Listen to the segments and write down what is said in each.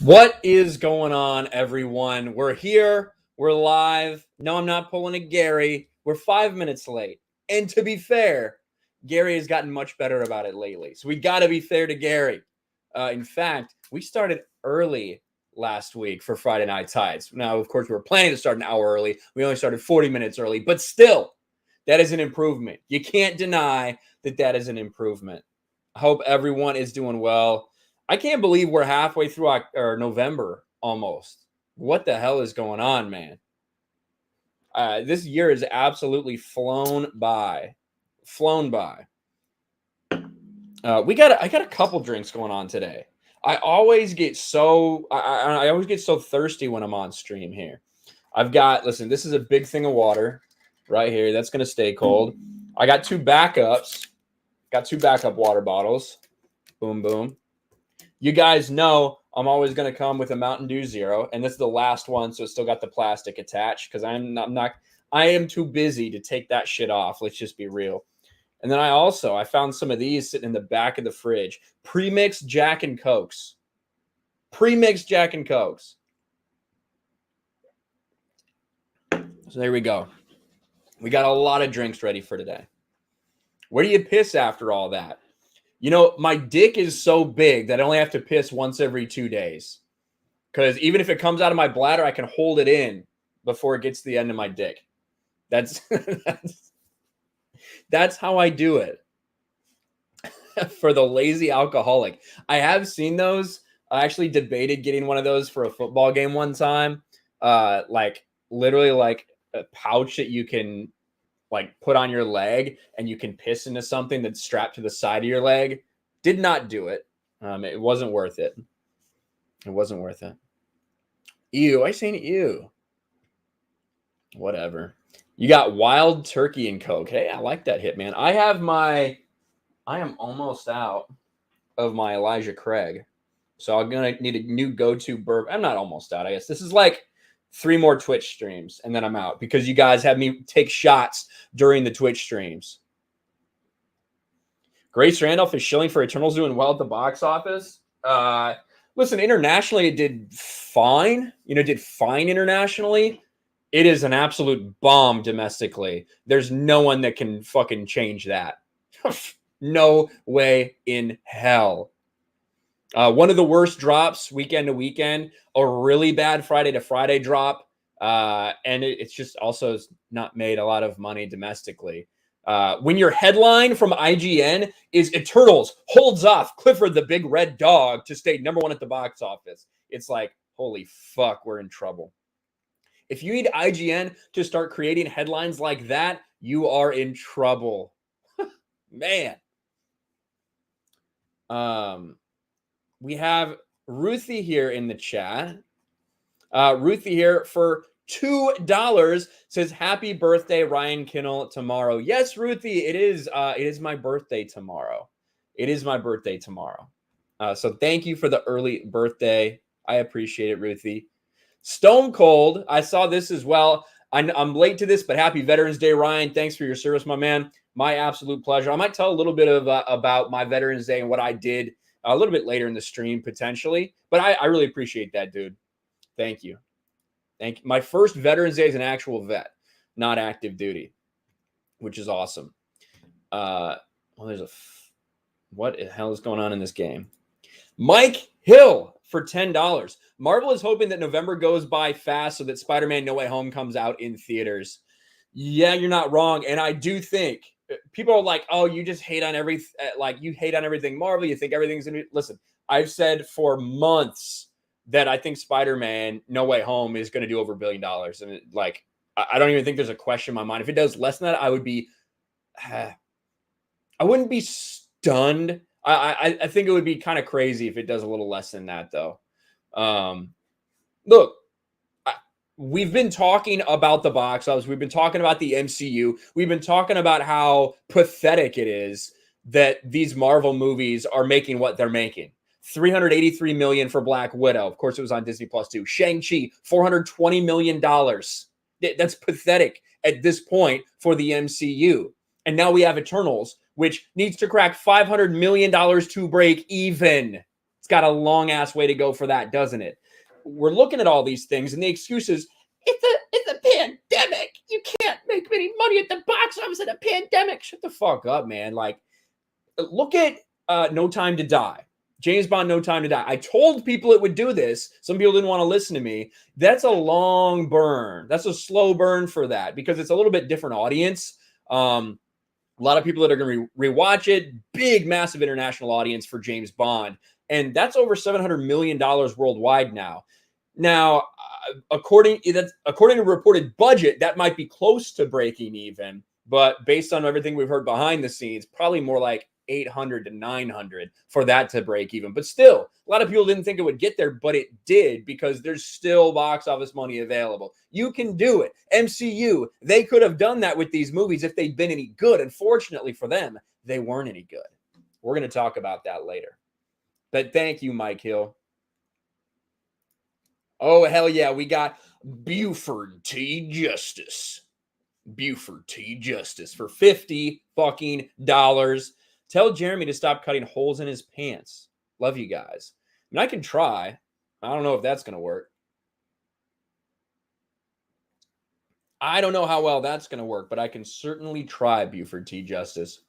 What is going on, everyone? We're here. We're live. No, I'm not pulling a Gary. We're 5 minutes late. And to be fair, Gary has gotten much better about it lately. So we got to be fair to Gary. In fact, we started early last week for Friday Night Tides. Now, of course, we were planning to start an hour early. We only started 40 minutes early. But still, that is an improvement. You can't deny that that is an improvement. I hope everyone is doing well. I can't believe we're halfway through November almost. What the hell is going on, man? This year is absolutely flown by. Flown by. I got a couple drinks going on today. I always get so I always get so thirsty when I'm on stream here. Listen, this is a big thing of water right here. That's gonna stay cold. I got two backups. Got two backup water bottles. Boom, boom. You guys know I'm always going to come with a Mountain Dew Zero, and this is the last one, so it's still got the plastic attached because I am too busy to take that shit off. Let's just be real. And then I found some of these sitting in the back of the fridge. Pre-mixed Jack and Cokes. Pre-mixed Jack and Cokes. So there we go. We got a lot of drinks ready for today. Where do you piss after all that? You know, my dick is so big that I only have to piss once every 2 days. Because even if it comes out of my bladder, I can hold it in before it gets to the end of my dick. That's how I do it. For the lazy alcoholic. I have seen those. I actually debated getting one of those for a football game one time. Literally like a pouch that you can put on your leg and you can piss into something that's strapped to the side of your leg. Did not do it. It wasn't worth it. It wasn't worth it. Ew, I seen ew. Whatever. You got Wild Turkey and Coke. Hey, I like that hit, man. I am almost out of my Elijah Craig. So I'm going to need a new go-to burp. I'm not almost out, I guess. This is like 3 more Twitch streams, and then I'm out because you guys have me take shots during the Twitch streams. Grace Randolph is shilling for Eternals doing well at the box office. Listen, internationally, it did fine. Did fine internationally. It is an absolute bomb domestically. There's no one that can fucking change that. No way in hell. One of the worst drops weekend to weekend, a really bad Friday to Friday drop. And it's just also not made a lot of money domestically. When your headline from IGN is Eternals holds off Clifford the Big Red Dog to stay #1 at the box office, it's like, holy fuck, we're in trouble. If you need IGN to start creating headlines like that, you are in trouble. Man. We have Ruthie here in the chat. Ruthie here for $2 says, "Happy birthday, Ryan Kinel, tomorrow." Yes, Ruthie, it is my birthday tomorrow. It is my birthday tomorrow. So thank you for the early birthday. I appreciate it, Ruthie. Stone Cold, I saw this as well. I'm late to this, but happy Veterans Day, Ryan. Thanks for your service, my man. My absolute pleasure. I might tell a little bit about my Veterans Day and what I did a little bit later in the stream, potentially. But I really appreciate that, dude. Thank you. Thank you. My first Veterans Day as an actual vet, not active duty, which is awesome. What the hell is going on in this game? Mike Hill for $10. Marvel is hoping that November goes by fast so that Spider-Man No Way Home comes out in theaters. Yeah, you're not wrong. And I do think people are like, oh, you just hate on everything. You hate on everything Marvel. You think everything's going to be. Listen, I've said for months that I think Spider-Man No Way Home is going to do over $1 billion. And I don't even think there's a question in my mind. If it does less than that, I wouldn't be stunned. I think it would be kind of crazy if it does a little less than that, though. Look, we've been talking about the box office. We've been talking about the MCU. We've been talking about how pathetic it is that these Marvel movies are making what they're making. $383 million for Black Widow. Of course, it was on Disney Plus too. Shang-Chi, $420 million. That's pathetic at this point for the MCU. And now we have Eternals, which needs to crack $500 million to break even. It's got a long ass way to go for that, doesn't it? We're looking at all these things, and the excuse is it's a pandemic. You can't make any money at the box office in a pandemic. Shut the fuck up, man. Like, look at No Time to Die. James Bond, No Time to Die. I told people it would do this. Some people didn't want to listen to me. That's a long burn. That's a slow burn for that because it's a little bit different audience. A lot of people that are going to rewatch it. Big, massive international audience for James Bond. And that's over $700 million worldwide now. Now, according to reported budget, that might be close to breaking even. But based on everything we've heard behind the scenes, probably more like 800 to 900 for that to break even. But still, a lot of people didn't think it would get there, but it did because there's still box office money available. You can do it. MCU, they could have done that with these movies if they'd been any good. Unfortunately for them, they weren't any good. We're going to talk about that later. But thank you, Mike Hill. Oh, hell yeah. We got Buford T. Justice. Buford T. Justice for $50 fucking dollars. Tell Jeremy to stop cutting holes in his pants. Love you guys. I mean, I can try. I don't know if that's going to work. I don't know how well that's going to work, but I can certainly try, Buford T. Justice.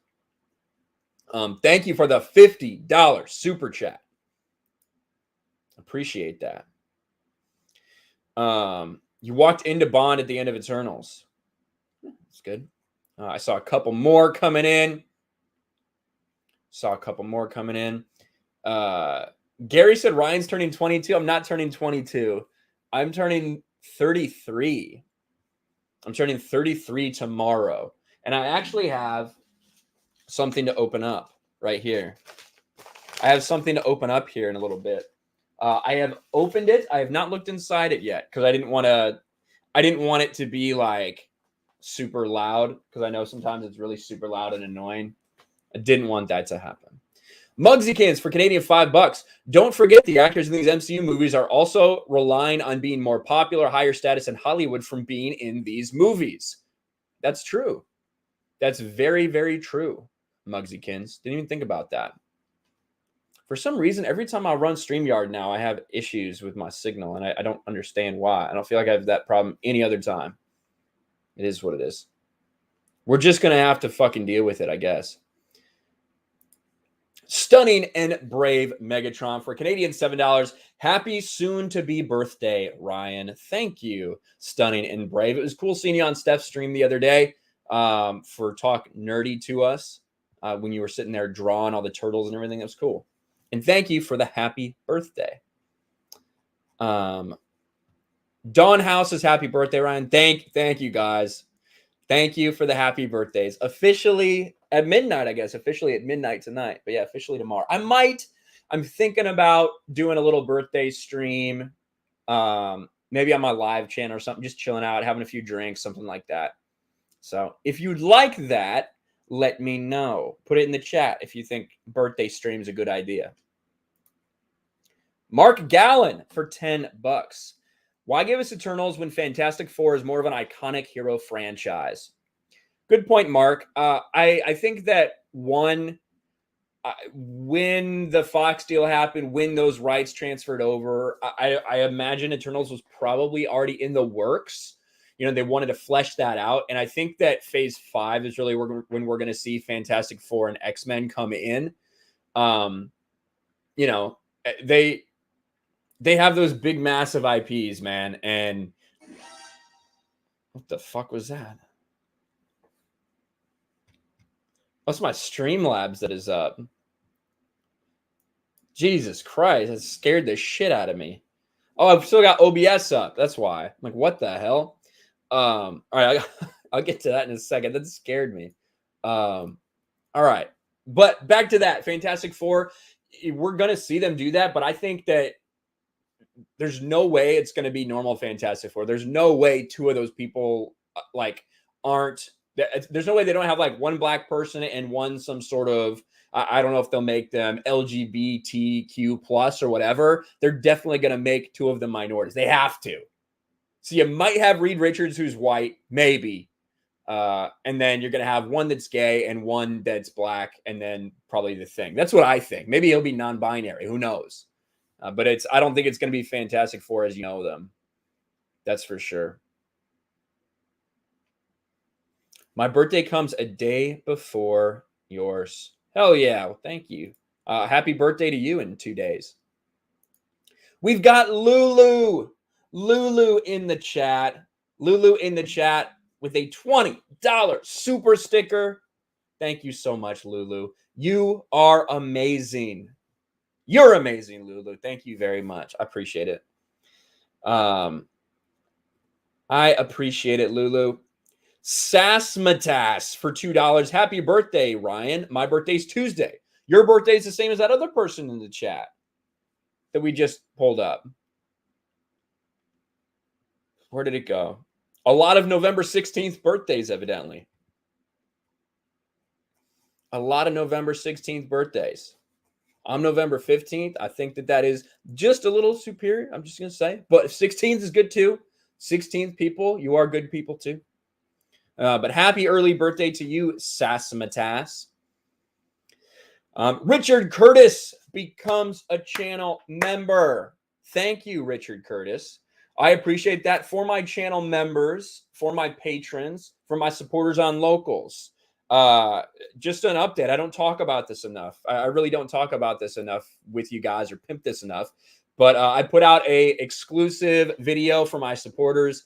Thank you for the $50 super chat. Appreciate that. You walked into Bond at the end of Eternals. That's good. I saw a couple more coming in. Gary said Ryan's turning 22. I'm not turning 22. I'm turning 33. I'm turning 33 tomorrow. And I actually have something to open up right here. I have something to open up here in a little bit. I have opened it. I have not looked inside it yet because I didn't want it to be like super loud because I know sometimes it's really super loud and annoying. I didn't want that to happen. Muggsykins for Canadian $5. Don't forget the actors in these MCU movies are also relying on being more popular, higher status in Hollywood from being in these movies. That's true. That's very, very true, Muggsykins. Didn't even think about that. For some reason, every time I run StreamYard now, I have issues with my signal, and I don't understand why. I don't feel like I have that problem any other time. It is what it is. We're just going to have to fucking deal with it, I guess. Stunning and Brave Megatron for Canadian $7. Happy soon-to-be birthday, Ryan. Thank you, Stunning and Brave. It was cool seeing you on Steph's stream the other day for Talk Nerdy to us when you were sitting there drawing all the turtles and everything. That was cool. And thank you for the happy birthday. Dawn House says happy birthday, Ryan. Thank you, guys. Thank you for the happy birthdays. Officially at midnight, I guess. Officially at midnight tonight. But yeah, officially tomorrow. I'm thinking about doing a little birthday stream. Maybe on my live channel or something. Just chilling out, having a few drinks, something like that. So if you'd like that, let me know. Put it in the chat if you think birthday stream is a good idea. Mark Gallen for $10. Why give us Eternals when Fantastic Four is more of an iconic hero franchise? Good point, Mark. I think that when the Fox deal happened, when those rights transferred over, I imagine Eternals was probably already in the works. You know, they wanted to flesh that out. And I think that Phase 5 is really when we're going to see Fantastic Four and X-Men come in. You know, they have those big, massive IPs, man. And what the fuck was that? That's my Streamlabs that is up. Jesus Christ, that scared the shit out of me. Oh, I've still got OBS up. That's why. I'm like, what the hell? All right, I'll get to that in a second. That scared me. All right. But back to that. Fantastic Four. We're going to see them do that, but I think that there's no way it's going to be normal Fantastic Four. There's no way two of those people aren't. There's no way they don't have like one black person and one some sort of, I don't know if they'll make them LGBTQ plus or whatever. They're definitely going to make two of them minorities. They have to. So you might have Reed Richards, who's white, maybe. And then you're going to have one that's gay and one that's black, and then probably the Thing. That's what I think. Maybe he'll be non-binary. Who knows? But I don't think it's going to be Fantastic Four as you know them. That's for sure. My birthday comes a day before yours. Hell yeah. Well, thank you. Happy birthday to you in 2 days. We've got Lulu. Lulu in the chat. Lulu in the chat with a $20 super sticker. Thank you so much, Lulu. You are amazing. You're amazing, Lulu. Thank you very much. I appreciate it. I appreciate it, Lulu. Sassmatas for $2. Happy birthday, Ryan. My birthday's Tuesday. Your birthday's the same as that other person in the chat that we just pulled up. Where did it go? A lot of November 16th birthdays, evidently. A lot of November 16th birthdays. I'm November 15th. I think that is just a little superior. I'm just going to say. But 16th is good too. 16th people, you are good people too. But happy early birthday to you, Sassmatas. Richard Curtis becomes a channel member. Thank you, Richard Curtis. I appreciate that. For my channel members, for my patrons, for my supporters on locals. Just an update. I don't talk about this enough. I really don't talk about this enough with you guys or pimp this enough. But I put out a exclusive video for my supporters.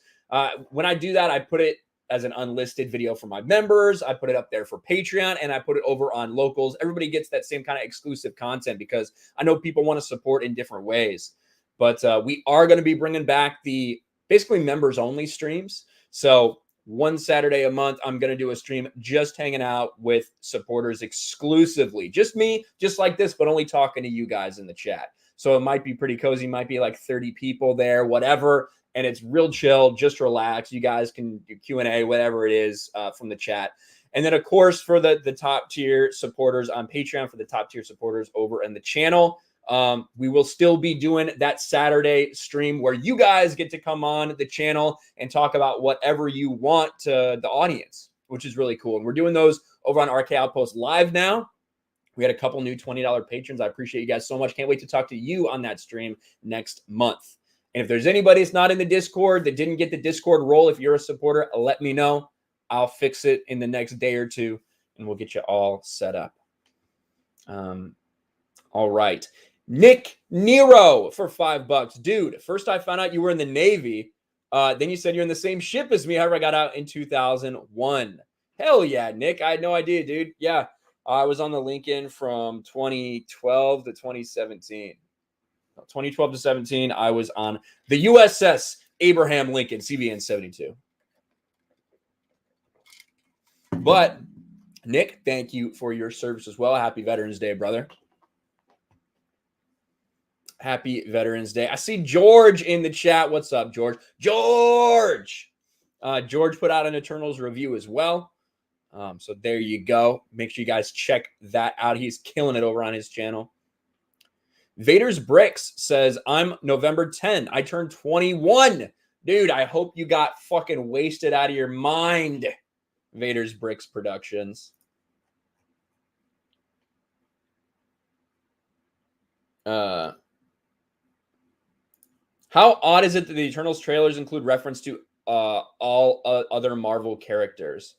When I do that, I put it as an unlisted video for my members. I put it up there for Patreon, and I put it over on locals. Everybody gets that same kind of exclusive content because I know people want to support in different ways. But we are going to be bringing back the basically members only streams. So one Saturday a month, I'm going to do a stream just hanging out with supporters exclusively. Just me, just like this, but only talking to you guys in the chat. So it might be pretty cozy. Might be like 30 people there, whatever. And it's real chill, just relax. You guys can do Q&A, whatever it is from the chat. And then, of course, for the top tier supporters on Patreon, for the top tier supporters over in the channel, we will still be doing that Saturday stream where you guys get to come on the channel and talk about whatever you want to the audience, which is really cool. And we're doing those over on RK Outpost Live now. We had a couple new $20 patrons. I appreciate you guys so much. Can't wait to talk to you on that stream next month. And if there's anybody that's not in the Discord that didn't get the Discord role, if you're a supporter, let me know. I'll fix it in the next day or two, and we'll get you all set up. All right. Nick Nero for $5. Dude, first I found out you were in the Navy. Then you said you're in the same ship as me. However, I got out in 2001. Hell yeah, Nick. I had no idea, dude. Yeah, I was on the Lincoln from 2012 to 2017. 2012 to 17, I was on the USS Abraham Lincoln, CVN 72. But, Nick, thank you for your service as well. Happy Veterans Day, brother. Happy Veterans Day. I see George in the chat. What's up, George? George! George put out an Eternals review as well. So there you go. Make sure you guys check that out. He's killing it over on his channel. Vader's Bricks says, I'm November 10. I turned 21. Dude, I hope you got fucking wasted out of your mind. Vader's Bricks Productions. How odd is it that the Eternals trailers include reference to all other Marvel characters?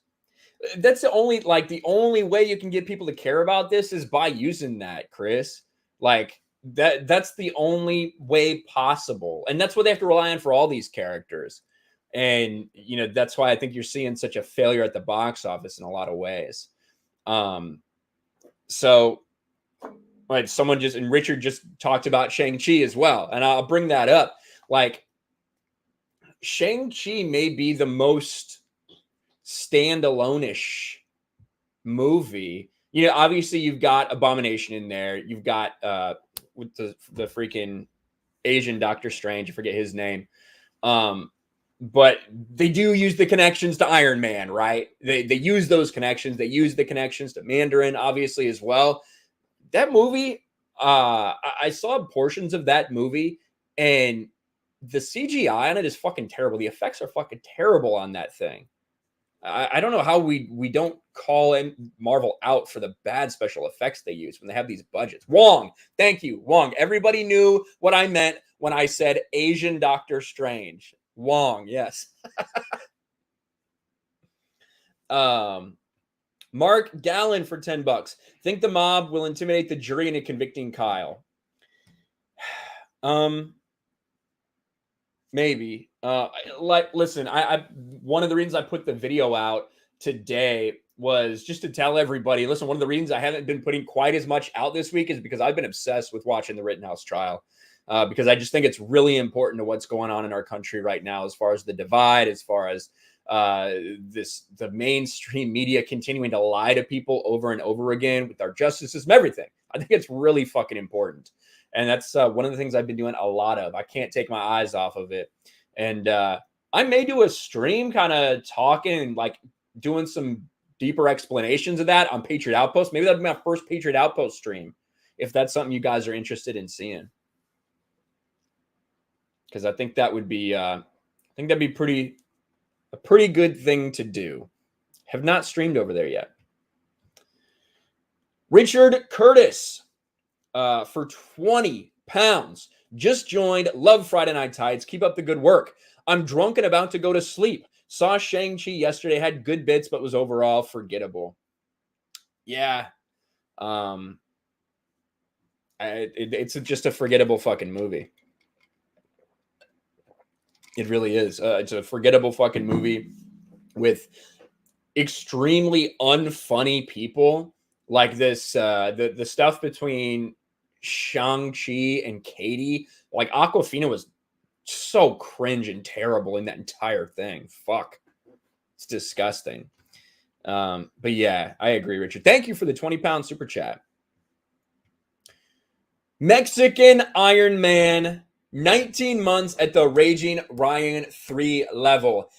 That's the only way you can get people to care about this is by using that, Chris. Like, that's the only way possible. And that's what they have to rely on for all these characters. And, you know, that's why I think you're seeing such a failure at the box office in a lot of ways. So, like, Richard just talked about Shang-Chi as well. And I'll bring that up. Like, Shang-Chi may be the most standalone-ish movie. You know, obviously you've got Abomination in there. You've got with the freaking Asian Doctor Strange. I forget his name. But they do use the connections to Iron Man, right? They use those connections. They use the connections to Mandarin, obviously, as well. That movie, I saw portions of that movie, and the CGI on it is fucking terrible. The effects are fucking terrible on that thing. I don't know how we don't call Marvel out for the bad special effects they use when they have these budgets. Wong, thank you, Wong. Everybody knew what I meant when I said Asian Doctor Strange. Wong, yes. Mark Gallen for $10. Think the mob will intimidate the jury into convicting Kyle? Maybe. Listen, I one of the reasons I put the video out today was just to tell everybody, listen, one of the reasons I haven't been putting quite as much out this week is because I've been obsessed with watching the Rittenhouse trial. Because I just think it's really important to what's going on in our country right now, as far as the divide, as far as the mainstream media continuing to lie to people over and over again with our justice system, everything. I think it's really fucking important. And that's one of the things I've been doing a lot of. I can't take my eyes off of it. And I may do a stream kind of talking, like doing some deeper explanations of that on Patriot Outpost. Maybe that'll be my first Patriot Outpost stream, if that's something you guys are interested in seeing. Because I think that would be, a pretty good thing to do. Have not streamed over there yet. Richard Curtis for 20 pounds just joined. Love Friday Night Tides. Keep up the good work. I'm drunk and about to go to sleep. Saw Shang-Chi yesterday. Had good bits, but was overall forgettable. Yeah. It's just a forgettable fucking movie. It really is. It's a forgettable fucking movie with extremely unfunny people. Like this, the stuff between Shang-Chi and Katie, like Aquafina was so cringe and terrible in that entire thing. Fuck. It's disgusting. But yeah, I agree, Richard. Thank you for the 20-pound super chat. Mexican Iron Man, 19 months at the Raging Ryan 3 level.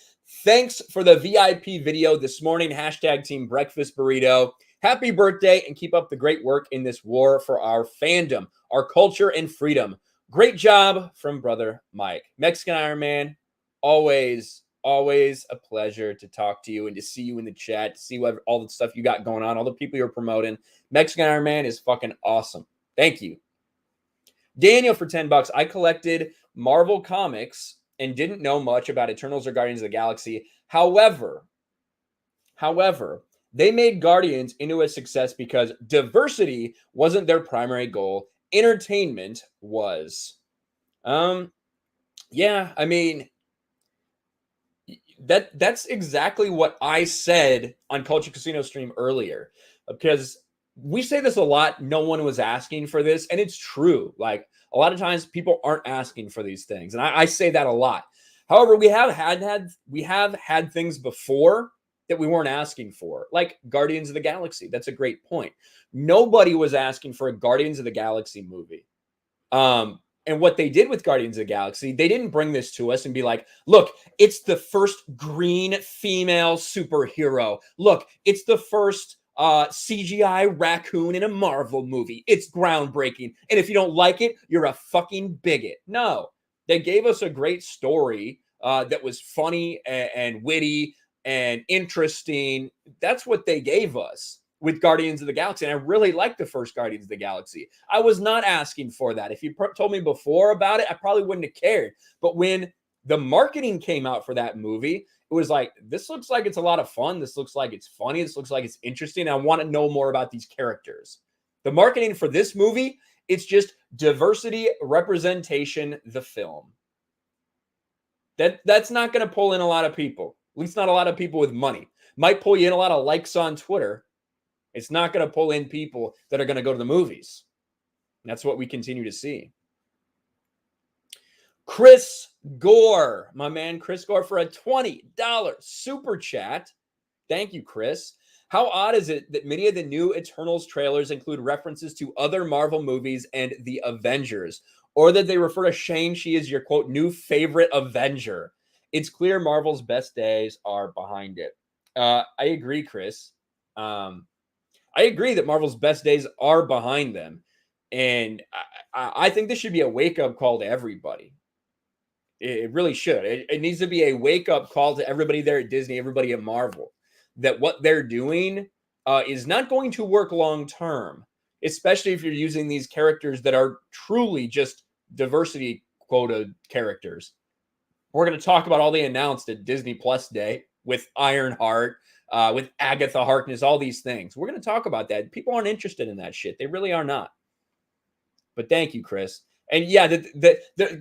Thanks for the VIP video this morning. Hashtag Team Breakfast Burrito. Happy birthday and keep up the great work in this war for our fandom, our culture, and freedom. Great job from brother Mike. Mexican Iron Man, always a pleasure to talk to you and to see you in the chat, to see what all the stuff you got going on, all the people you're promoting. Mexican Iron Man is fucking awesome. Thank you. Daniel for $10. I collected Marvel comics and didn't know much about Eternals or Guardians of the Galaxy. However, they made Guardians into a success because diversity wasn't their primary goal. Entertainment was. Yeah, I mean, that's exactly what I said on Culture Casino stream earlier, because we say this a lot. No one was asking for this, and it's true. Like a lot of times, people aren't asking for these things, and I say that a lot. However, we have had things before that we weren't asking for, like Guardians of the Galaxy. That's a great point. Nobody was asking for a Guardians of the Galaxy movie. And what they did with Guardians of the Galaxy, they didn't bring this to us and be like, look, it's the first green female superhero. Look, it's the first CGI raccoon in a Marvel movie. It's groundbreaking. And if you don't like it, you're a fucking bigot. No, they gave us a great story that was funny and witty and interesting. That's what they gave us with Guardians of the Galaxy. And I really liked the first Guardians of the Galaxy. I was not asking for that. If you told me before about it, I probably wouldn't have cared. But when the marketing came out for that movie, it was like, this looks like it's a lot of fun. This looks like it's funny. This looks like it's interesting. I want to know more about these characters. The marketing for this movie, it's just diversity, representation, the film. That's not going to pull in a lot of people. At least not a lot of people with money. Might pull you in a lot of likes on Twitter. It's not going to pull in people that are going to go to the movies. And that's what we continue to see. Chris Gore, my man Chris Gore, for a $20 super chat. Thank you, Chris. How odd is it that many of the new Eternals trailers include references to other Marvel movies and the Avengers, or that they refer to Shang-Chi as your, quote, new favorite Avenger? It's clear Marvel's best days are behind it. I agree, Chris. I agree that Marvel's best days are behind them. And I think this should be a wake-up call to everybody. It really should. It needs to be a wake-up call to everybody there at Disney, everybody at Marvel, that what they're doing is not going to work long-term, especially if you're using these characters that are truly just diversity quota characters. We're going to talk about all they announced at Disney Plus Day with Ironheart, with Agatha Harkness, all these things. We're going to talk about that. People aren't interested in that shit. They really are not. But thank you, Chris. And yeah,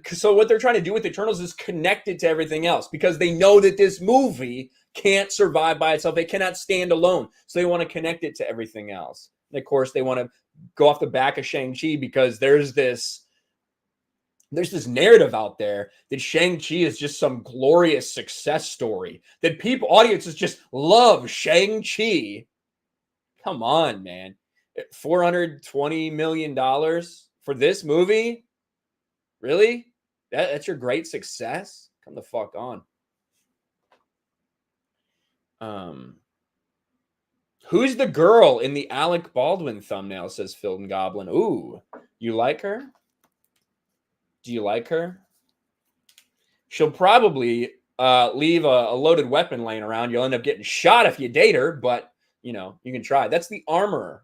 so what they're trying to do with Eternals is connect it to everything else because they know that this movie can't survive by itself. It cannot stand alone. So they want to connect it to everything else. And of course, they want to go off the back of Shang-Chi because there's this narrative out there that Shang-Chi is just some glorious success story, that audiences just love Shang-Chi. Come on, man. $420 million for this movie? Really? That's your great success? Come the fuck on. Who's the girl in the Alec Baldwin thumbnail, says Film Goblin. Ooh, you like her? Do you like her? She'll probably leave a loaded weapon laying around. You'll end up getting shot if you date her, but, you know, you can try. That's the Armorer.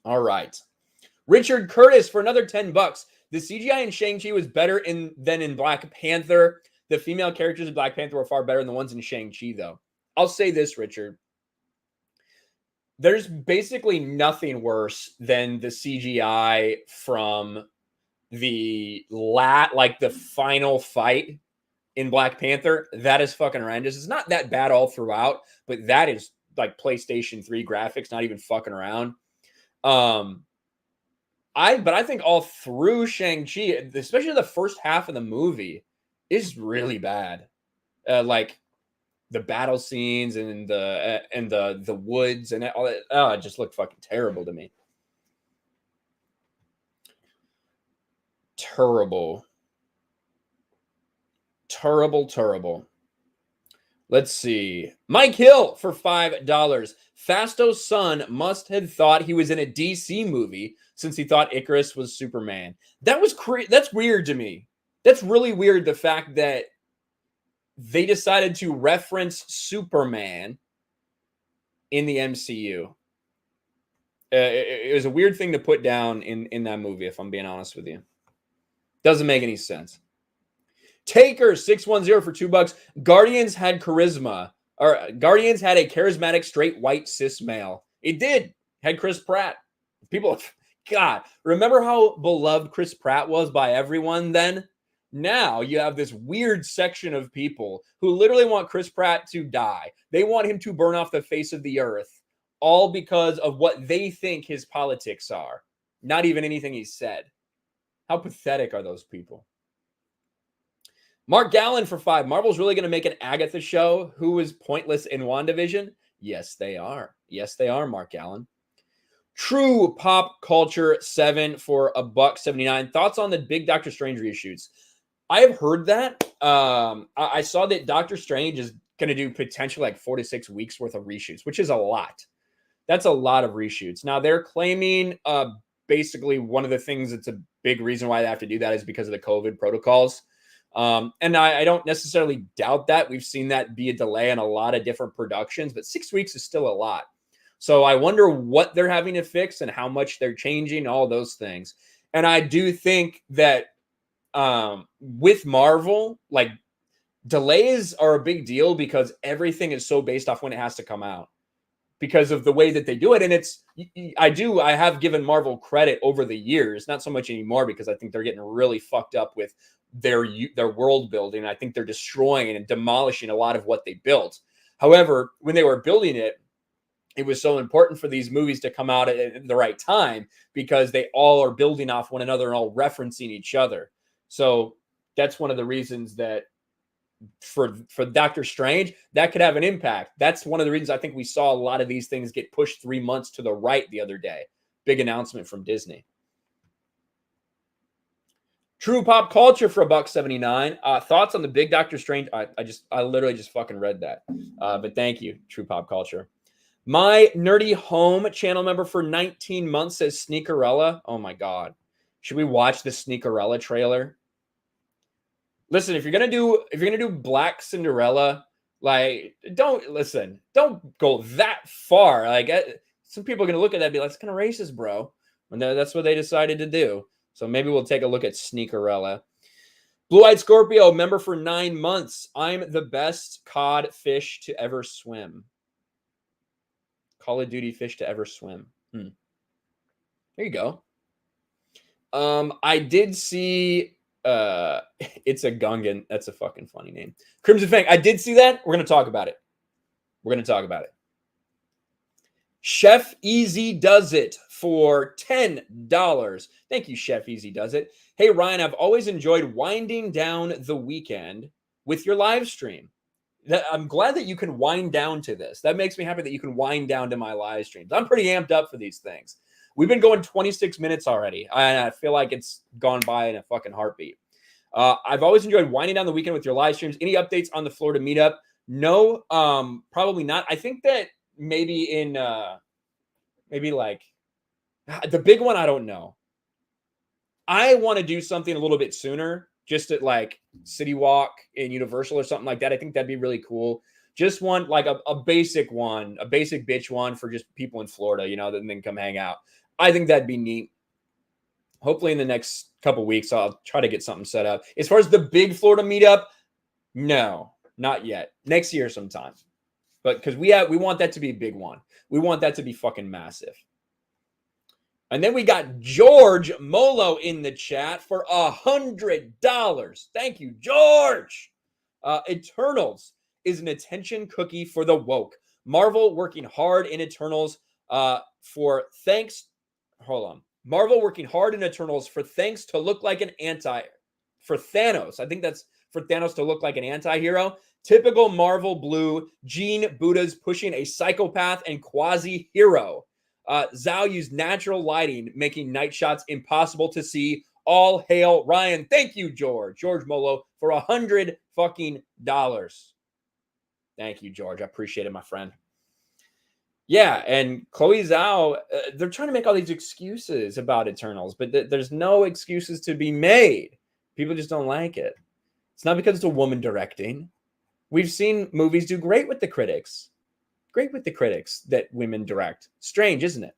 All right. Richard Curtis for another $10. The CGI in Shang-Chi was better than in Black Panther. The female characters in Black Panther were far better than the ones in Shang-Chi, though. I'll say this, Richard. There's basically nothing worse than the CGI from the final fight in Black Panther. That is fucking horrendous. It's not that bad all throughout, but that is like PlayStation 3 graphics, not even fucking around. I think all through Shang-Chi, especially the first half of the movie, is really bad. Like the battle scenes and the woods and all that. Oh, it just looked fucking terrible to me. Terrible. Let's see. Mike Hill for $5. Fasto's son must have thought he was in a DC movie since he thought Icarus was Superman. That's weird to me. That's really weird, the fact that they decided to reference Superman in the MCU. It was a weird thing to put down in that movie, if I'm being honest with you. Doesn't make any sense. Taker 610 for $2. Guardians had charisma, or Guardians had a charismatic straight white cis male. It did. Had Chris Pratt. People, God, remember how beloved Chris Pratt was by everyone then? Now you have this weird section of people who literally want Chris Pratt to die. They want him to burn off the face of the earth, all because of what they think his politics are. Not even anything he said. How pathetic are those people? Mark Gallen for $5. Marvel's really going to make an Agatha show who was pointless in WandaVision? Yes, they are. Yes, they are, Mark Gallen. True Pop Culture 7 for $1.79. Thoughts on the big Doctor Strange reshoots? I have heard that. I saw that Doctor Strange is going to do potentially like 4 to 6 weeks worth of reshoots, which is a lot. That's a lot of reshoots. Now, they're claiming basically one of the things that's a big reason why they have to do that is because of the COVID protocols. And I don't necessarily doubt that. We've seen that be a delay in a lot of different productions, but 6 weeks is still a lot. So I wonder what they're having to fix and how much they're changing, all those things. And I do think that with Marvel, like, delays are a big deal because everything is so based off when it has to come out because of the way that they do it. And I have given Marvel credit over the years, not so much anymore because I think they're getting really fucked up with their world building. I think they're destroying and demolishing a lot of what they built. However, when they were building it, it was so important for these movies to come out at the right time because they all are building off one another and all referencing each other. So that's one of the reasons that for Doctor Strange, that could have an impact. That's one of the reasons I think we saw a lot of these things get pushed 3 months to the right the other day. Big announcement from Disney. True Pop Culture for $1.79. Thoughts on the big Doctor Strange? I literally just fucking read that. But thank you, True Pop Culture. My Nerdy Home channel member for 19 months says Sneakerella. Oh my God. Should we watch the Sneakerella trailer? Listen, if you're gonna do Black Cinderella, like don't go that far. Like some people are gonna look at that and be like, it's kind of racist, bro. And that's what they decided to do. So maybe we'll take a look at Sneakerella. Blue-Eyed Scorpio, member for 9 months. I'm the best cod fish to ever swim. Call of Duty fish to ever swim. There you go. I did see it's a Gungan. That's a fucking funny name. Crimson Fang. I did see that. We're gonna talk about it. Chef Easy Does It for $10. Thank you, Chef Easy Does It. Hey, Ryan, I've always enjoyed winding down the weekend with your live stream. I'm glad that you can wind down to this. That makes me happy that you can wind down to my live streams. I'm pretty amped up for these things. We've been going 26 minutes already. I feel like it's gone by in a fucking heartbeat. I've always enjoyed winding down the weekend with your live streams. Any updates on the Florida meetup? No, probably not. I think that maybe in maybe like the big one, I don't know. I want to do something a little bit sooner, just at like City Walk in Universal or something like that. I think that'd be really cool. Just want like a basic one, a basic bitch one for just people in Florida, you know, then come hang out. I think that'd be neat. Hopefully in the next couple weeks, I'll try to get something set up. As far as the big Florida meetup, no, not yet. Next year sometime. But because we want that to be a big one. We want that to be fucking massive. And then we got George Molo in the chat for $100. Thank you, George. Eternals is an attention cookie for the woke. Marvel working hard in Eternals for thanks. Hold on. Marvel working hard in Eternals for thanks to look like an for Thanos. I think that's for Thanos to look like an anti-hero. Typical Marvel blue. Gene Buddha's pushing a psychopath and quasi-hero. Zhao used natural lighting, making night shots impossible to see. All hail Ryan. Thank you, George Molo, for $100 fucking dollars. Thank you, George. I appreciate it, my friend. Yeah, and Chloe Zhao, they're trying to make all these excuses about Eternals, but there's no excuses to be made. People just don't like it. It's not because it's a woman directing. We've seen movies do great with the critics. Great with the critics that women direct. Strange, isn't it?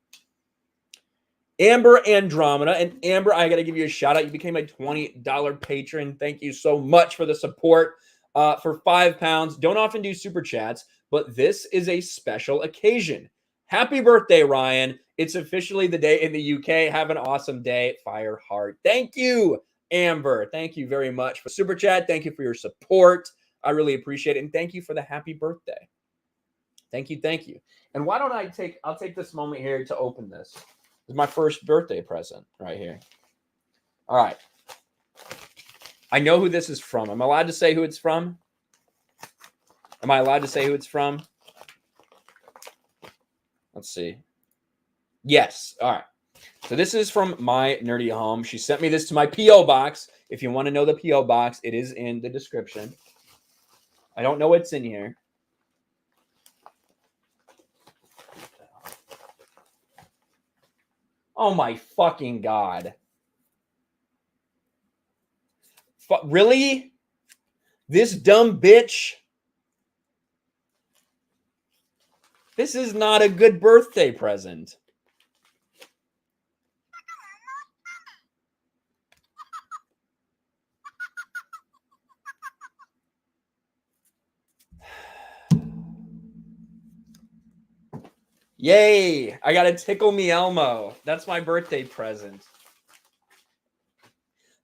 Amber Andromeda. And Amber, I got to give you a shout out. You became a $20 patron. Thank you so much for the support. For £5. Don't often do super chats, but this is a special occasion. Happy birthday, Ryan. It's officially the day in the UK. Have an awesome day. Fire heart. Thank you, Amber. Thank you very much for super chat. Thank you for your support. I really appreciate it. And thank you for the happy birthday. Thank you. Thank you. And why don't I'll take this moment here to open this. It's my first birthday present right here. All right. I know who this is from. Am I allowed to say who it's from? Am I allowed to say who it's from? Let's see. Yes. All right. So this is from my nerdy home. She sent me this to my P.O. box. If you want to know the P.O. box, it is in the description. I don't know what's in here. Oh my fucking God. Really? This dumb bitch? This is not a good birthday present. Yay! I got a Tickle Me Elmo. That's my birthday present.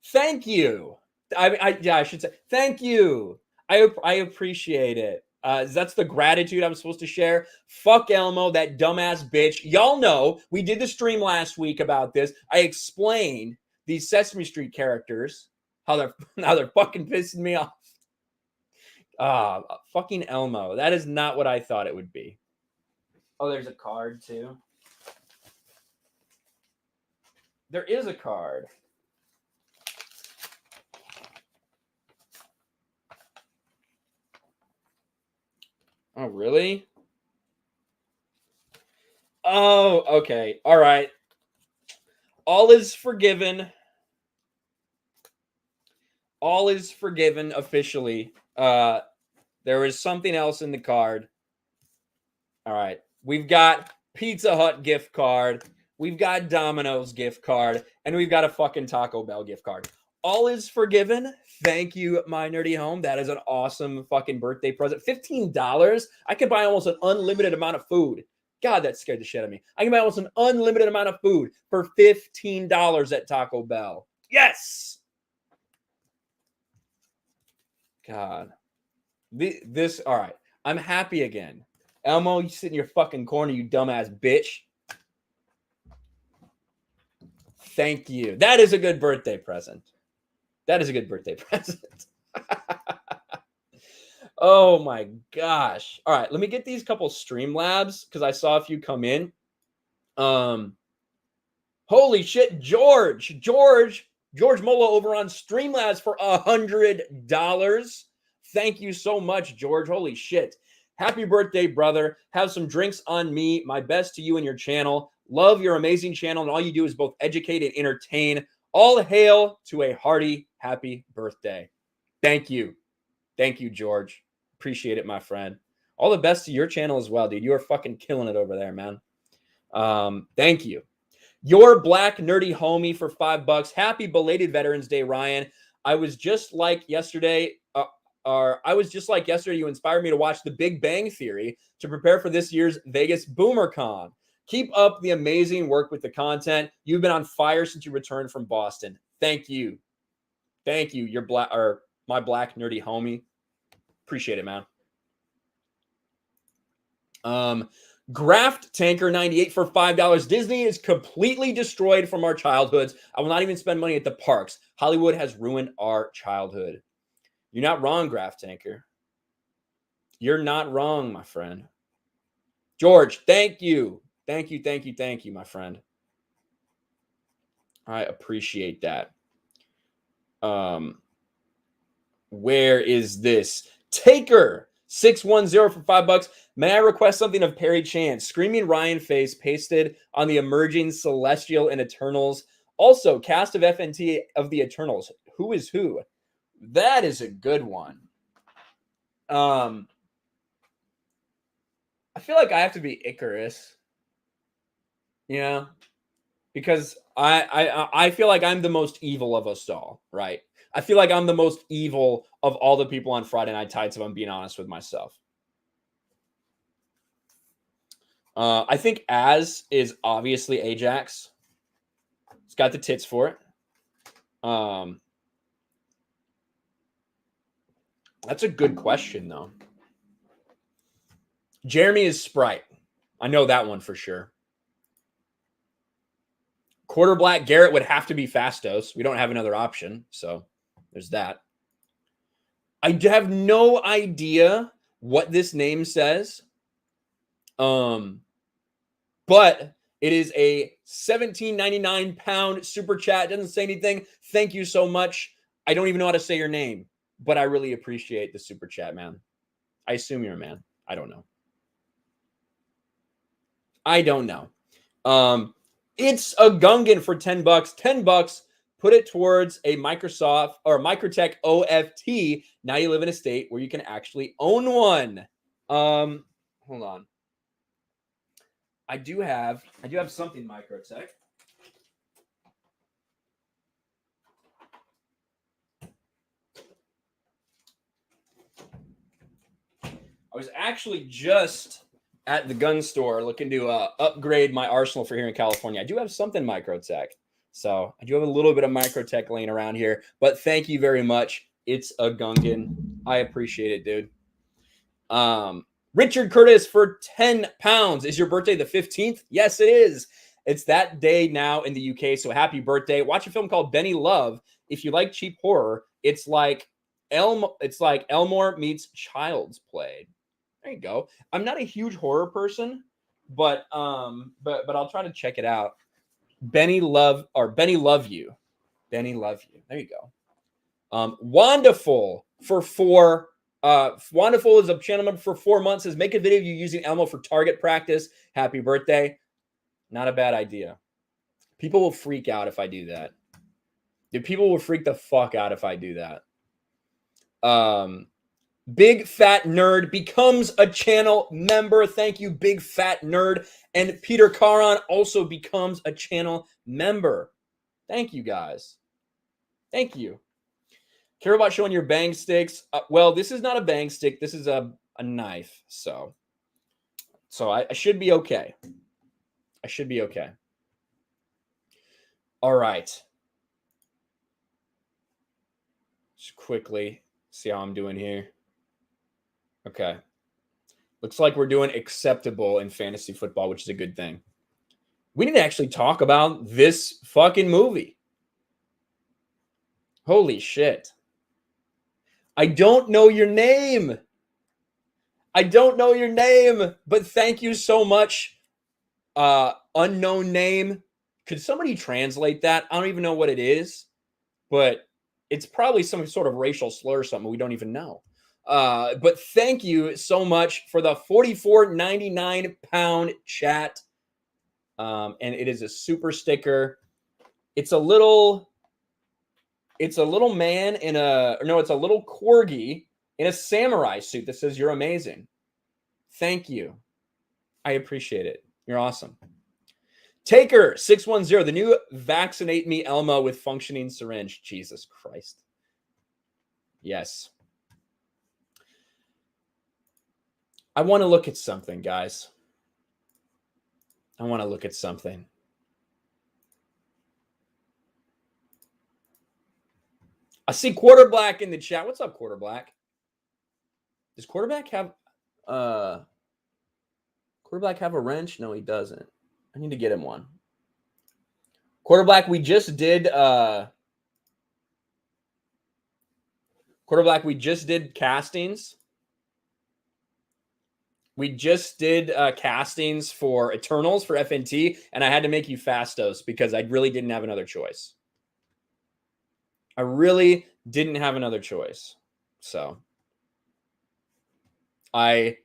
Thank you. I should say thank you. I appreciate it. That's the gratitude I'm supposed to share. Fuck Elmo, that dumbass bitch. Y'all know we did the stream last week about this. I explained these Sesame Street characters, how they're fucking pissing me off. Fucking Elmo. That is not what I thought it would be. Oh, there's a card too. There is a card. Oh, really? Oh, okay. All right. All is forgiven. All is forgiven officially. There is something else in the card. All right. We've got Pizza Hut gift card. We've got Domino's gift card. And we've got a fucking Taco Bell gift card. All is forgiven. Thank you, my nerdy home. That is an awesome fucking birthday present. $15. I could buy almost an unlimited amount of food. God, that scared the shit out of me. I can buy almost an unlimited amount of food for $15 at Taco Bell. Yes. God. This, all right. I'm happy again. Elmo, you sit in your fucking corner, you dumbass bitch. Thank you. That is a good birthday present. That is a good birthday present. Oh my gosh. All right, let me get these couple Streamlabs because I saw a few come in. Holy shit, George Mola over on Streamlabs for $100. Thank you so much, George. Holy shit. Happy birthday, brother. Have some drinks on me. My best to you and your channel. Love your amazing channel, and all you do is both educate and entertain. All hail to a hearty, happy birthday. Thank you. Thank you, George. Appreciate it, my friend. All the best to your channel as well, dude. You are fucking killing it over there, man. Thank you. Your black nerdy homie for $5. Happy belated Veterans Day, Ryan. I was just like yesterday. You inspired me to watch The Big Bang Theory to prepare for this year's Vegas BoomerCon. Keep up the amazing work with the content. You've been on fire since you returned from Boston. Thank you. Thank you. You're my black nerdy homie. Appreciate it, man. Graft Tanker 98 for $5. Disney is completely destroyed from our childhoods. I will not even spend money at the parks. Hollywood has ruined our childhood. You're not wrong, Graft Tanker. You're not wrong, my friend. George, thank you. Thank you, my friend. I appreciate that. Where is this? Taker 610 for $5. May I request something of Perry Chan? Screaming Ryan face pasted on the emerging Celestial and Eternals. Also, cast of FNT of the Eternals. Who is who? That is a good one. I feel like I have to be Icarus. Yeah. Because I feel like I'm the most evil of us all, right? I feel like I'm the most evil of all the people on Friday Night Tights, if I'm being honest with myself. I think Az is obviously Ajax. It's got the tits for it. That's a good question, though. Jeremy is Sprite. I know that one for sure. Quarter Black Garrett would have to be Fastos. We don't have another option, so there's that. I have no idea what this name says. But it is a £17.99 super chat. It doesn't say anything. Thank you so much. I don't even know how to say your name, but I really appreciate the super chat, man. I assume you're a man. I don't know. It's a Gungan for $10. $10. Put it towards a Microsoft or Microtech OFT. Now you live in a state where you can actually own one. Hold on. I do have something Microtech. I was actually just at the gun store looking to upgrade my arsenal for here in California. I do have something Microtech. So I do have a little bit of Microtech laying around here. But thank you very much. It's a Gungan. I appreciate it, dude. Richard Curtis for £10. Is your birthday the 15th? Yes, it is. It's that day now in the UK, so happy birthday. Watch a film called Benny Love. If you like cheap horror, it's like Elmore meets Child's Play. There you go. I'm not a huge horror person, but I'll try to check it out. Benny Love You. Benny Love You. There you go. Wonderful for 4. Wonderful is a channel member for 4 months. Says make a video of you using Elmo for target practice. Happy birthday. Not a bad idea. People will freak out if I do that. Dude, people will freak the fuck out if I do that. Big Fat Nerd becomes a channel member. Thank you, Big Fat Nerd. And Peter Caron also becomes a channel member. Thank you, guys. Thank you. Care about showing your bang sticks? Well, this is not a bang stick. This is a knife. So I should be okay. I should be okay. All right. Just quickly see how I'm doing here. Okay. Looks like we're doing acceptable in fantasy football, which is a good thing. We need to actually talk about this fucking movie. Holy shit. I don't know your name. I don't know your name, but thank you so much. Unknown name. Could somebody translate that? I don't even know what it is, but it's probably some sort of racial slur or something we don't even know. But thank you so much for the 44.99 pound chat. And it is a super sticker. It's a little man in it's a little corgi in a samurai suit that says you're amazing. Thank you. I appreciate it. You're awesome. Taker 610, the new vaccinate me Elmo with functioning syringe. Jesus Christ. Yes. I want to look at something, guys. I want to look at something. I see Quarterblack in the chat. What's up, Quarterblack? Does Quarterblack have a wrench? No, he doesn't. I need to get him one. Quarterblack, we just did castings. We just did castings for Eternals for FNT, and I had to make you Fastos because I really didn't have another choice. I really didn't have another choice. So I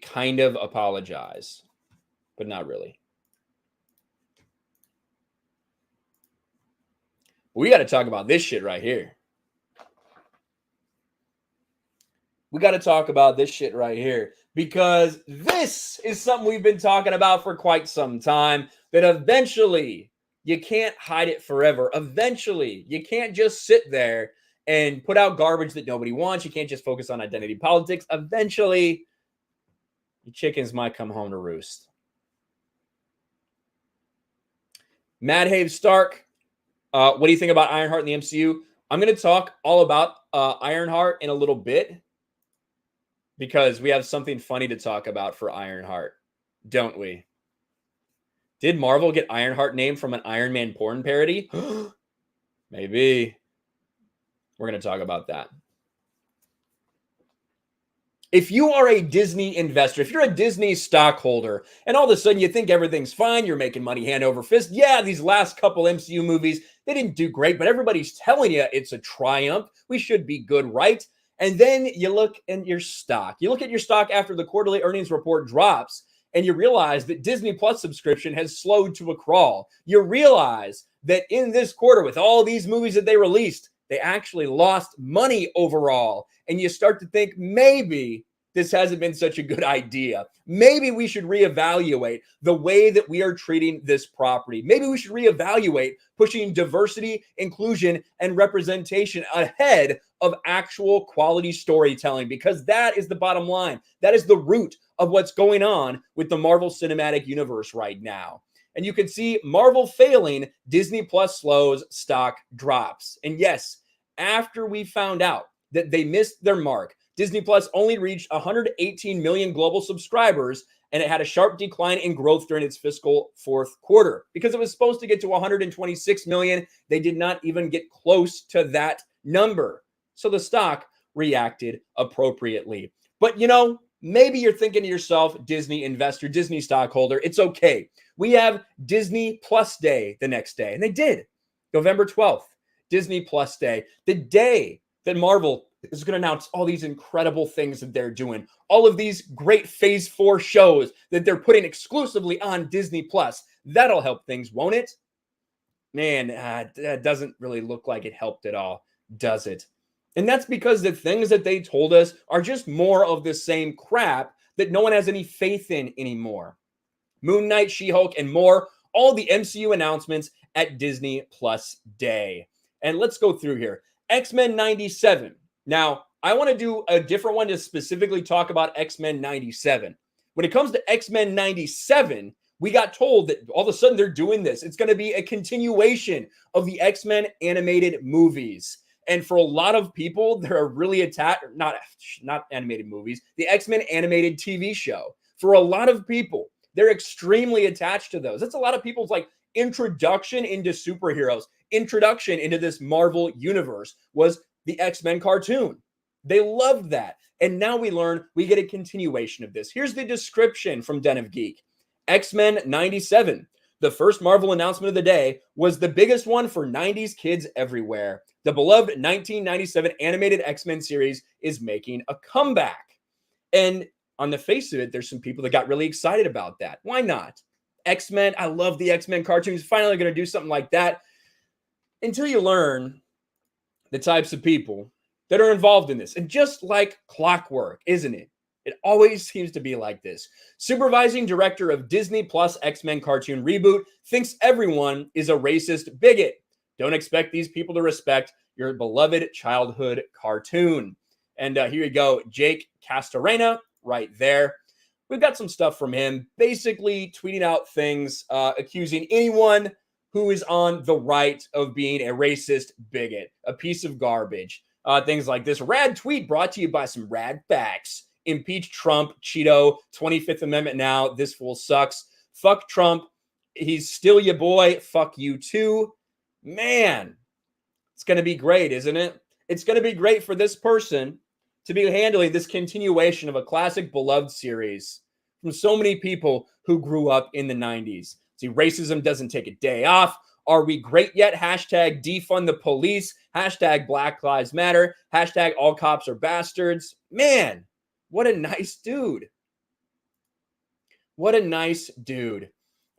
kind of apologize, but not really. We got to talk about this shit right here. We got to talk about this shit right here because this is something we've been talking about for quite some time, that eventually you can't hide it forever. Eventually, you can't just sit there and put out garbage that nobody wants. You can't just focus on identity politics. Eventually, your chickens might come home to roost. Mad Have Stark, what do you think about Ironheart in the MCU? I'm going to talk all about Ironheart in a little bit because we have something funny to talk about for Ironheart, don't we? Did Marvel get Ironheart named from an Iron Man porn parody? Maybe. We're going to talk about that. If you are a Disney investor, if you're a Disney stockholder, and all of a sudden you think everything's fine, you're making money hand over fist. Yeah, these last couple MCU movies, they didn't do great, but everybody's telling you it's a triumph. We should be good, right? And then you look at your stock. You look at your stock after the quarterly earnings report drops, and you realize that Disney Plus subscription has slowed to a crawl. You realize that in this quarter, with all these movies that they released, they actually lost money overall. And you start to think maybe this hasn't been such a good idea. Maybe we should reevaluate the way that we are treating this property. Maybe we should reevaluate pushing diversity, inclusion, and representation ahead of actual quality storytelling, because that is the bottom line. That is the root of what's going on with the Marvel Cinematic Universe right now. And you can see Marvel failing, Disney Plus slows, stock drops. And yes, after we found out that they missed their mark, Disney Plus only reached 118 million global subscribers, and it had a sharp decline in growth during its fiscal fourth quarter. Because it was supposed to get to 126 million, they did not even get close to that number. So the stock reacted appropriately. But you know, maybe you're thinking to yourself, Disney investor, Disney stockholder, it's okay. We have Disney Plus Day the next day. And they did. November 12th, Disney Plus Day. The day that Marvel is going to announce all these incredible things that they're doing, all of these great Phase 4 shows that they're putting exclusively on Disney Plus. That'll help things, won't it? Man, that doesn't really look like it helped at all, does it? And that's because the things that they told us are just more of the same crap that no one has any faith in anymore. Moon Knight, She-Hulk, and more, all the MCU announcements at Disney Plus Day. And let's go through here. X-Men 97. Now, I want to do a different one to specifically talk about X-Men 97. When it comes to X-Men 97, we got told that all of a sudden they're doing this. It's going to be a continuation of the X-Men animated movies. And for a lot of people, they're really attached, not animated movies, the X-Men animated TV show. For a lot of people, they're extremely attached to those. That's a lot of people's like introduction into superheroes, introduction into this Marvel universe was the X-Men cartoon. They loved that. And now we learn we get a continuation of this. Here's the description from Den of Geek. X-Men 97. The first Marvel announcement of the day was the biggest one for 90s kids everywhere. The beloved 1997 animated X-Men series is making a comeback. And on the face of it, there's some people that got really excited about that. Why not? X-Men, I love the X-Men cartoons. Finally going to do something like that. Until you learn the types of people that are involved in this. And just like clockwork, isn't it? It always seems to be like this. Supervising director of Disney Plus X-Men cartoon reboot thinks everyone is a racist bigot. Don't expect these people to respect your beloved childhood cartoon. And here you go, Jake Castorena, right there. We've got some stuff from him, basically tweeting out things, accusing anyone who is on the right of being a racist bigot, a piece of garbage. Things like this. Rad tweet brought to you by some rad facts. Impeach Trump, Cheeto, 25th Amendment now. This fool sucks. Fuck Trump. He's still your boy. Fuck you too. Man, it's going to be great, isn't it? It's going to be great for this person to be handling this continuation of a classic beloved series from so many people who grew up in the 90s. See, racism doesn't take a day off. Are we great yet? Hashtag defund the police. Hashtag Black Lives Matter. Hashtag all cops are bastards. Man, what a nice dude. What a nice dude.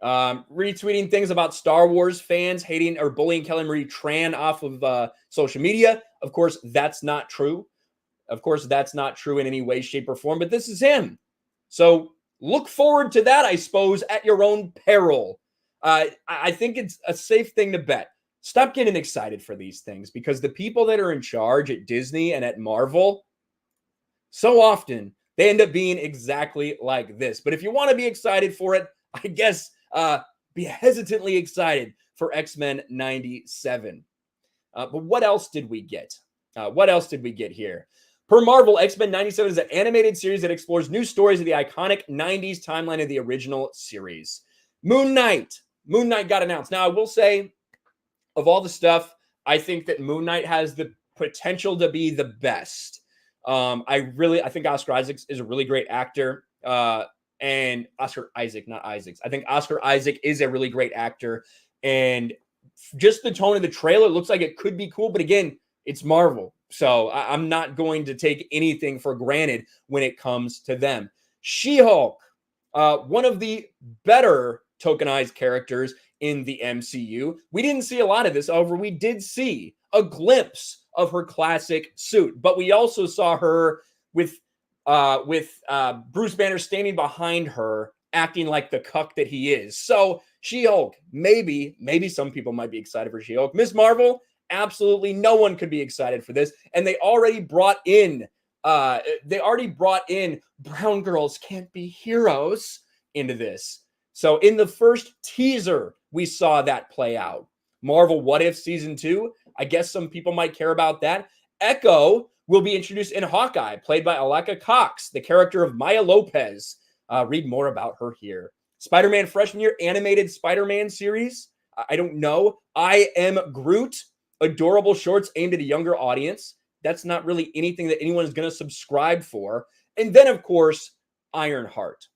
Retweeting things about Star Wars fans hating or bullying Kelly Marie Tran off of social media. Of course, that's not true. Of course, that's not true in any way, shape, or form, but this is him. So look forward to that, I suppose, at your own peril. I think it's a safe thing to bet. Stop getting excited for these things because the people that are in charge at Disney and at Marvel, so often they end up being exactly like this. But if you want to be excited for it, I guess be hesitantly excited for X-Men 97. But what else did we get? What else did we get here? Per Marvel, X-Men 97 is an animated series that explores new stories of the iconic 90s timeline of the original series. Moon Knight. Moon Knight got announced. Now, I will say, of all the stuff, I think that Moon Knight has the potential to be the best. I think Oscar Isaac is a really great actor. And Oscar Isaac, not Isaacs. I think Oscar Isaac is a really great actor. And just the tone of the trailer looks like it could be cool. But again, it's Marvel. So I'm not going to take anything for granted when it comes to them. She-Hulk, one of the better tokenized characters in the MCU. We didn't see a lot of this. However, we did see a glimpse of her classic suit. But we also saw her with Bruce Banner standing behind her, acting like the cuck that he is. So She-Hulk, maybe some people might be excited for She-Hulk. Ms. Marvel, absolutely no one could be excited for this. And they already brought in brown girls can't be heroes into this. So in the first teaser, we saw that play out. Marvel What If Season 2, I guess some people might care about that. Echo will be introduced in Hawkeye, played by Aleka Cox, the character of Maya Lopez. Read more about her here. Spider-Man freshman year animated Spider-Man series. I don't know. I Am Groot. Adorable shorts aimed at a younger audience. That's not really anything that anyone is going to subscribe for. And then, of course, Ironheart.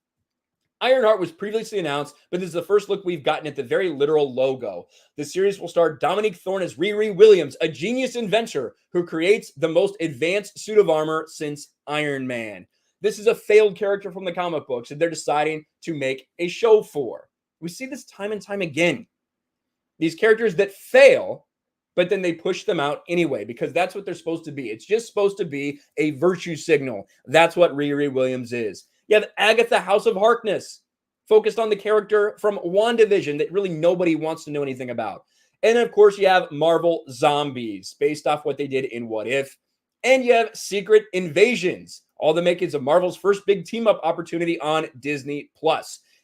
Ironheart was previously announced, but this is the first look we've gotten at the very literal logo. The series will star Dominique Thorne as Riri Williams, a genius inventor who creates the most advanced suit of armor since Iron Man. This is a failed character from the comic books, and they're deciding to make a show for. We see this time and time again. These characters that fail, but then they push them out anyway, because that's what they're supposed to be. It's just supposed to be a virtue signal. That's what Riri Williams is. You have Agatha House of Harkness, focused on the character from WandaVision that really nobody wants to know anything about. And of course, you have Marvel Zombies, based off what they did in What If. And you have Secret Invasions, all the makings of Marvel's first big team-up opportunity on Disney+.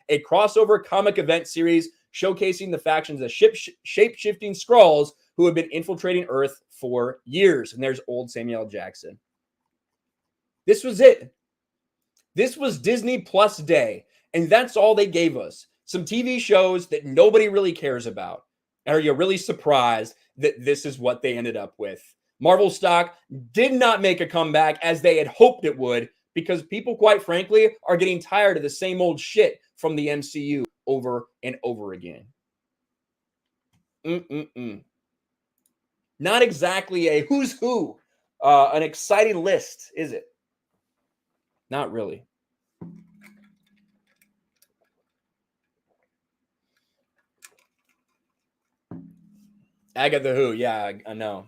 A crossover comic event series showcasing the factions of shape-shifting Skrulls who have been infiltrating Earth for years. And there's old Samuel L. Jackson. This was it. This was Disney Plus Day, and that's all they gave us. Some TV shows that nobody really cares about. Are you really surprised that this is what they ended up with? Marvel stock did not make a comeback as they had hoped it would, because people, quite frankly, are getting tired of the same old shit from the MCU over and over again. Not exactly a who's who, an exciting list, is it? Not really. Agatha Who, yeah, I know.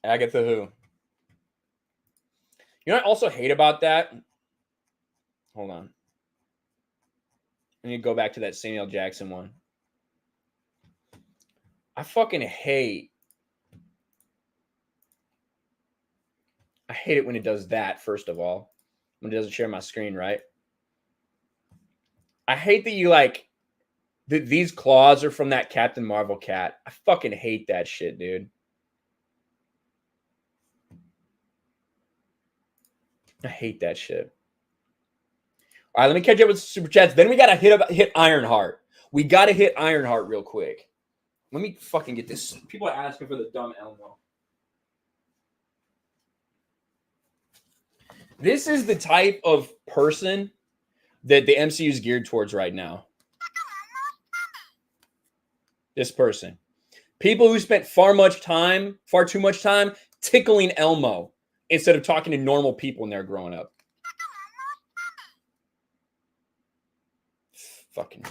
Agatha Who. You know what I also hate about that? Hold on. I need to go back to that Samuel Jackson one. I fucking hate. I hate it when it does that, first of all. When it doesn't share my screen, right? I hate that you these claws are from that Captain Marvel cat. I fucking hate that shit, dude. I hate that shit. All right, let me catch up with super chats. Then we gotta hit Ironheart. We gotta hit Ironheart real quick. Let me fucking get this. People are asking for the dumb Elmo. This is the type of person that the MCU is geared towards right now. This person. People who spent far too much time tickling Elmo instead of talking to normal people when they're growing up. Fucking.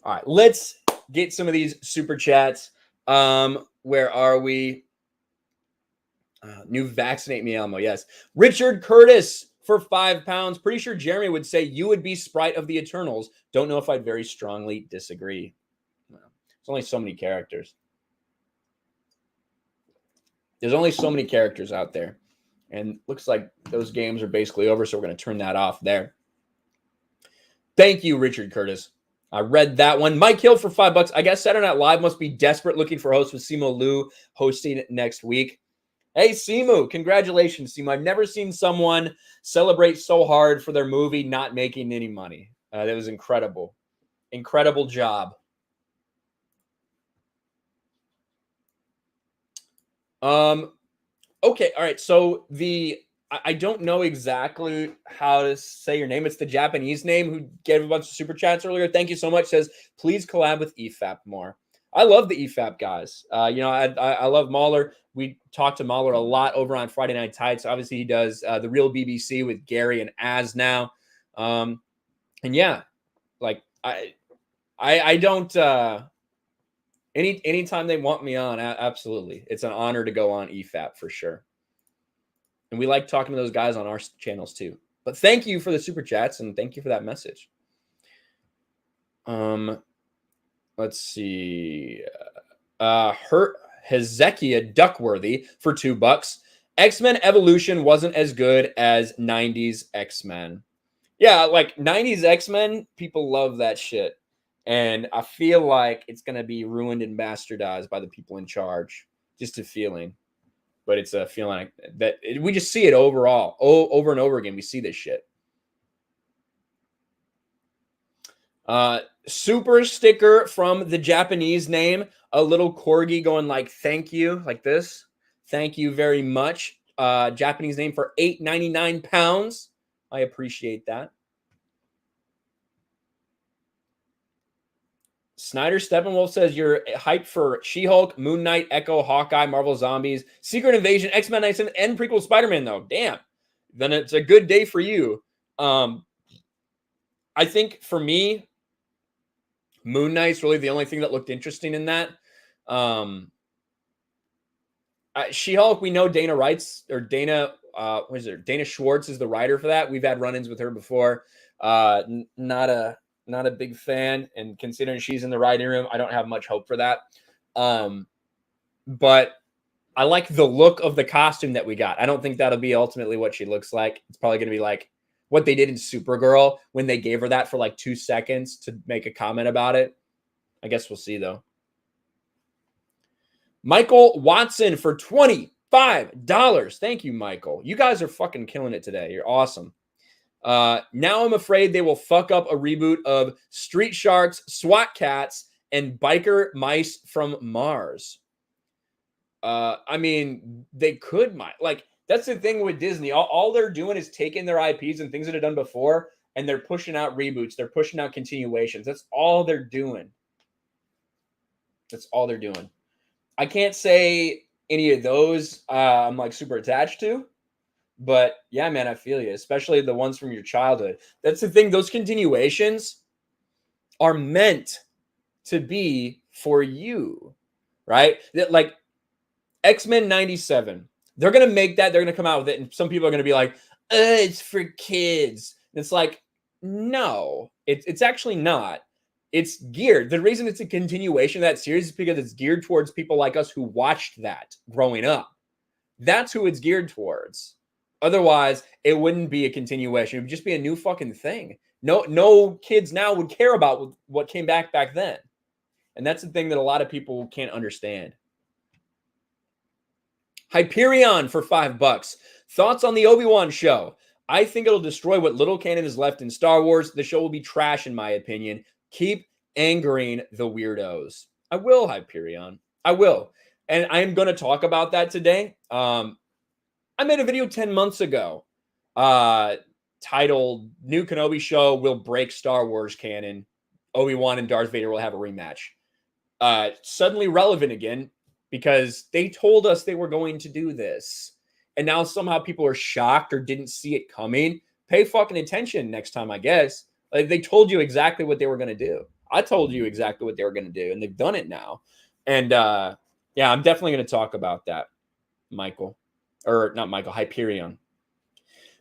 All right, let's get some of these super chats. Where are we? New vaccinate me, Elmo. Yes. Richard Curtis for £5. Pretty sure Jeremy would say you would be Sprite of the Eternals. Don't know if I'd very strongly disagree. There's only so many characters. There's only so many characters out there. And looks like those games are basically over, so we're going to turn that off there. Thank you, Richard Curtis. I read that one. Mike Hill for $5. I guess Saturday Night Live must be desperate looking for hosts with Simu Liu hosting next week. Hey, Simu. Congratulations, Simu. I've never seen someone celebrate so hard for their movie not making any money. That was incredible. Incredible job. Okay. All right. So I don't know exactly how to say your name. It's the Japanese name who gave a bunch of super chats earlier. Thank you so much. Says, please collab with EFAP more. I love the EFAP guys. I love Mahler. We talked to Mahler a lot over on Friday Night Tights. Obviously, he does the Real BBC with Gary and Az now. And yeah, like I don't. Anytime they want me on, absolutely, it's an honor to go on EFAP for sure. And we like talking to those guys on our channels too. But thank you for the super chats and thank you for that message. Let's see. Hezekiah Duckworthy for $2. X-Men Evolution wasn't as good as 90s X-Men. Yeah, like 90s X-Men, people love that shit. And I feel like it's going to be ruined and bastardized by the people in charge. Just a feeling. But it's a feeling that we just see it overall. Over and over again, we see this shit. Super sticker from the Japanese name. A little corgi going like, thank you, like this. Thank you very much. Japanese name for £8.99. I appreciate that. Snyder Steppenwolf says you're hyped for She-Hulk, Moon Knight, Echo, Hawkeye, Marvel Zombies, Secret Invasion, X-Men 97, and prequel Spider-Man, though. Damn. Then it's a good day for you. I think for me, Moon Knight's really the only thing that looked interesting in that. She-Hulk, we know Dana writes, or Dana, what is it? Dana Schwartz is the writer for that. We've had run-ins with her before. Not a big fan, and considering she's in the writing room, I don't have much hope for that. But I like the look of the costume that we got. I don't think that'll be ultimately what she looks like. It's probably going to be like what they did in Supergirl when they gave her that for like 2 seconds to make a comment about it. I guess we'll see, though. Michael Watson for $25. Thank you, Michael. You guys are fucking killing it today. You're awesome. Now I'm afraid they will fuck up a reboot of Street Sharks, SWAT Cats, and Biker Mice from Mars. I mean, they could, like, that's the thing with Disney. All they're doing is taking their IPs and things that are done before, and they're pushing out reboots. They're pushing out continuations. That's all they're doing. That's all they're doing. I can't say any of those I'm like super attached to. But yeah, man, I feel you, especially the ones from your childhood. That's the thing. Those continuations are meant to be for you, right? Like X-Men 97, they're going to make that. They're going to come out with it. And some people are going to be like, it's for kids. And it's like, no, it's actually not. It's geared. The reason it's a continuation of that series is because it's geared towards people like us who watched that growing up. That's who it's geared towards. Otherwise, it wouldn't be a continuation. It would just be a new fucking thing. No kids now would care about what came back then. And that's the thing that a lot of people can't understand. Hyperion for $5. Thoughts on the Obi-Wan show? I think it'll destroy what little canon is left in Star Wars. The show will be trash, in my opinion. Keep angering the weirdos. I will, Hyperion. I will. And I'm going to talk about that today. I made a video 10 months ago titled New Kenobi Show Will Break Star Wars Canon. Obi-Wan and Darth Vader will have a rematch. Suddenly relevant again because they told us they were going to do this. And now somehow people are shocked or didn't see it coming. Pay fucking attention next time, I guess. Like, they told you exactly what they were going to do. I told you exactly what they were going to do, and they've done it now. And yeah, I'm definitely going to talk about that, Michael. Or not Michael, Hyperion.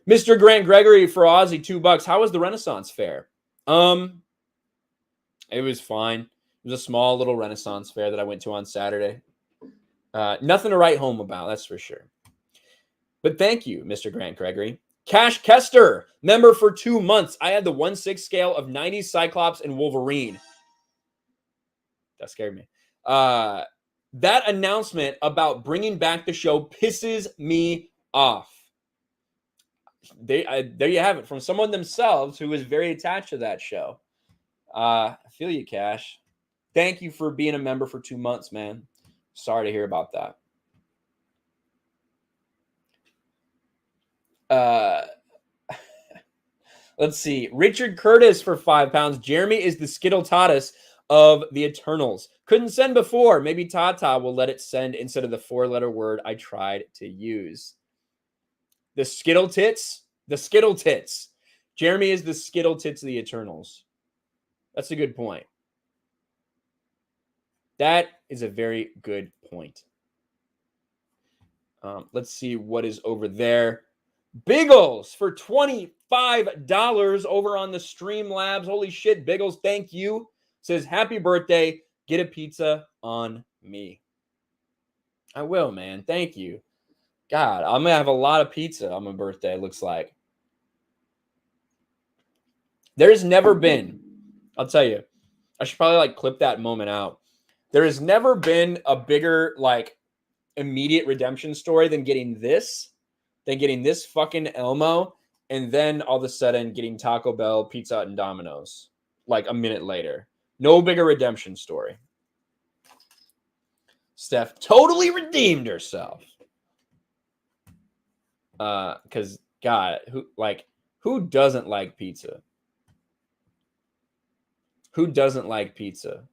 Mr. Grant Gregory for Aussie, $2. How was the Renaissance Fair? It was fine. It was a small little Renaissance Fair that I went to on Saturday. Nothing to write home about, that's for sure. But thank you, Mr. Grant Gregory. Cash Kester, member for 2 months. I had the 1/6 scale of 90s Cyclops and Wolverine. That scared me. That announcement about bringing back the show pisses me off. There you have it from someone themselves who is very attached to that show. I feel you, Cash. Thank you for being a member for 2 months, man. Sorry to hear about that. Let's see. Richard Curtis for £5. Jeremy is the Skittle Tatus of the Eternals. Couldn't send before. Maybe Tata will let it send instead of the 4-letter word I tried to use. The Skittle Tits? The Skittle Tits. Jeremy is the Skittle Tits of the Eternals. That's a good point. That is a very good point. Let's see what is over there. Biggles for $25 over on the Streamlabs. Holy shit, Biggles, thank you. Says, happy birthday. Get a pizza on me. I will, man. Thank you. God, I'm going to have a lot of pizza on my birthday, it looks like. There's never been, I'll tell you, I should probably like clip that moment out. There has never been a bigger like immediate redemption story than getting this fucking Elmo, and then all of a sudden getting Taco Bell, Pizza Hut, and Domino's like a minute later. No bigger redemption story. Steph totally redeemed herself. Because God, who like Who doesn't like pizza? Who doesn't like pizza?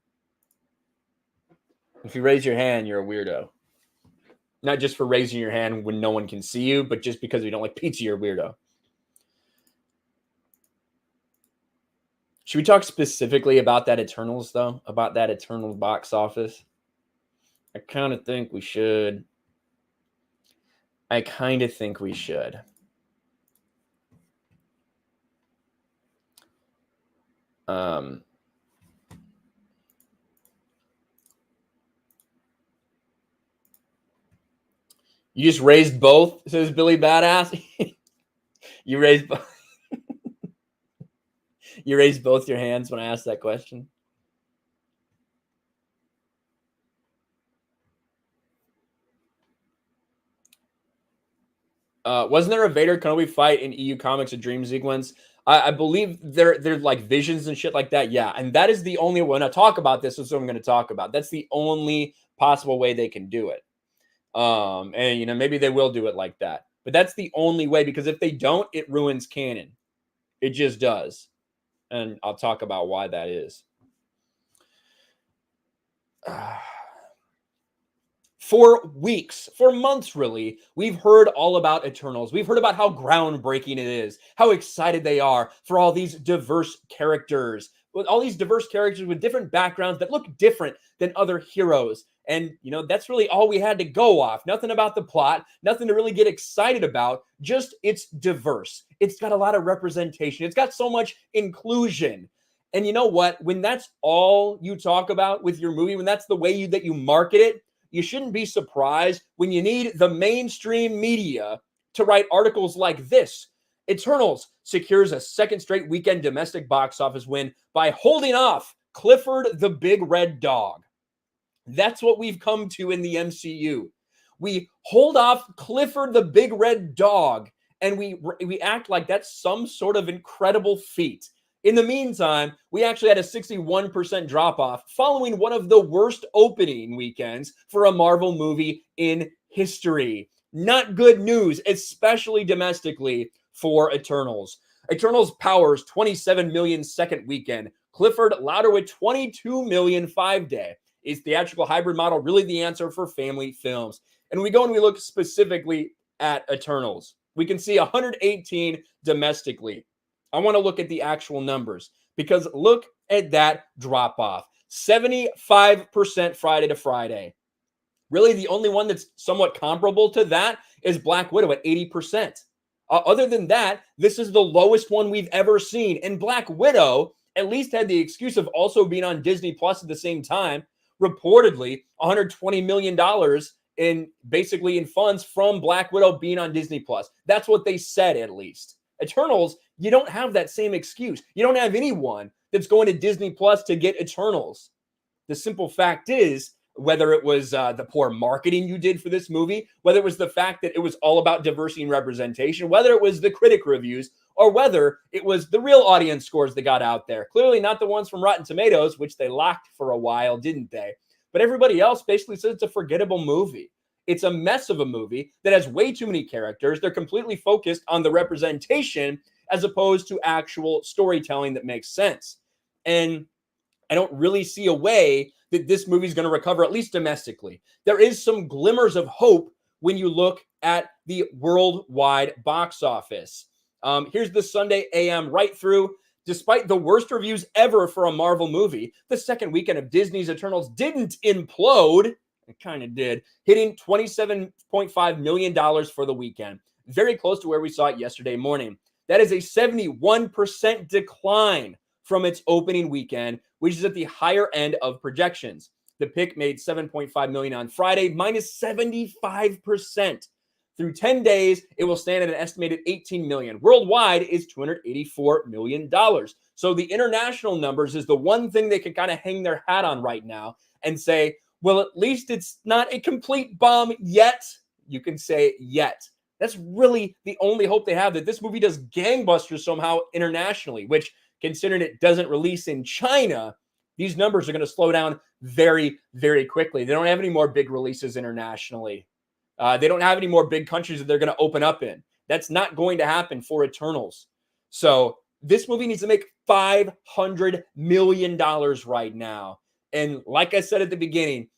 If you raise your hand, you're a weirdo. Not just for raising your hand when no one can see you, but just because you don't like pizza, you're a weirdo. Should we talk specifically about that Eternals, though? About that Eternals box office? I kind of think we should. You just raised both, says Billy Badass. You raised both. You raised both your hands when I asked that question. Wasn't there a Vader Kenobi fight in EU Comics, a dream sequence? I believe they're like visions and shit like that. Yeah, and that is the only when I talk about this. Is what I'm going to talk about. That's the only possible way they can do it. And you know, maybe they will do it like that, but that's the only way, because if they don't, it ruins canon. It just does, and I'll talk about why that is. For weeks, for months, really, we've heard all about Eternals. We've heard about how groundbreaking it is, how excited they are for all these diverse characters, with all these diverse characters with different backgrounds that look different than other heroes. And, you know, that's really all we had to go off. Nothing about the plot, nothing to really get excited about. Just it's diverse. It's got a lot of representation. It's got so much inclusion. And you know what? When that's all you talk about with your movie, when that's the way that you market it, you shouldn't be surprised when you need the mainstream media to write articles like this. Eternals secures a second straight weekend domestic box office win by holding off Clifford the Big Red Dog. That's what we've come to in the MCU. We hold off Clifford the Big Red Dog, and we act like that's some sort of incredible feat. In the meantime, we actually had a 61% drop-off following one of the worst opening weekends for a Marvel movie in history. Not good news, especially domestically for Eternals. Eternals powers 27 million second weekend. Clifford louder with 22 million 5-day. Is theatrical hybrid model really the answer for family films? And we go and we look specifically at Eternals. We can see 118 domestically. I want to look at the actual numbers, because look at that drop off. 75% Friday to Friday. Really, the only one that's somewhat comparable to that is Black Widow at 80%. Other than that, this is the lowest one we've ever seen. And Black Widow at least had the excuse of also being on Disney Plus at the same time. Reportedly, $120 million in funds from Black Widow being on Disney Plus. That's what they said, at least. Eternals, you don't have that same excuse. You don't have anyone that's going to Disney Plus to get Eternals. The simple fact is, whether it was the poor marketing you did for this movie, whether it was the fact that it was all about diversity and representation, whether it was the critic reviews, or whether it was the real audience scores that got out there. Clearly not the ones from Rotten Tomatoes, which they locked for a while, didn't they? But everybody else basically says it's a forgettable movie. It's a mess of a movie that has way too many characters. They're completely focused on the representation as opposed to actual storytelling that makes sense. And I don't really see a way that this movie is going to recover, at least domestically. There is some glimmers of hope when you look at the worldwide box office. Here's the Sunday AM right through. Despite the worst reviews ever for a Marvel movie, the second weekend of Disney's Eternals didn't implode. It kind of did, hitting $27.5 million for the weekend. Very close to where we saw it yesterday morning. That is a 71% decline from its opening weekend, which is at the higher end of projections. The pick made $7.5 million on Friday, minus 75%. Through 10 days, it will stand at an estimated $18 million. Worldwide is $284 million. So the international numbers is the one thing they can kind of hang their hat on right now and say, well, at least it's not a complete bomb yet. You can say yet. That's really the only hope they have, that this movie does gangbusters somehow internationally, which, considering it doesn't release in China, these numbers are going to slow down very, very quickly. They don't have any more big releases internationally. They don't have any more big countries that they're going to open up in. That's not going to happen for Eternals. So this movie needs to make $500 million right now. And like I said at the beginning,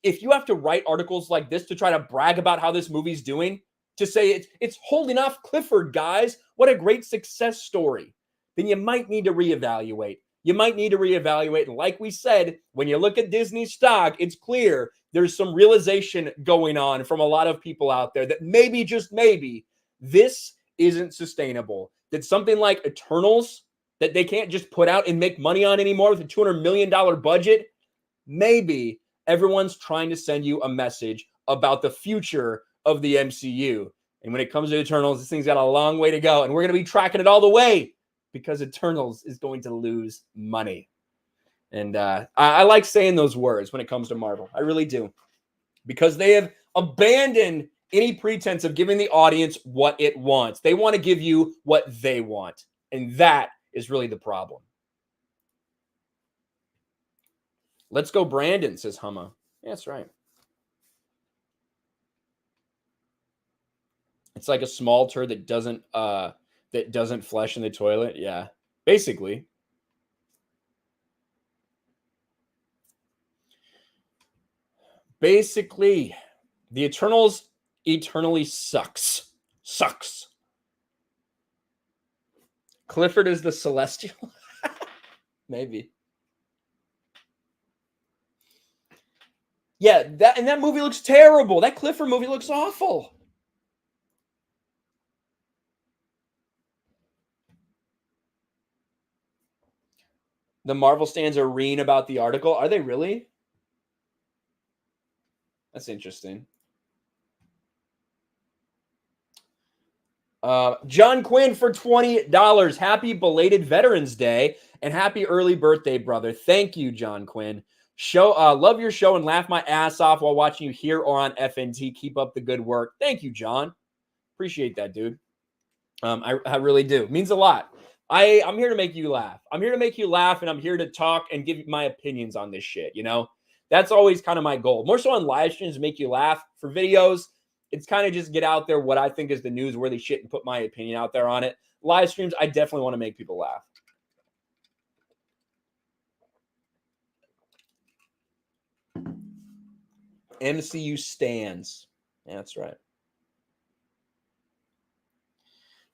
if you have to write articles like this to try to brag about how this movie's doing, to say it's holding off Clifford, guys, what a great success story, then you might need to reevaluate. You might need to reevaluate. And like we said, when you look at Disney stock, it's clear there's some realization going on from a lot of people out there that maybe, just maybe, this isn't sustainable. That something like Eternals, that they can't just put out and make money on anymore with a $200 million budget, maybe everyone's trying to send you a message about the future of the MCU. And when it comes to Eternals, this thing's got a long way to go. And we're going to be tracking it all the way because Eternals is going to lose money. And I like saying those words when it comes to Marvel. I really do. Because they have abandoned any pretense of giving the audience what it wants. They want to give you what they want. And that is really the problem. Let's go, Brandon, says Humma. Yeah, that's right. It's like a small turd that doesn't flush in the toilet. Yeah, basically. Basically, the Eternals eternally sucks. Sucks. Clifford is the Celestial. Maybe. Yeah, that movie looks terrible. That Clifford movie looks awful. The Marvel stands are reading about the article. Are they really? That's interesting. John Quinn for $20. Happy belated Veterans Day and happy early birthday, brother. Thank you, John Quinn. Love your show and laugh my ass off while watching you here or on FNT. Keep up the good work. Thank you, John. Appreciate that, dude. I really do. It means a lot. I'm here to make you laugh. I'm here to make you laugh, and I'm here to talk and give my opinions on this shit, you know? That's always kind of my goal. More so on live streams, make you laugh. For videos, it's kind of just get out there what I think is the newsworthy shit and put my opinion out there on it. Live streams, I definitely want to make people laugh. MCU stands. Yeah, that's right.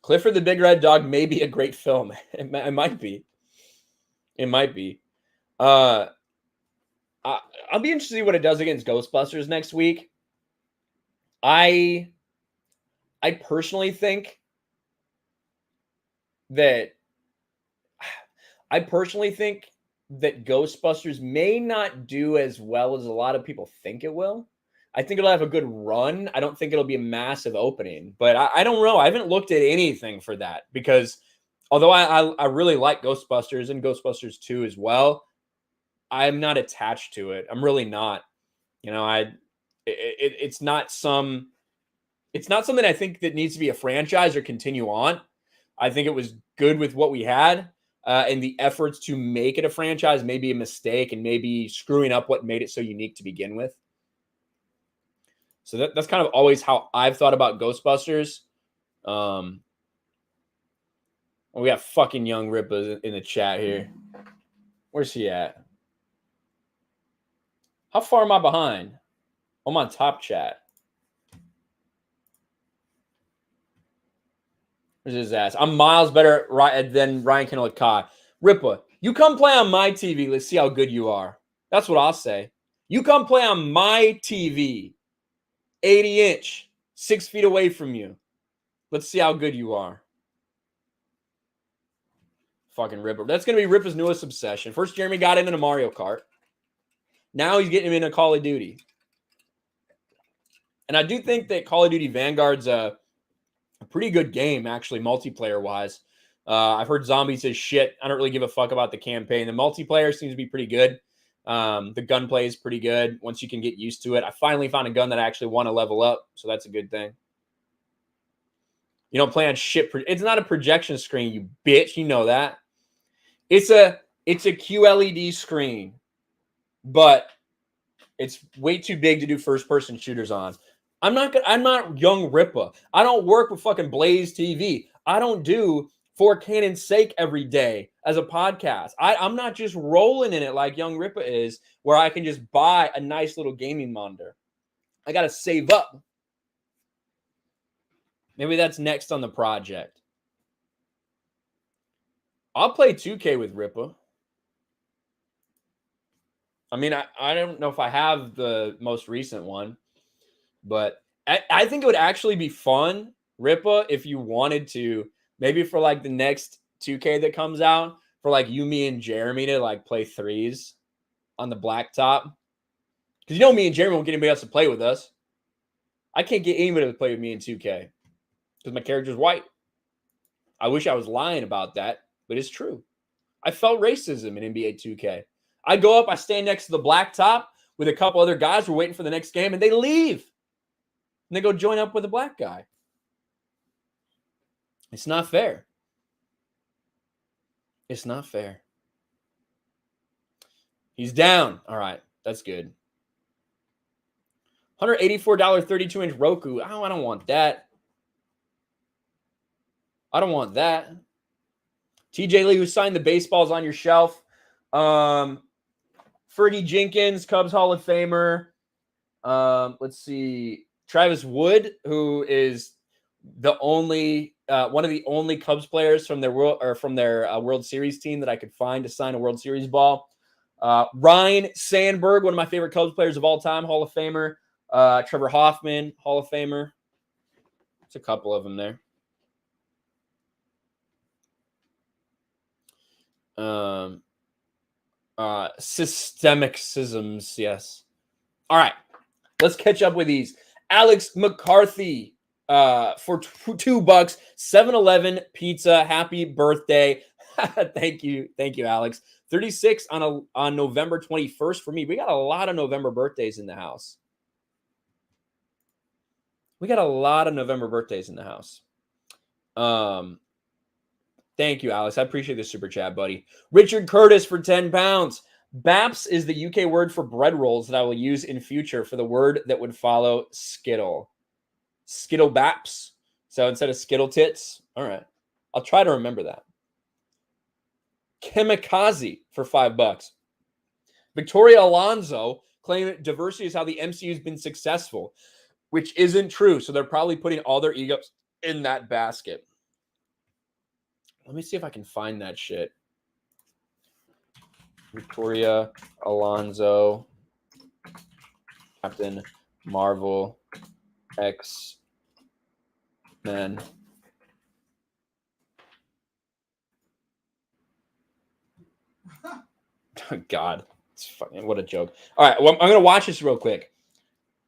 Clifford the Big Red Dog may be a great film. It might be. It might be. I'll be interested to see what it does against Ghostbusters next week. I personally think that Ghostbusters may not do as well as a lot of people think it will. I think it'll have a good run. I don't think it'll be a massive opening, but I don't know. I haven't looked at anything for that because although I really like Ghostbusters and Ghostbusters 2 as well, I'm not attached to it. I'm really not. You know, it's not something I think that needs to be a franchise or continue on. I think it was good with what we had, and the efforts to make it a franchise may be a mistake and maybe screwing up what made it so unique to begin with. So that's kind of always how I've thought about Ghostbusters. We got fucking Young Rippa in the chat here. Where's he at? How far am I behind? I'm on top chat. Where's his ass? I'm miles better than Ryan Kinel at Kai. Rippa, you come play on my TV. Let's see how good you are. That's what I'll say. You come play on my TV. 80-inch, 6 feet away from you. Let's see how good you are. Fucking Ripper. That's going to be Ripper's newest obsession. First, Jeremy got him in a Mario Kart. Now he's getting him in a Call of Duty. And I do think that Call of Duty Vanguard's a pretty good game, actually, multiplayer-wise. I've heard zombies is shit. I don't really give a fuck about the campaign. The multiplayer seems to be pretty good. The gunplay is pretty good once you can get used to it. I finally found a gun that I actually want to level up, so that's a good thing. You don't play on shit. It's not a projection screen, you bitch. You know that. It's a QLED screen, but it's way too big to do first-person shooters on. I'm not Young Rippa. I don't work with fucking Blaze TV. I don't do for Canon's sake every day as a podcast. I'm not just rolling in it like Young Rippa is, where I can just buy a nice little gaming monitor. I got to save up. Maybe that's next on the project. I'll play 2K with Rippa. I mean, I don't know if I have the most recent one, but I think it would actually be fun, Rippa, if you wanted to, maybe for like the next 2K that comes out, for like you, me, and Jeremy to like play threes on the blacktop. Because me and Jeremy won't get anybody else to play with us. I can't get anybody to play with me in 2K because my character's white. I wish I was lying about that, but it's true. I felt racism in NBA 2K. I go up, I stand next to the blacktop with a couple other guys. We're waiting for the next game, and they leave. And they go join up with a black guy. It's not fair. It's not fair. He's down. All right, that's good. $184 32-inch Roku. Oh, I don't want that. I don't want that. TJ Lee, who signed the baseballs on your shelf. Fergie Jenkins, Cubs Hall of Famer. Let's see. Travis Wood, who is the only one of the only Cubs players from their World Series team that I could find to sign a World Series ball. Ryan Sandberg, one of my favorite Cubs players of all time, Hall of Famer. Trevor Hoffman, Hall of Famer. It's a couple of them there. Systemic schisms, yes. All right, let's catch up with these. Alex McCarthy for $2, 7-Eleven pizza. Happy birthday. Thank you, Alex. 36 on November 21st for me. We got a lot of November birthdays in the house. Thank you, Alex. I appreciate the super chat, buddy. Richard Curtis for 10 pounds. Baps is the UK word for bread rolls that I will use in future for the word that would follow Skittle. Skittle Baps. So instead of Skittle Tits. All right. I'll try to remember that. Kamikaze for $5. Victoria Alonso claimed diversity is how the MCU has been successful, which isn't true. So they're probably putting all their egos in that basket. Let me see if I can find that shit. Victoria Alonso, Captain Marvel, X-Men. God, it's fucking, what a joke. All right, well, I'm going to watch this real quick.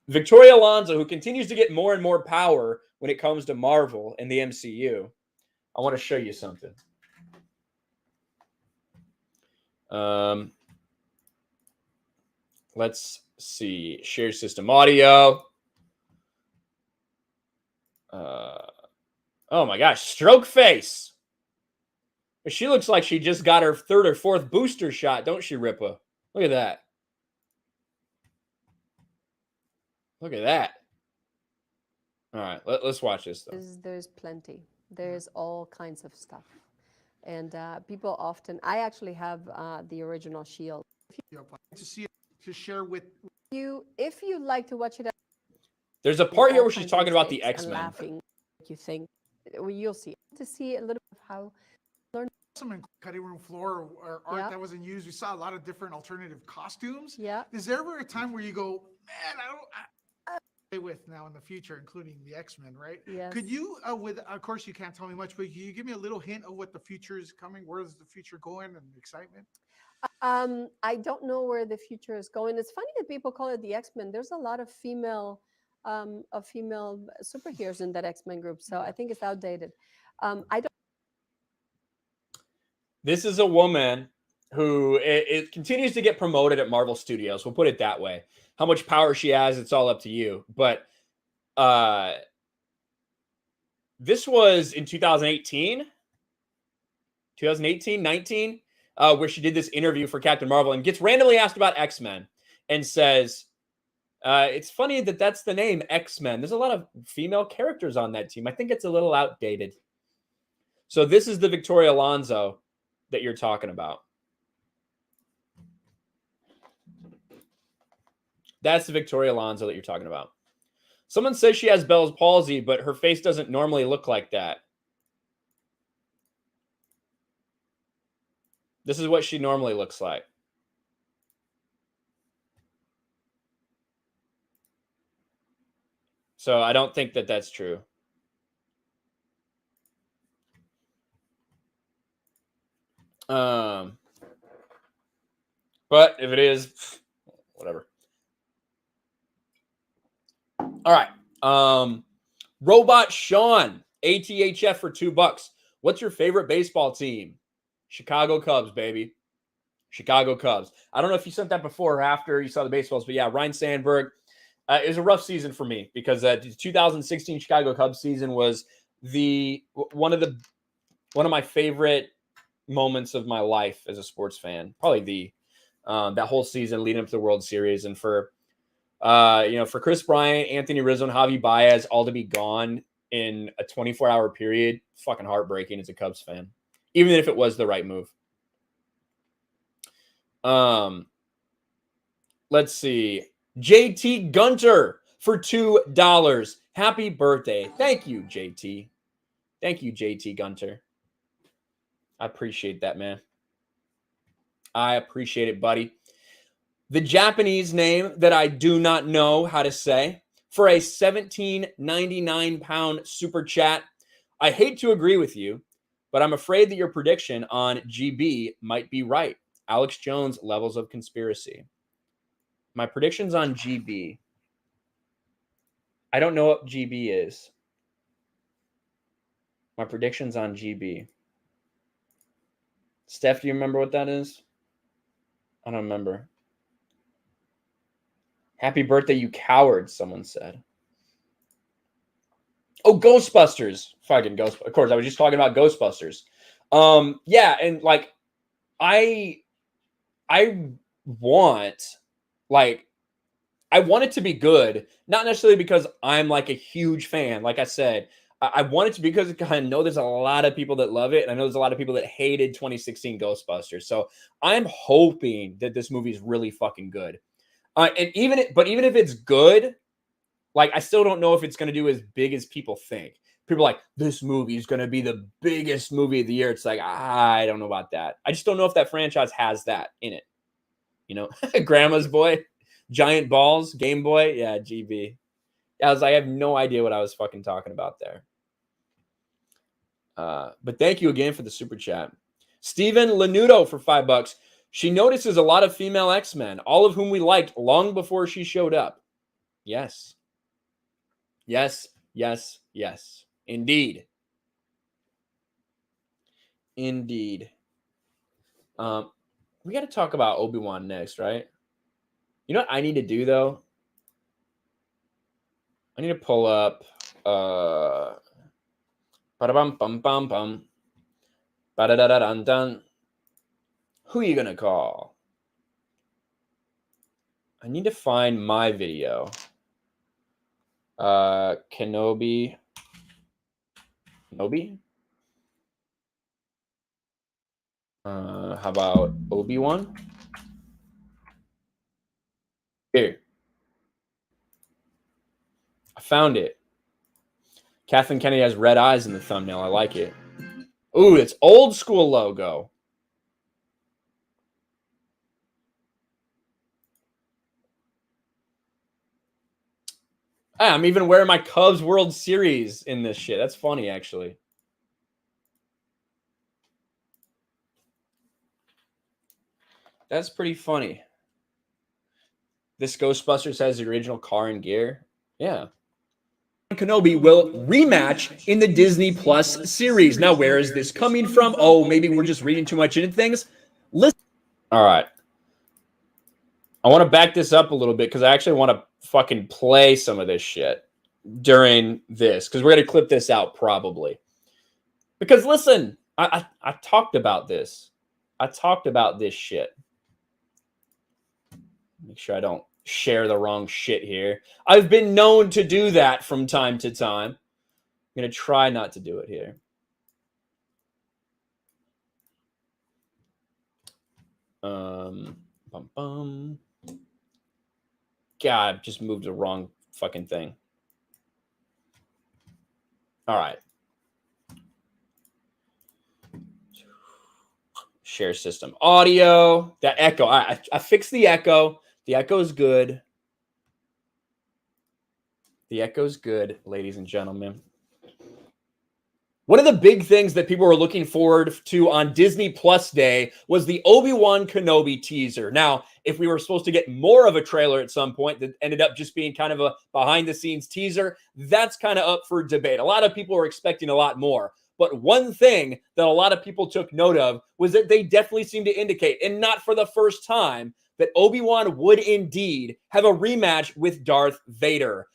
Victoria Alonso, who continues to get more and more power when it comes to Marvel and the MCU. I want to show you something. Let's see. Share system audio. Oh my gosh. Stroke face. She looks like she just got her third or fourth booster shot, don't she, Rippa? Look at that. Look at that. All right, let's watch this, though. There's plenty. There's all kinds of stuff. And people often, I actually have the original Shield. To see it, to share with you, if you like to watch it. There's a part here where she's talking about the X-Men. Laughing, you think, well, you'll see. To see a little bit of how learn. Some cutting room floor or art that wasn't used. We saw a lot of different alternative costumes. Yeah. Is there ever a time where you go, man, I play with now in the future, including the X-Men, right? Yes. Could you, of course, you can't tell me much, but can you give me a little hint of what the future is coming? Where is the future going and excitement? I don't know where the future is going. It's funny that people call it the X-Men. There's a lot of female superheroes in that X-Men group, so I think it's outdated. I don't. This is a woman who it continues to get promoted at Marvel Studios. We'll put it that way. How much power she has, it's all up to you. But this was in 2018, 19, where she did this interview for Captain Marvel and gets randomly asked about X-Men and says, it's funny that that's the name, X-Men. There's a lot of female characters on that team. I think it's a little outdated. So this is the Victoria Alonso that you're talking about. That's the Victoria Alonso that you're talking about. Someone says she has Bell's palsy, but her face doesn't normally look like that. This is what she normally looks like. So I don't think that that's true. But if it is, whatever. All right. Robot Sean, ATHF for $2. What's your favorite baseball team? Chicago Cubs, baby. Chicago Cubs. I don't know if you sent that before or after you saw the baseballs, but yeah, Ryan Sandberg. It was a rough season for me because the 2016 Chicago Cubs season was one of my favorite moments of my life as a sports fan. Probably that whole season leading up to the World Series, and for Chris Bryant, Anthony Rizzo, and Javi Baez all to be gone in a 24-hour period, fucking heartbreaking as a Cubs fan, even if it was the right move. Let's see. JT Gunter for $2. Happy birthday. Thank you, JT. Thank you, JT Gunter. I appreciate that, man. I appreciate it, buddy. The Japanese name that I do not know how to say for a 17.99 super chat. I hate to agree with you, but I'm afraid that your prediction on GB might be right. Alex Jones, levels of conspiracy. My predictions on GB. I don't know what GB is. My predictions on GB. Steph, do you remember what that is? I don't remember. Happy birthday, you coward, someone said. Oh, Ghostbusters. Fucking Ghostbusters. Of course, I was just talking about Ghostbusters. Yeah, and like I want it to be good, not necessarily because I'm like a huge fan. Like I said, I want it to be because I know there's a lot of people that love it, and I know there's a lot of people that hated 2016 Ghostbusters. So I'm hoping that this movie is really fucking good. And even if it's good, like I still don't know if it's going to do as big as people think. People are like, this movie is going to be the biggest movie of the year. It's like, I don't know about that. I just don't know if that franchise has that in it. You know, Grandma's Boy, Giant Balls, Game Boy. Yeah, GB. I have no idea what I was fucking talking about there. But thank you again for the super chat. Steven Lanudo for $5. She notices a lot of female X-Men, all of whom we liked long before she showed up. Yes. Yes, yes, yes. Indeed. Indeed. We got to talk about Obi-Wan next, right? You know what I need to do, though? I need to pull up ba-da-bum-bum-bum-bum. Ba-da-da-da-dun-dun. Who are you going to call? I need to find my video. Kenobi. Kenobi? How about Obi-Wan? Here. I found it. Kathleen Kennedy has red eyes in the thumbnail. I like it. Ooh, it's old school logo. I'm even wearing my Cubs World Series in this shit. That's funny, actually. That's pretty funny. This Ghostbusters has the original car and gear. Yeah. Kenobi will rematch in the Disney Plus series. Now, where is this coming from? Oh, maybe we're just reading too much into things. Listen. All right. I want to back this up a little bit because I actually want to fucking play some of this shit during this because we're going to clip this out probably. Because listen, I talked about this. I talked about this shit. Make sure I don't share the wrong shit here. I've been known to do that from time to time. I'm going to try not to do it here. Bum, bum. God, just moved the wrong fucking thing. All right. Share system audio. That echo. I fixed the echo. The echo is good. The echo's good, ladies and gentlemen. One of the big things that people were looking forward to on Disney Plus Day was the Obi-Wan Kenobi teaser. Now, if we were supposed to get more of a trailer at some point that ended up just being kind of a behind-the-scenes teaser, that's kind of up for debate. A lot of people were expecting a lot more. But one thing that a lot of people took note of was that they definitely seemed to indicate, and not for the first time, that Obi-Wan would indeed have a rematch with Darth Vader.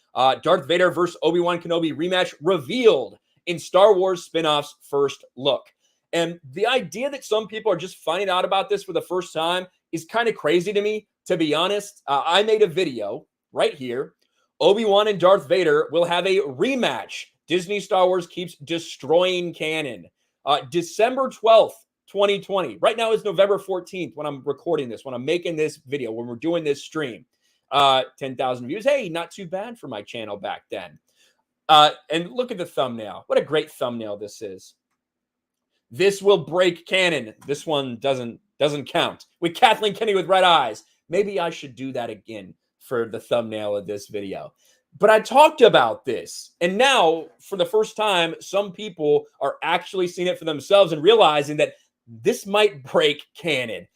Darth Vader versus Obi-Wan Kenobi rematch revealed in Star Wars spin-off's first look. And the idea that some people are just finding out about this for the first time is kind of crazy to me, to be honest. I made a video right here. Obi-Wan and Darth Vader will have a rematch. Disney Star Wars keeps destroying canon. December 12th, 2020. Right now is November 14th when I'm recording this, when I'm making this video, when we're doing this stream. 10,000 views. Hey, not too bad for my channel back then. And look at the thumbnail. What a great thumbnail this is. This will break canon. This one doesn't count. With Kathleen Kennedy with red eyes. Maybe I should do that again for the thumbnail of this video. But I talked about this. And now, for the first time, some people are actually seeing it for themselves and realizing that this might break canon.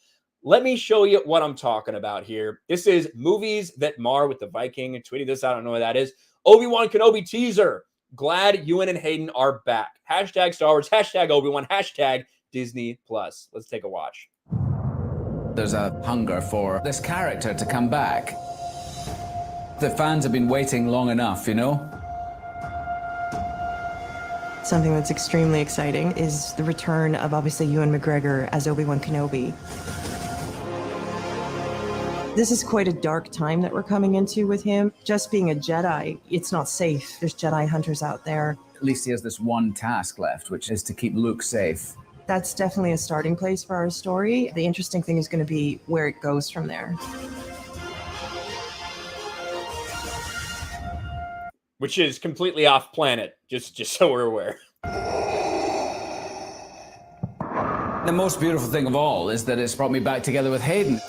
Let me show you what I'm talking about here. This is Movies That Mar with the Viking. And tweeting this, I don't know what that is. Obi-Wan Kenobi teaser. Glad Ewan and Hayden are back. Hashtag Star Wars, hashtag Obi-Wan, hashtag Disney Plus. Let's take a watch. There's a hunger for this character to come back. The fans have been waiting long enough, you know? Something that's extremely exciting is the return of obviously Ewan McGregor as Obi-Wan Kenobi. This is quite a dark time that we're coming into with him. Just being a Jedi, it's not safe. There's Jedi hunters out there. At least he has this one task left, which is to keep Luke safe. That's definitely a starting place for our story. The interesting thing is going to be where it goes from there. Which is completely off planet, just so we're aware. The most beautiful thing of all is that it's brought me back together with Hayden.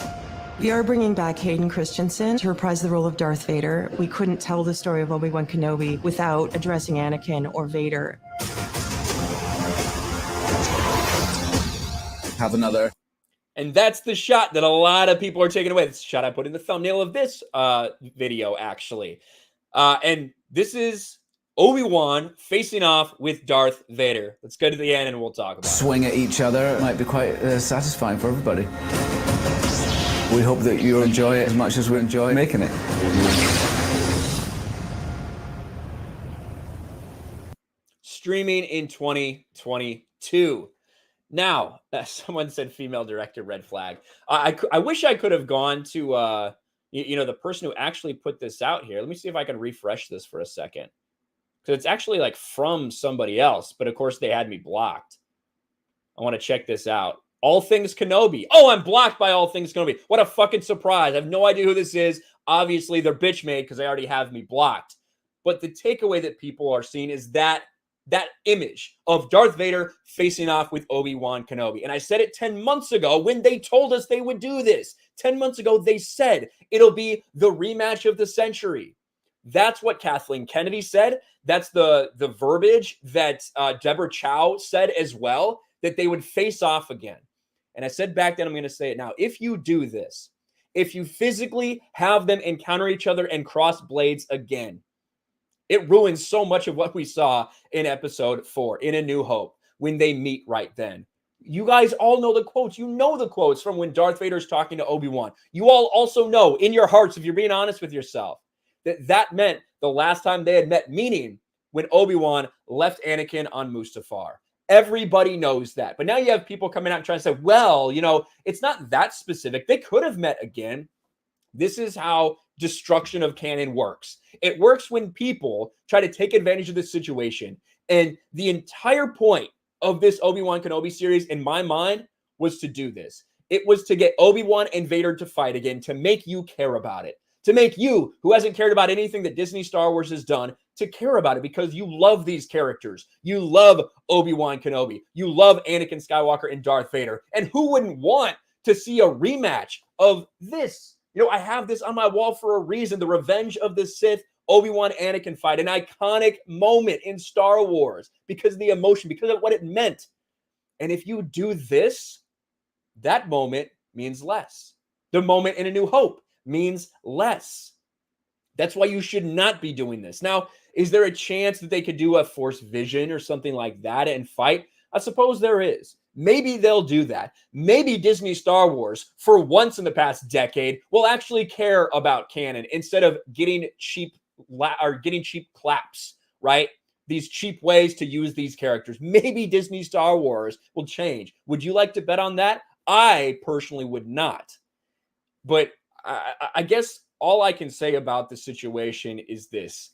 We are bringing back Hayden Christensen to reprise the role of Darth Vader. We couldn't tell the story of Obi-Wan Kenobi without addressing Anakin or Vader. Have another. And that's the shot that a lot of people are taking away. It's the shot I put in the thumbnail of this video, actually. And this is Obi-Wan facing off with Darth Vader. Let's go to the end and we'll talk about it. Swing at each other might be quite satisfying for everybody. We hope that you enjoy it as much as we enjoy making it. Streaming in 2022. Now, someone said female director, red flag. I wish I could have gone to, the person who actually put this out here. Let me see if I can refresh this for a second. Because it's actually like from somebody else. But of course, they had me blocked. I want to check this out. All Things Kenobi. Oh, I'm blocked by All Things Kenobi. What a fucking surprise. I have no idea who this is. Obviously, they're bitch made because they already have me blocked. But the takeaway that people are seeing is that image of Darth Vader facing off with Obi-Wan Kenobi. And I said it 10 months ago when they told us they would do this. 10 months ago, they said it'll be the rematch of the century. That's what Kathleen Kennedy said. That's the verbiage that Deborah Chow said as well, that they would face off again. And I said back then, I'm going to say it now. If you do this, if you physically have them encounter each other and cross blades again, it ruins so much of what we saw in episode 4, in A New Hope, when they meet right then. You guys all know the quotes. You know the quotes from when Darth Vader's talking to Obi-Wan. You all also know in your hearts, if you're being honest with yourself, that meant the last time they had met, meaning when Obi-Wan left Anakin on Mustafar. Everybody knows that. But now you have people coming out and trying to say, well, it's not that specific. They could have met again. This is how destruction of canon works. It works when people try to take advantage of this situation. And the entire point of this Obi-Wan Kenobi series, in my mind, was to do this. It was to get Obi-Wan and Vader to fight again, to make you care about it. To make you, who hasn't cared about anything that Disney Star Wars has done, to care about it because you love these characters. You love Obi-Wan Kenobi. You love Anakin Skywalker and Darth Vader. And who wouldn't want to see a rematch of this? I have this on my wall for a reason. The Revenge of the Sith, Obi-Wan Anakin fight, an iconic moment in Star Wars because of the emotion, because of what it meant. And if you do this, that moment means less. The moment in A New Hope means less. That's why you should not be doing this. Now, is there a chance that they could do a Force Vision or something like that and fight? I suppose there is. Maybe they'll do that. Maybe Disney Star Wars, for once in the past decade, will actually care about canon instead of getting cheap claps, right? These cheap ways to use these characters. Maybe Disney Star Wars will change. Would you like to bet on that? I personally would not. But I guess all I can say about the situation is this.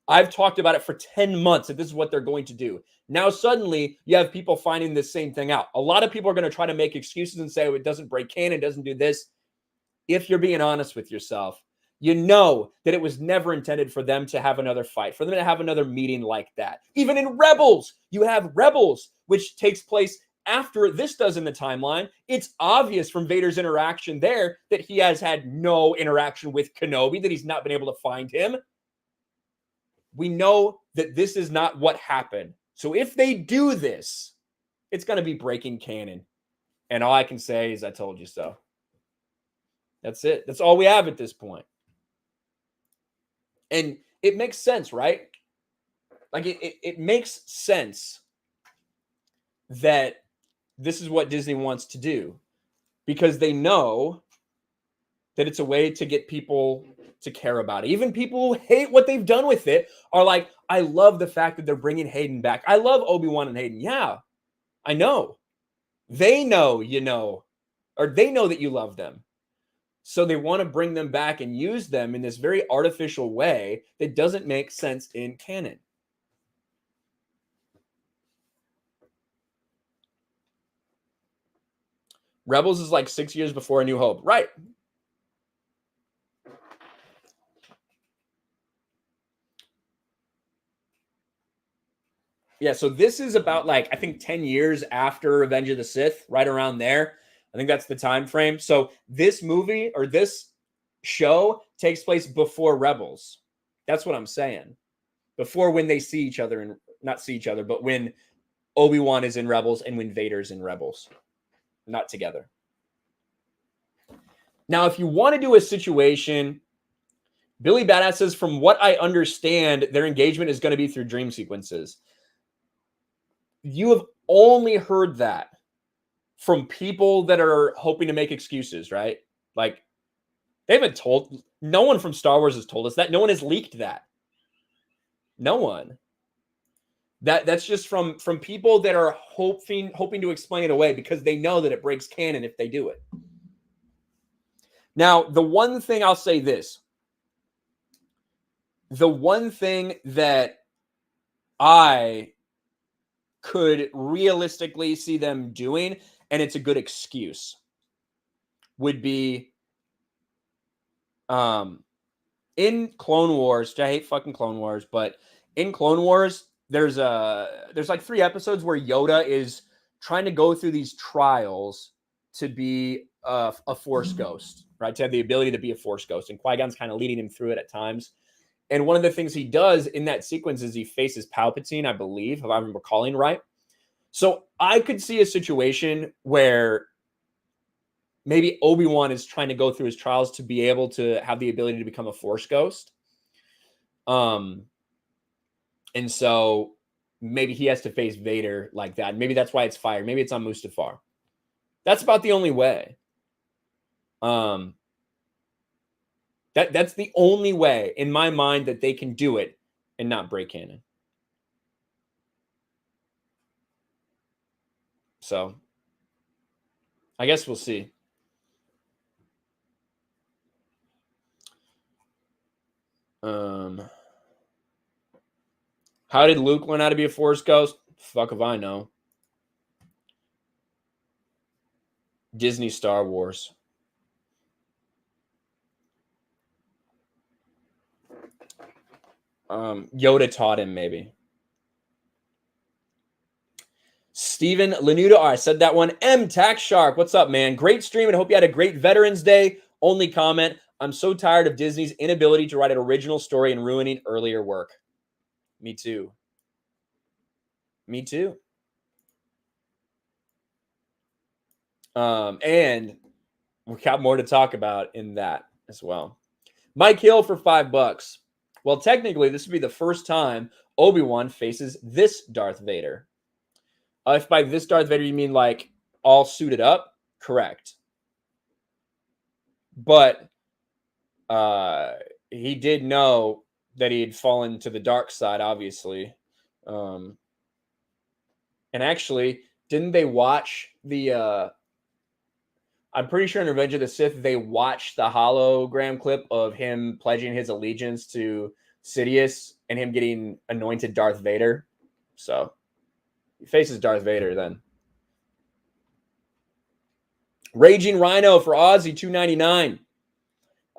I've talked about it for 10 months that this is what they're going to do. Now, suddenly, you have people finding this same thing out. A lot of people are going to try to make excuses and say, oh, it doesn't break canon, doesn't do this. If you're being honest with yourself, you know that it was never intended for them to have another fight, for them to have another meeting like that. Even in Rebels, you have Rebels, which takes place after this does in the timeline. It's obvious from Vader's interaction there that he has had no interaction with Kenobi, that he's not been able to find him. We know that this is not what happened. So if they do this, it's going to be breaking canon. And all I can say is I told you so. That's it. That's all we have at this point. And it makes sense, right? Like it makes sense that this is what Disney wants to do because they know that it's a way to get people to care about it. Even people who hate what they've done with it are like, I love the fact that they're bringing Hayden back. I love Obi-Wan and Hayden. Yeah, I know. They know, or they know that you love them. So they want to bring them back and use them in this very artificial way that doesn't make sense in canon. Rebels is like 6 years before A New Hope. Right. Yeah, so this is about I think 10 years after Revenge of the Sith, right around there. I think that's the time frame. So this movie or this show takes place before Rebels. That's what I'm saying. Before when they see each other and not see each other, but when Obi-Wan is in Rebels and when Vader's in Rebels. Not together. Now, if you want to do a situation, Billy Badass says, from what I understand, their engagement is going to be through dream sequences. You have only heard that from people that are hoping to make excuses, right? Like, they haven't told, no one from Star Wars has told us that. No one has leaked that. No one. That's just from people that are hoping to explain it away because they know that it breaks canon if they do it. Now, the one thing I'll say this. The one thing that I could realistically see them doing, and it's a good excuse, would be in Clone Wars, which I hate fucking Clone Wars, but in Clone Wars, there's like 3 episodes where Yoda is trying to go through these trials to be a Force ghost, right? To have the ability to be a Force ghost. And Qui-Gon's kind of leading him through it at times. And one of the things he does in that sequence is he faces Palpatine, I believe, if I'm recalling right. So I could see a situation where maybe Obi-Wan is trying to go through his trials to be able to have the ability to become a Force ghost. And so maybe he has to face Vader like that. Maybe that's why it's fired. Maybe it's on Mustafar. That's about the only way. That's the only way in my mind that they can do it and not break canon. So I guess we'll see. How did Luke learn how to be a Force ghost? Fuck if I know. Disney Star Wars. Yoda taught him, maybe. Steven Lanuda. Oh, I said that one. M Tax Shark. What's up, man? Great stream and hope you had a great Veterans Day. Only comment. I'm so tired of Disney's inability to write an original story and ruining earlier work. Me too. Me too. And we got more to talk about in that as well. Mike Hill for $5. Well, technically, this would be the first time Obi-Wan faces this Darth Vader. If by this Darth Vader you mean like all suited up, correct. But he did know that he had fallen to the dark side, obviously. And actually, didn't they watch the... I'm pretty sure in Revenge of the Sith, they watched the hologram clip of him pledging his allegiance to Sidious and him getting anointed Darth Vader. So he faces Darth Vader then. Raging Rhino for Aussie, $2.99.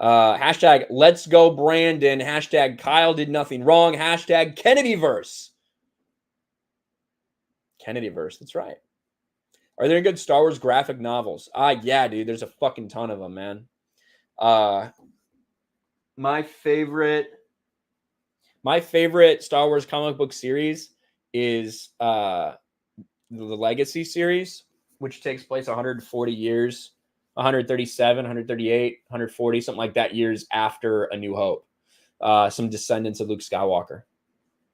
Hashtag Let's Go Brandon. Hashtag Kyle did nothing wrong. Hashtag Kennedyverse. Kennedyverse, that's right. Are there any good Star Wars graphic novels? Yeah, dude. There's a fucking ton of them, man. My favorite Star Wars comic book series is the Legacy series, which takes place 140 years, 137, 138, 140, something like that, years after A New Hope. Some descendants of Luke Skywalker.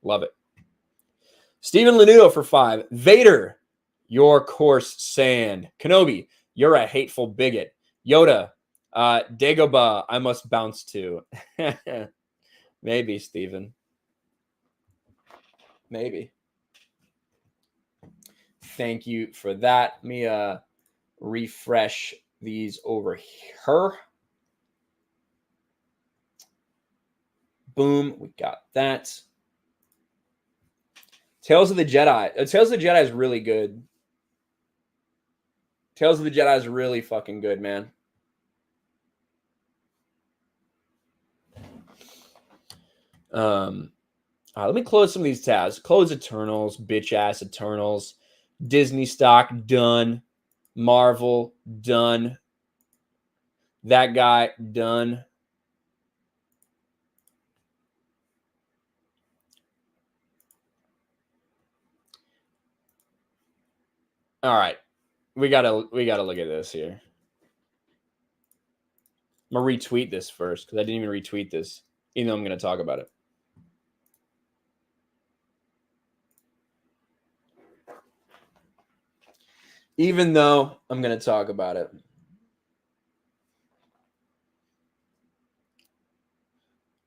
Love it. Stephen Lanudo for $5. Vader, your coarse sand. Kenobi, you're a hateful bigot. Yoda, Dagobah, I must bounce to. Maybe, Stephen. Maybe. Thank you for that. Let me refresh these over here. Boom, we got that. Tales of the Jedi. Tales of the Jedi is really good. Tales of the Jedi is really fucking good, man. Let me close some of these tabs. Close Eternals, bitch ass Eternals. Disney stock, done. Marvel, done. That guy, done. All right. We gotta look at this here. I'm gonna retweet this first because I didn't even retweet this, even though I'm gonna talk about it. Even though I'm gonna talk about it.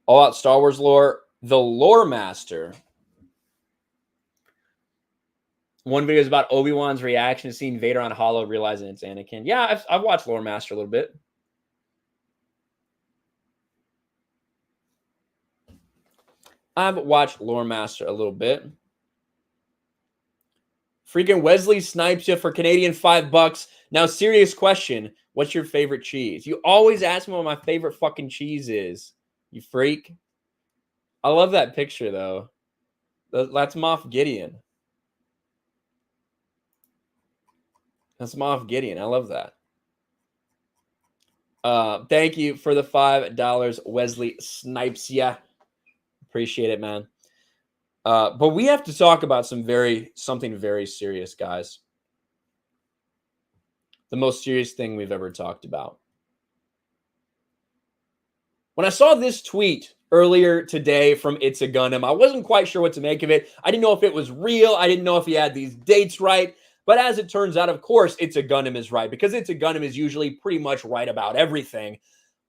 All Out Star Wars Lore, the Lore Master. One video is about Obi-Wan's reaction to seeing Vader on Holo, realizing it's Anakin. Yeah, I've watched Lore Master a little bit. I've watched Lore Master a little bit. Freaking Wesley snipes you for Canadian $5. Now, serious question. What's your favorite cheese? You always ask me what my favorite fucking cheese is. You freak. I love that picture, though. That's Moff Gideon. That's Moff Gideon. I love that. Thank you for the $5, Wesley Snipes. Yeah, appreciate it, man. But we have to talk about something very serious, guys. The most serious thing we've ever talked about. When I saw this tweet earlier today from It's a Gundam, I wasn't quite sure what to make of it. I didn't know if it was real. I didn't know if he had these dates right. But as it turns out, of course, It's a Gundam is right, because It's a Gundam is usually pretty much right about everything.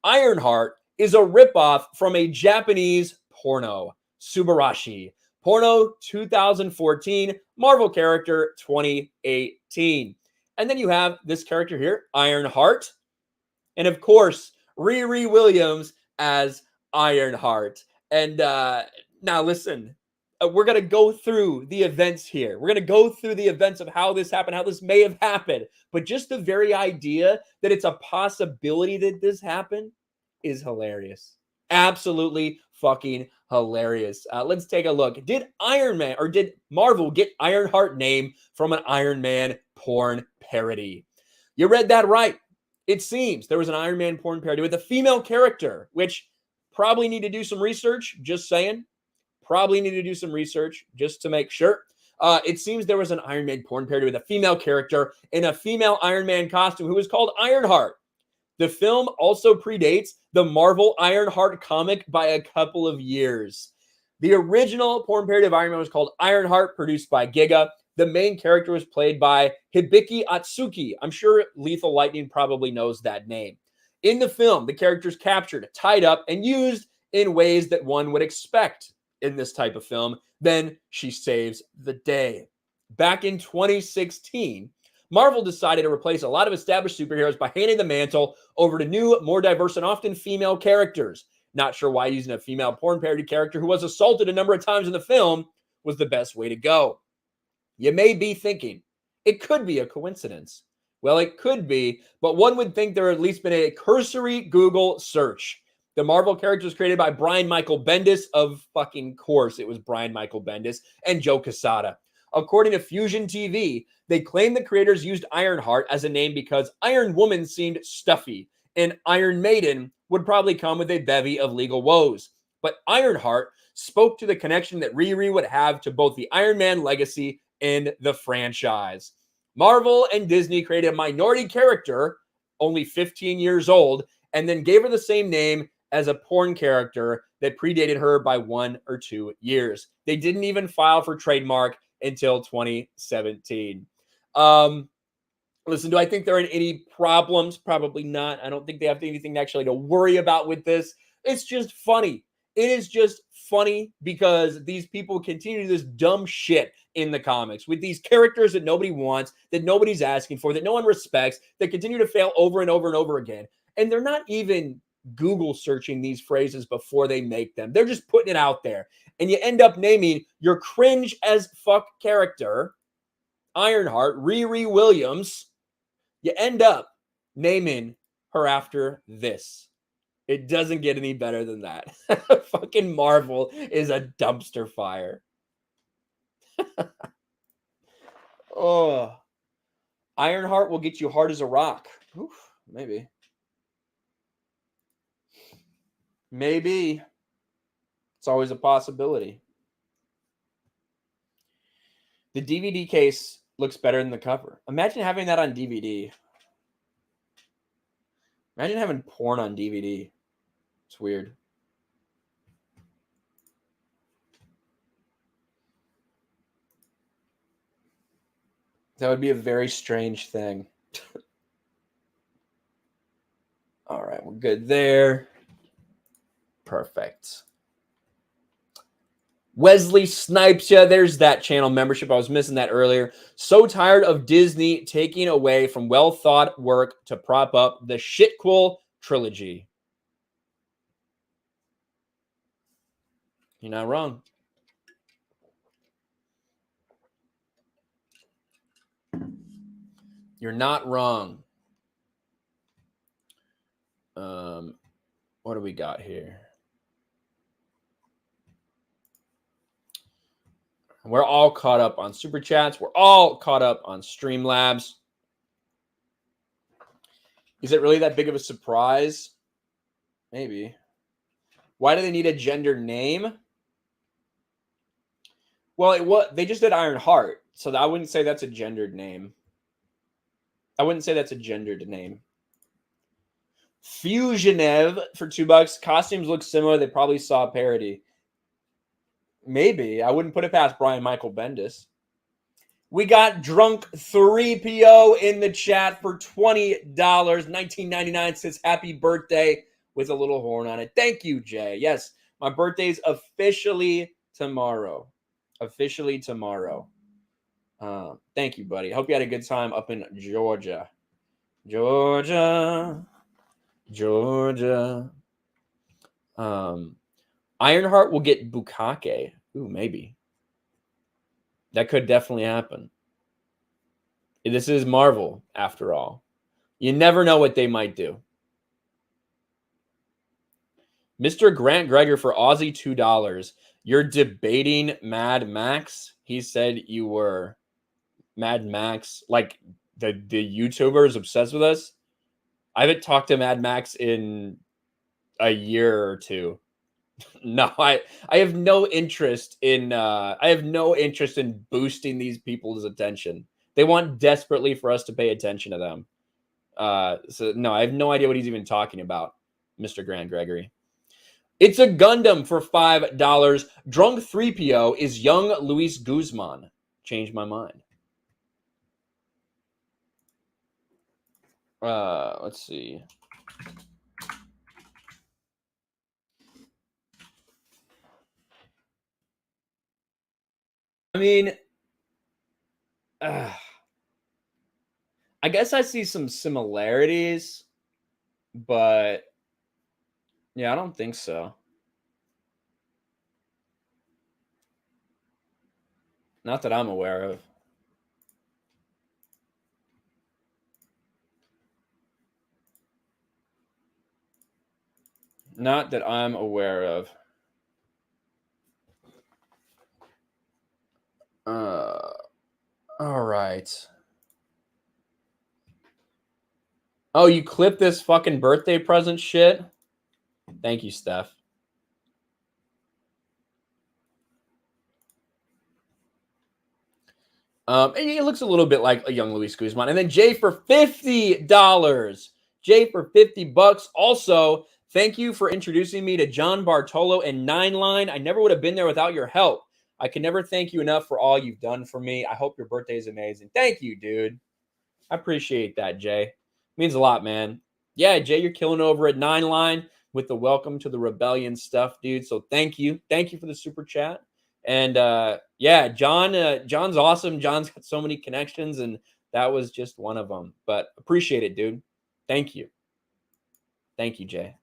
Ironheart is a ripoff from a Japanese porno, Subarashi. Porno 2014, Marvel character 2018. And then you have this character here, Ironheart. And of course, Riri Williams as Ironheart. And now listen, we're going to go through the events here. We're going to go through the events of how this happened, how this may have happened. But just the very idea that it's a possibility that this happened is hilarious. Absolutely fucking hilarious. Let's take a look. Did Iron Man or did Marvel get Ironheart name from an Iron Man porn parody? You read that right. It seems there was an Iron Man porn parody with a female character, which probably need to do some research. Just saying. Probably need to do some research just to make sure. It seems there was an Iron Man porn parody with a female character in a female Iron Man costume who was called Ironheart. The film also predates the Marvel Ironheart comic by a couple of years. The original porn parody of Iron Man was called Ironheart, produced by Giga. The main character was played by Hibiki Atsuki. I'm sure Lethal Lightning probably knows that name. In the film, the character is captured, tied up, and used in ways that one would expect in this type of film. Then she saves the day. Back in 2016, Marvel decided to replace a lot of established superheroes by handing the mantle over to new, more diverse, and often female characters. Not sure why using a female porn parody character who was assaulted a number of times in the film was the best way to go. You may be thinking, it could be a coincidence. Well, it could be, but one would think there had at least been a cursory Google search. The Marvel character was created by Brian Michael Bendis, of fucking course it was Brian Michael Bendis, and Joe Quesada. According to Fusion TV, they claim the creators used Ironheart as a name because Iron Woman seemed stuffy, and Iron Maiden would probably come with a bevy of legal woes. But Ironheart spoke to the connection that Riri would have to both the Iron Man legacy and the franchise. Marvel and Disney created a minority character, only 15 years old, and then gave her the same name as a porn character that predated her by 1 or 2 years. They didn't even file for trademark until 2017. Listen, do I think there are any problems? Probably not. I don't think they have anything actually to worry about with this. It's just funny. It is just funny because these people continue to do this dumb shit in the comics with these characters that nobody wants, that nobody's asking for, that no one respects, that continue to fail over and over and over again. And they're not even Google searching these phrases before they make them. They're just putting it out there. And you end up naming your cringe as fuck character, Ironheart, Riri Williams. You end up naming her after this. It doesn't get any better than that. Fucking Marvel is a dumpster fire. Oh, Ironheart will get you hard as a rock. Oof, maybe. Maybe. It's always a possibility. The DVD case looks better than the cover. Imagine having that on DVD. Imagine having porn on DVD. It's weird. That would be a very strange thing. All right, we're good there. Perfect. Wesley Snipes, yeah, there's that channel membership. I was missing that earlier. So tired of Disney taking away from well-thought work to prop up the shitquel trilogy. You're not wrong. You're not wrong. What do we got here? We're all caught up on Super Chats. We're all caught up on Streamlabs. Is it really that big of a surprise? Maybe. Why do they need a gender name? Well, they just did Ironheart, so I wouldn't say that's a gendered name. I wouldn't say that's a gendered name. Fusionev for $2. Costumes look similar. They probably saw a parody. Maybe. I wouldn't put it past Brian Michael Bendis. We got Drunk 3PO in the chat for $20. $19.99 says happy birthday with a little horn on it. Thank you, Jay. Yes, my birthday's officially tomorrow. Officially tomorrow. Thank you, buddy. Hope you had a good time up in Georgia. Georgia. Ironheart will get Bukake. Ooh, maybe. That could definitely happen. This is Marvel, after all. You never know what they might do. Mr. Grant Gregor for Aussie $2. You're debating Mad Max? He said you were. Mad Max, like the YouTuber is obsessed with us. I haven't talked to Mad Max in a year or two. No, I have no interest in boosting these people's attention. They want desperately for us to pay attention to them. So no, I have no idea what he's even talking about, Mr. Grant Gregory. It's a Gundam for $5. Drunk 3PO is young Luis Guzman. Changed my mind. Let's see. I mean, I guess I see some similarities, but yeah, I don't think so. Not that I'm aware of. Not that I'm aware of. All right. Oh, you clipped this fucking birthday present shit? Thank you, Steph. And it looks a little bit like a young Luis Guzman. And then Jay for $50. Jay for $50. Also, thank you for introducing me to John Bartolo and Nine Line. I never would have been there without your help. I can never thank you enough for all you've done for me. I hope your birthday is amazing. Thank you, dude. I appreciate that, Jay. It means a lot, man. Yeah, Jay, you're killing over at Nine Line with the welcome to the rebellion stuff, dude. So thank you. Thank you for the super chat. And yeah, John's awesome. John's got so many connections, and that was just one of them. But appreciate it, dude. Thank you. Thank you, Jay.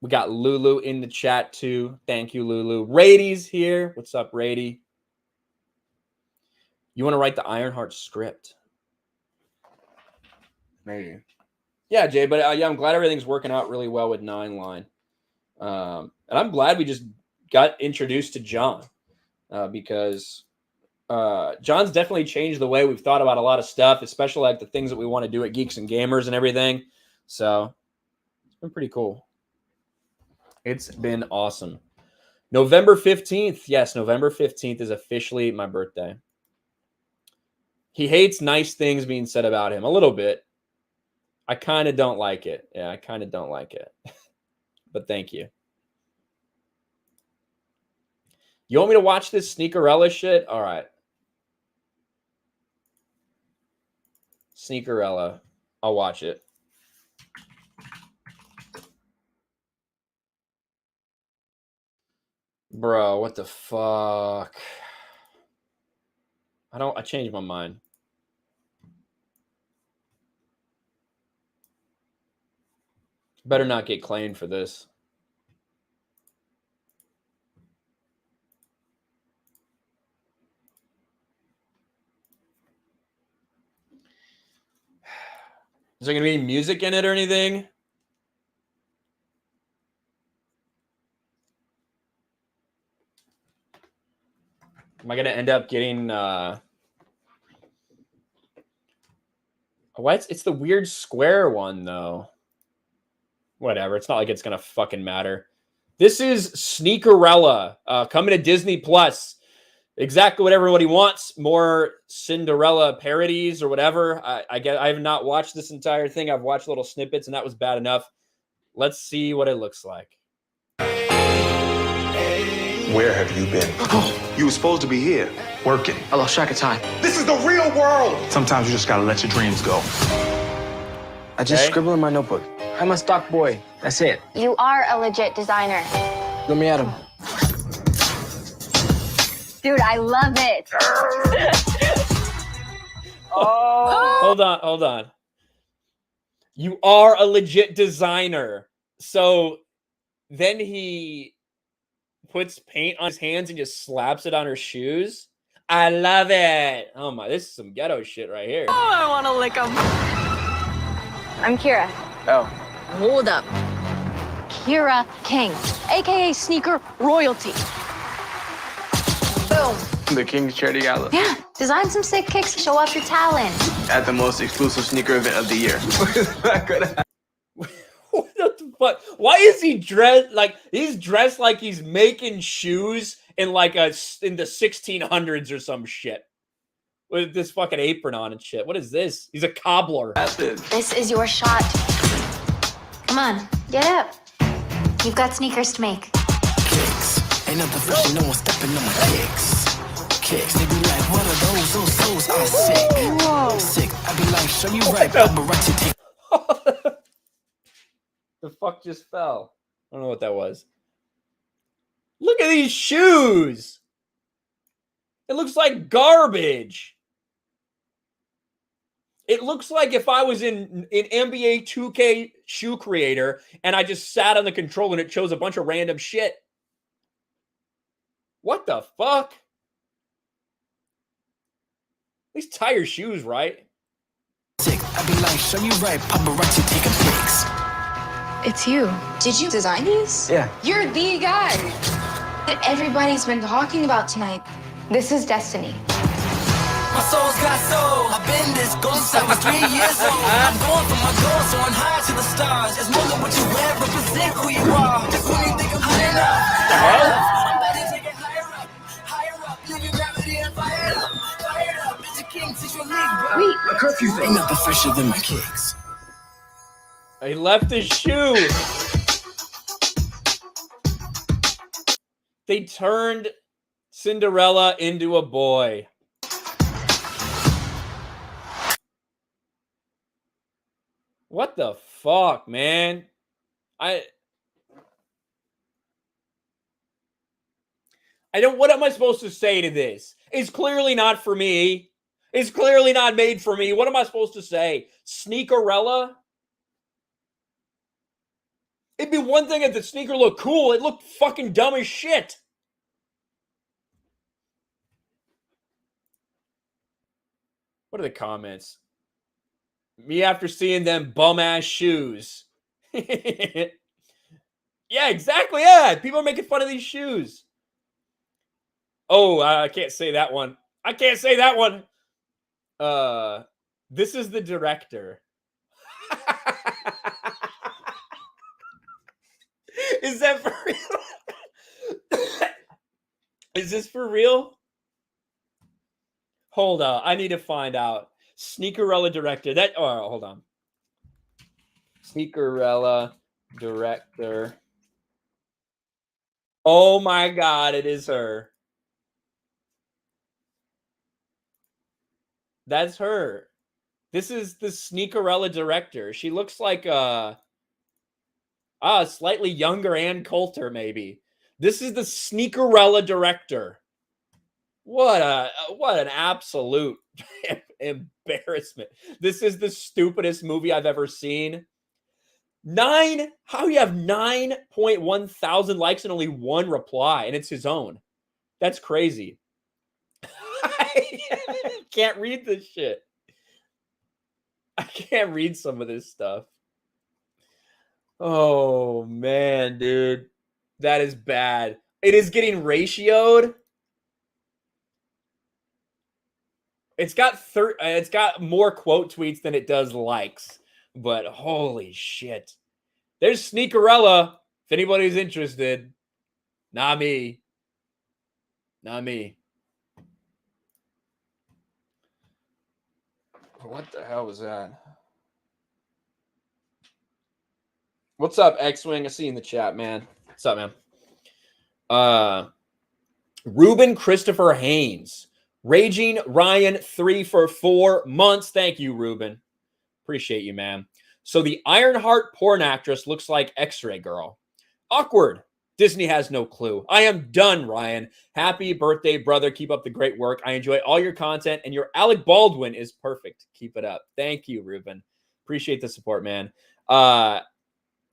We got Lulu in the chat too. Thank you, Lulu. Rady's here. What's up, Rady? You want to write the Ironheart script? Maybe. Yeah, Jay, but yeah, I'm glad everything's working out really well with Nine Line. And I'm glad we just got introduced to John because John's definitely changed the way we've thought about a lot of stuff, especially like the things that we want to do at Geeks and Gamers and everything. So it's been pretty cool. It's been awesome. November 15th. Yes, November 15th is officially my birthday. He hates nice things being said about him a little bit. I kind of don't like it. Yeah, I kind of don't like it. But thank you. You want me to watch this Sneakerella shit? All right. Sneakerella. I'll watch it. Bro, what the fuck? I changed my mind. Better not get claimed for this. Is there going to be music in it or anything? Am I going to end up getting... What? It's the weird square one, though. Whatever. It's not like it's going to fucking matter. This is Sneakerella coming to Disney Plus. Exactly what everybody wants. More Cinderella parodies or whatever. I have not watched this entire thing. I've watched little snippets, and that was bad enough. Let's see what it looks like. Where have you been? Oh, you were supposed to be here. Working. I lost track of time. This is the real world. Sometimes you just gotta let your dreams go. I just scribble in my notebook. I'm a stock boy. That's it. You are a legit designer. Let me at him. Dude, I love it. Oh. Hold on. You are a legit designer. So then he puts paint on his hands and just slaps it on her shoes. I love it. Oh my, this is some ghetto shit right here. Oh, I want to lick him. I'm Kira. Oh. Hold up. Kira King, aka Sneaker Royalty. Boom. The King's Charity Gala. Yeah, design some sick kicks to show off your talent. At the most exclusive sneaker event of the year. What the fuck? Why is he dressed like he's dressed like he's making shoes in like in the 1600s or some shit with this fucking apron on and shit? What is this? He's a cobbler. This is your shot. Come on, get up. You've got sneakers to make. Kicks. Ain't nothing fresh, no one stepping on my kicks. Kicks, they be like, what are those? Those souls are sick. Whoa. Sick. I be like, show you right, paparazzi take. The fuck just fell? I don't know what that was. Look at these shoes. It looks like garbage. It looks like if I was in NBA 2K shoe creator and I just sat on the controller and it chose a bunch of random shit. What the fuck? At least tie your shoes right. Sick. I be like, show you right, paparazzi taking pics. It's you. Did you design these? Yeah. You're the guy that everybody's been talking about tonight. This is destiny. My soul's got soul. I've been this ghost. I was 3 years old. I'm going for my goals, soaring high to the stars. It's more than what you wear, represent who you are. Just when you think I'm high enough. I'm about to take it higher up, living gravity and fire up. It's a king, teach your league, bro. Wait. A curfew thing. Ain't nothing fresher than my kicks. He left his shoe. They turned Cinderella into a boy. What the fuck, man? I don't, what am I supposed to say to this? It's clearly not for me. It's clearly not made for me. What am I supposed to say? Sneakerella? It'd be one thing if the sneaker looked cool. It looked fucking dumb as shit. What are the comments? Me after seeing them bum-ass shoes. Yeah, exactly. Yeah, people are making fun of these shoes. Oh, I can't say that one. I can't say that one. This is the director. Is that for real? Is this for real? Hold on. I need to find out. Sneakerella director. That. Oh, hold on. Sneakerella director. Oh my God, it is her. That's her. This is the Sneakerella director. She looks like slightly younger Ann Coulter, maybe. This is the Sneakerella director. What an absolute embarrassment. This is the stupidest movie I've ever seen. How you have 9.1 thousand likes and only one reply, and it's his own. That's crazy. I can't read this shit. I can't read some of this stuff. Oh man, dude. That is bad. It is getting ratioed. It's got more quote tweets than it does likes. But holy shit. There's Sneakerella. If anybody's interested. Not me. Not me. What the hell was that? What's up, X-Wing? I see you in the chat, man. What's up, man? Ruben Christopher Haynes. Raging Ryan 3 for 4 months. Thank you, Ruben. Appreciate you, man. So the Ironheart porn actress looks like X-Ray Girl. Awkward. Disney has no clue. I am done, Ryan. Happy birthday, brother. Keep up the great work. I enjoy all your content, and your Alec Baldwin is perfect. Keep it up. Thank you, Ruben. Appreciate the support, man.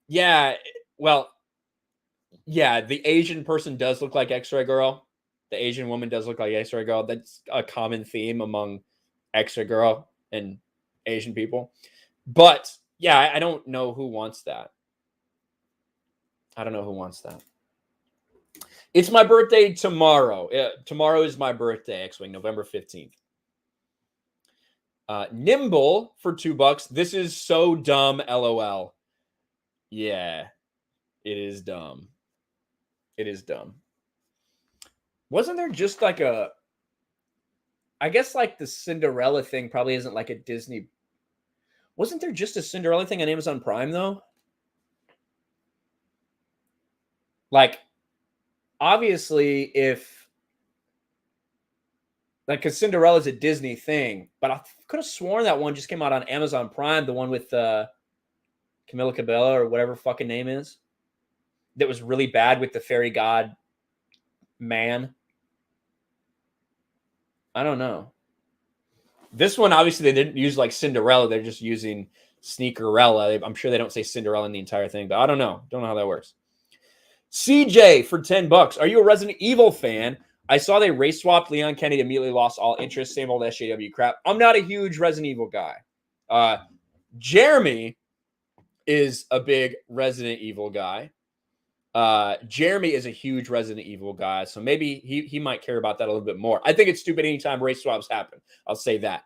Yeah, well, Yeah, the Asian person does look like X-Ray Girl. The Asian woman does look like X-Ray Girl. That's a common theme among X-Ray Girl and Asian people. But yeah, I don't know who wants that. I don't know who wants that. It's my birthday tomorrow. Tomorrow is my birthday, X-Wing, November 15th. Nimble for $2. This is so dumb, LOL. Yeah, it is dumb. It is dumb. Wasn't there just like a... I guess like the Cinderella thing probably isn't like a Disney... Wasn't there just a Cinderella thing on Amazon Prime, though? Like, obviously, if... Like, because Cinderella's a Disney thing, but I could have sworn that one just came out on Amazon Prime, the one with Camila Cabello or whatever fucking name is. That was really bad with the fairy god man. I don't know. This one, obviously, they didn't use like Cinderella. They're just using Sneakerella. I'm sure they don't say Cinderella in the entire thing, but I don't know. Don't know how that works. CJ for $10. Are you a Resident Evil fan? I saw they race swapped Leon Kennedy, immediately lost all interest. Same old SJW crap. I'm not a huge Resident Evil guy. Jeremy is a big Resident Evil guy. Jeremy is a huge Resident Evil guy, so maybe he might care about that a little bit more. I think it's stupid anytime race swaps happen. I'll say that.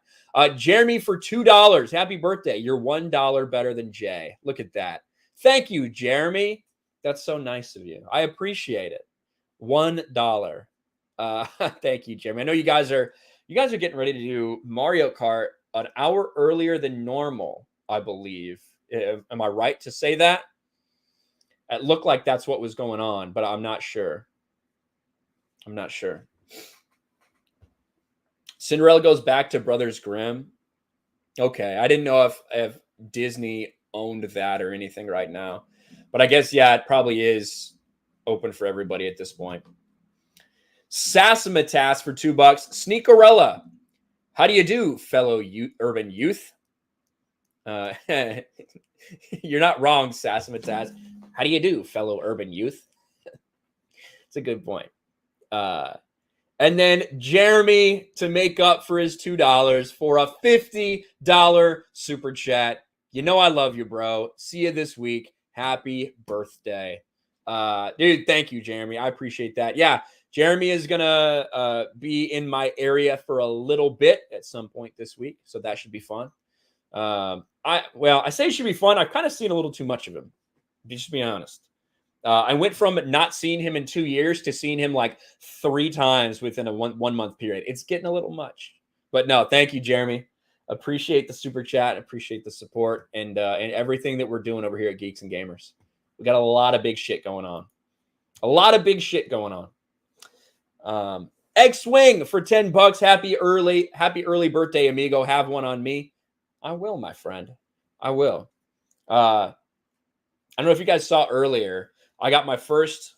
Jeremy for $2. Happy birthday. You're $1 better than Jay. Look at that. Thank you, Jeremy. That's so nice of you. I appreciate it. $1. Thank you, Jeremy. I know you guys are getting ready to do Mario Kart an hour earlier than normal, I believe. Am I right to say that? It looked like that's what was going on, but I'm not sure. I'm not sure. Cinderella goes back to Brothers Grimm. Okay, I didn't know if Disney owned that or anything right now. But I guess, yeah, it probably is open for everybody at this point. Sassamatas for $2. Sneakerella. How do you do, fellow urban youth? You're not wrong, Sassamatas. How do you do, fellow urban youth? It's a good point. And then Jeremy to make up for his $2 for a $50 super chat. You know I love you, bro. See you this week. Happy birthday. Dude, thank you, Jeremy. I appreciate that. Yeah, Jeremy is going to be in my area for a little bit at some point this week, so that should be fun. I say it should be fun. I've kind of seen a little too much of him, just to be honest. I went from not seeing him in 2 years to seeing him like 3 times within a one month period. It's getting a little much. But no, thank you, Jeremy. Appreciate the super chat. Appreciate the support and everything that we're doing over here at Geeks and Gamers. We got a lot of big shit going on. A lot of big shit going on. X-Wing for $10. Happy early birthday, amigo. Have one on me. I will, my friend. I will. I don't know if you guys saw earlier. I got my first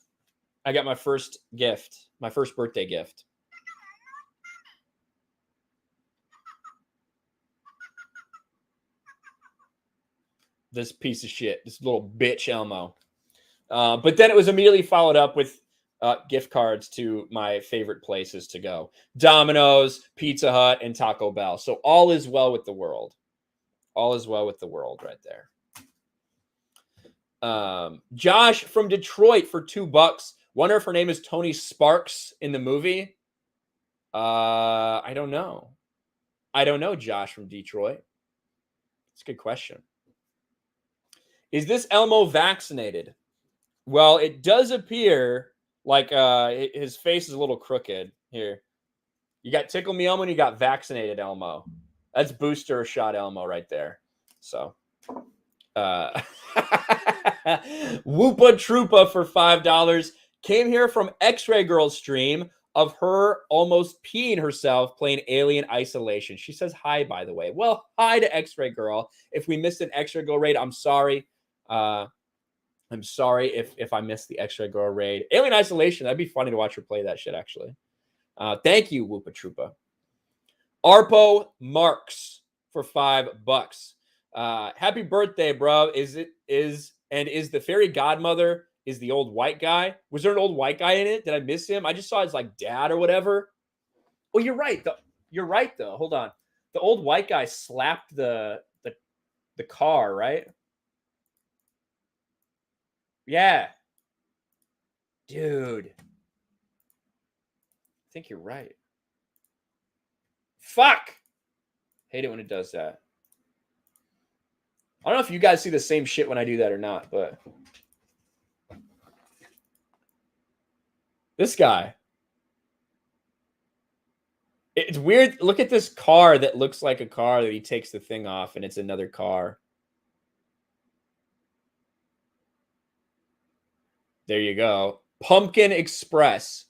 gift, my first birthday gift. This piece of shit, this little bitch Elmo. But then it was immediately followed up with gift cards to my favorite places to go. Domino's, Pizza Hut, and Taco Bell. So all is well with the world. All is well with the world right there. Josh from Detroit for $2. Wonder if her name is Tony Sparks in the movie. I don't know. I don't know, Josh from Detroit. It's a good question. Is this Elmo vaccinated? Well, it does appear like his face is a little crooked here. You got Tickle Me Elmo and you got vaccinated Elmo. That's booster shot Elmo right there. So, Whoopa Troopa for $5 came here from X-Ray Girl's stream of her almost peeing herself playing Alien Isolation. She says hi, by the way. Well, hi to X-Ray Girl. If we missed an X-Ray Girl raid, I'm sorry. I'm sorry if I missed the X-Ray Girl raid. Alien Isolation, that'd be funny to watch her play that shit, actually. Thank you, Whoopa Troopa. Arpo Marks for $5. Happy birthday, bro. Is the fairy godmother is the old white guy. Was there an old white guy in it? Did I miss him? I just saw his like dad or whatever. Oh, you're right. You're right though. Hold on. The old white guy slapped the car, right? Yeah. Dude. I think you're right. Fuck. Hate it when it does that. I don't know if you guys see the same shit when I do that or not, but this guy. It's weird. Look at this car that looks like a car that he takes the thing off and it's another car. There you go. Pumpkin Express.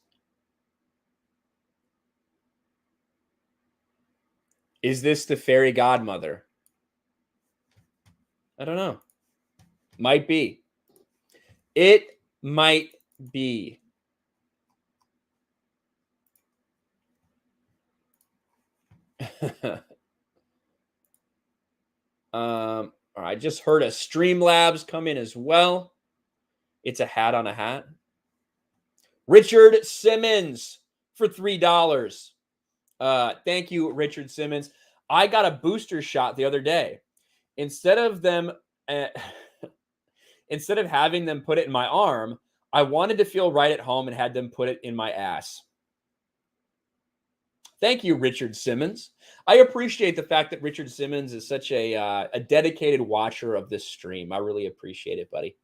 Is this the fairy godmother? I don't know. Might be. It might be. I just heard a Streamlabs come in as well. It's a hat on a hat. Richard Simmons for $3. Thank you, Richard Simmons. I got a booster shot the other day. Instead of having them put it in my arm, I wanted to feel right at home and had them put it in my ass. Thank you, Richard Simmons. I appreciate the fact that Richard Simmons is such a dedicated watcher of this stream. I really appreciate it, buddy.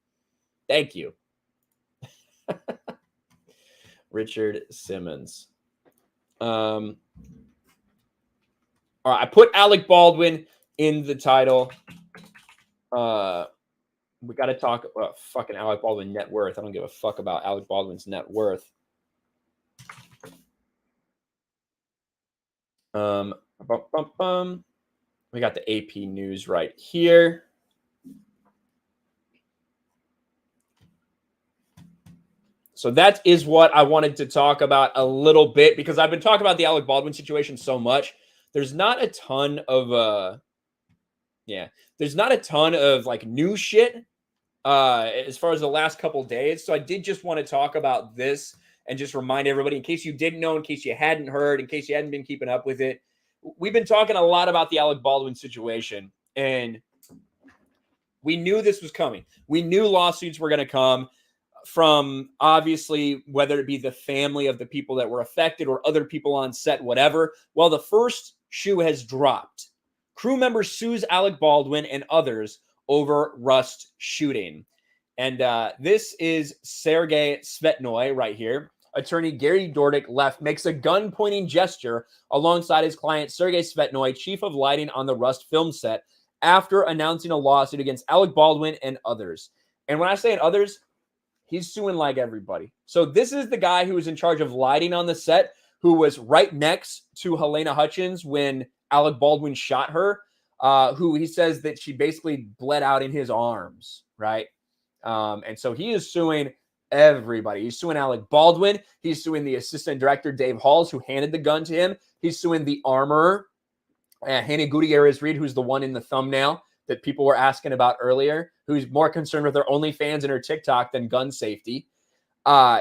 Thank you. Richard Simmons. All right, I put Alec Baldwin in the title. We got to talk about fucking Alec Baldwin net worth. I don't give a fuck about Alec Baldwin's net worth. We got the AP news right here. So that is what I wanted to talk about a little bit because I've been talking about the Alec Baldwin situation so much. There's not a ton of there's not a ton of like new shit as far as the last couple days. So I did just want to talk about this and just remind everybody, in case you didn't know, in case you hadn't heard, in case you hadn't been keeping up with it. We've been talking a lot about the Alec Baldwin situation, and we knew this was coming. We knew lawsuits were going to come from, obviously, whether it be the family of the people that were affected or other people on set, whatever. Well, the first shoe has dropped. Crew member sues Alec Baldwin and others over Rust shooting. And this is Sergei Svetnoy right here. Attorney Gary Dordick left makes a gun-pointing gesture alongside his client Sergei Svetnoy, chief of lighting on the Rust film set, after announcing a lawsuit against Alec Baldwin and others. And when I say others, he's suing like everybody. So this is the guy who was in charge of lighting on the set, who was right next to Helena Hutchins when Alec Baldwin shot her, who he says that she basically bled out in his arms, right? And so he is suing everybody. He's suing Alec Baldwin. He's suing the assistant director, Dave Halls, who handed the gun to him. He's suing the armorer, Hannah Gutierrez-Reed, who's the one in the thumbnail that people were asking about earlier, who's more concerned with her OnlyFans and her TikTok than gun safety.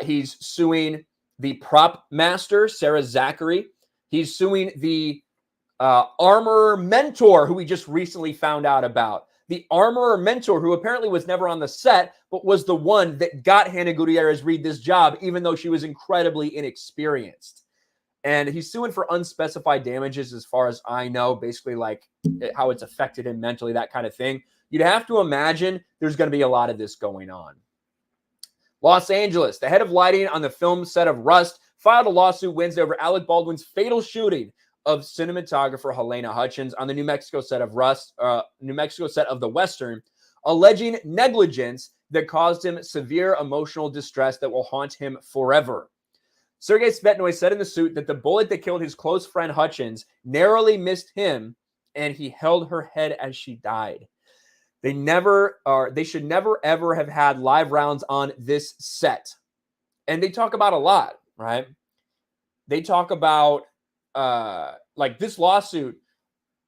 He's suing the prop master, Sarah Zachary. He's suing the armorer mentor, who we just recently found out about. The armorer mentor, who apparently was never on the set, but was the one that got Hannah Gutierrez-Reed this job, even though she was incredibly inexperienced. And he's suing for unspecified damages, as far as I know, basically like how it's affected him mentally, that kind of thing. You'd have to imagine there's going to be a lot of this going on. Los Angeles, the head of lighting on the film set of Rust filed a lawsuit Wednesday over Alec Baldwin's fatal shooting of cinematographer Helena Hutchins on the New Mexico set of Rust, New Mexico set of The Western, alleging negligence that caused him severe emotional distress that will haunt him forever. Sergei Svetnoy said in the suit that the bullet that killed his close friend Hutchins narrowly missed him, and he held her head as she died. They should never ever have had live rounds on this set. And they talk about a lot, right? They talk about like this lawsuit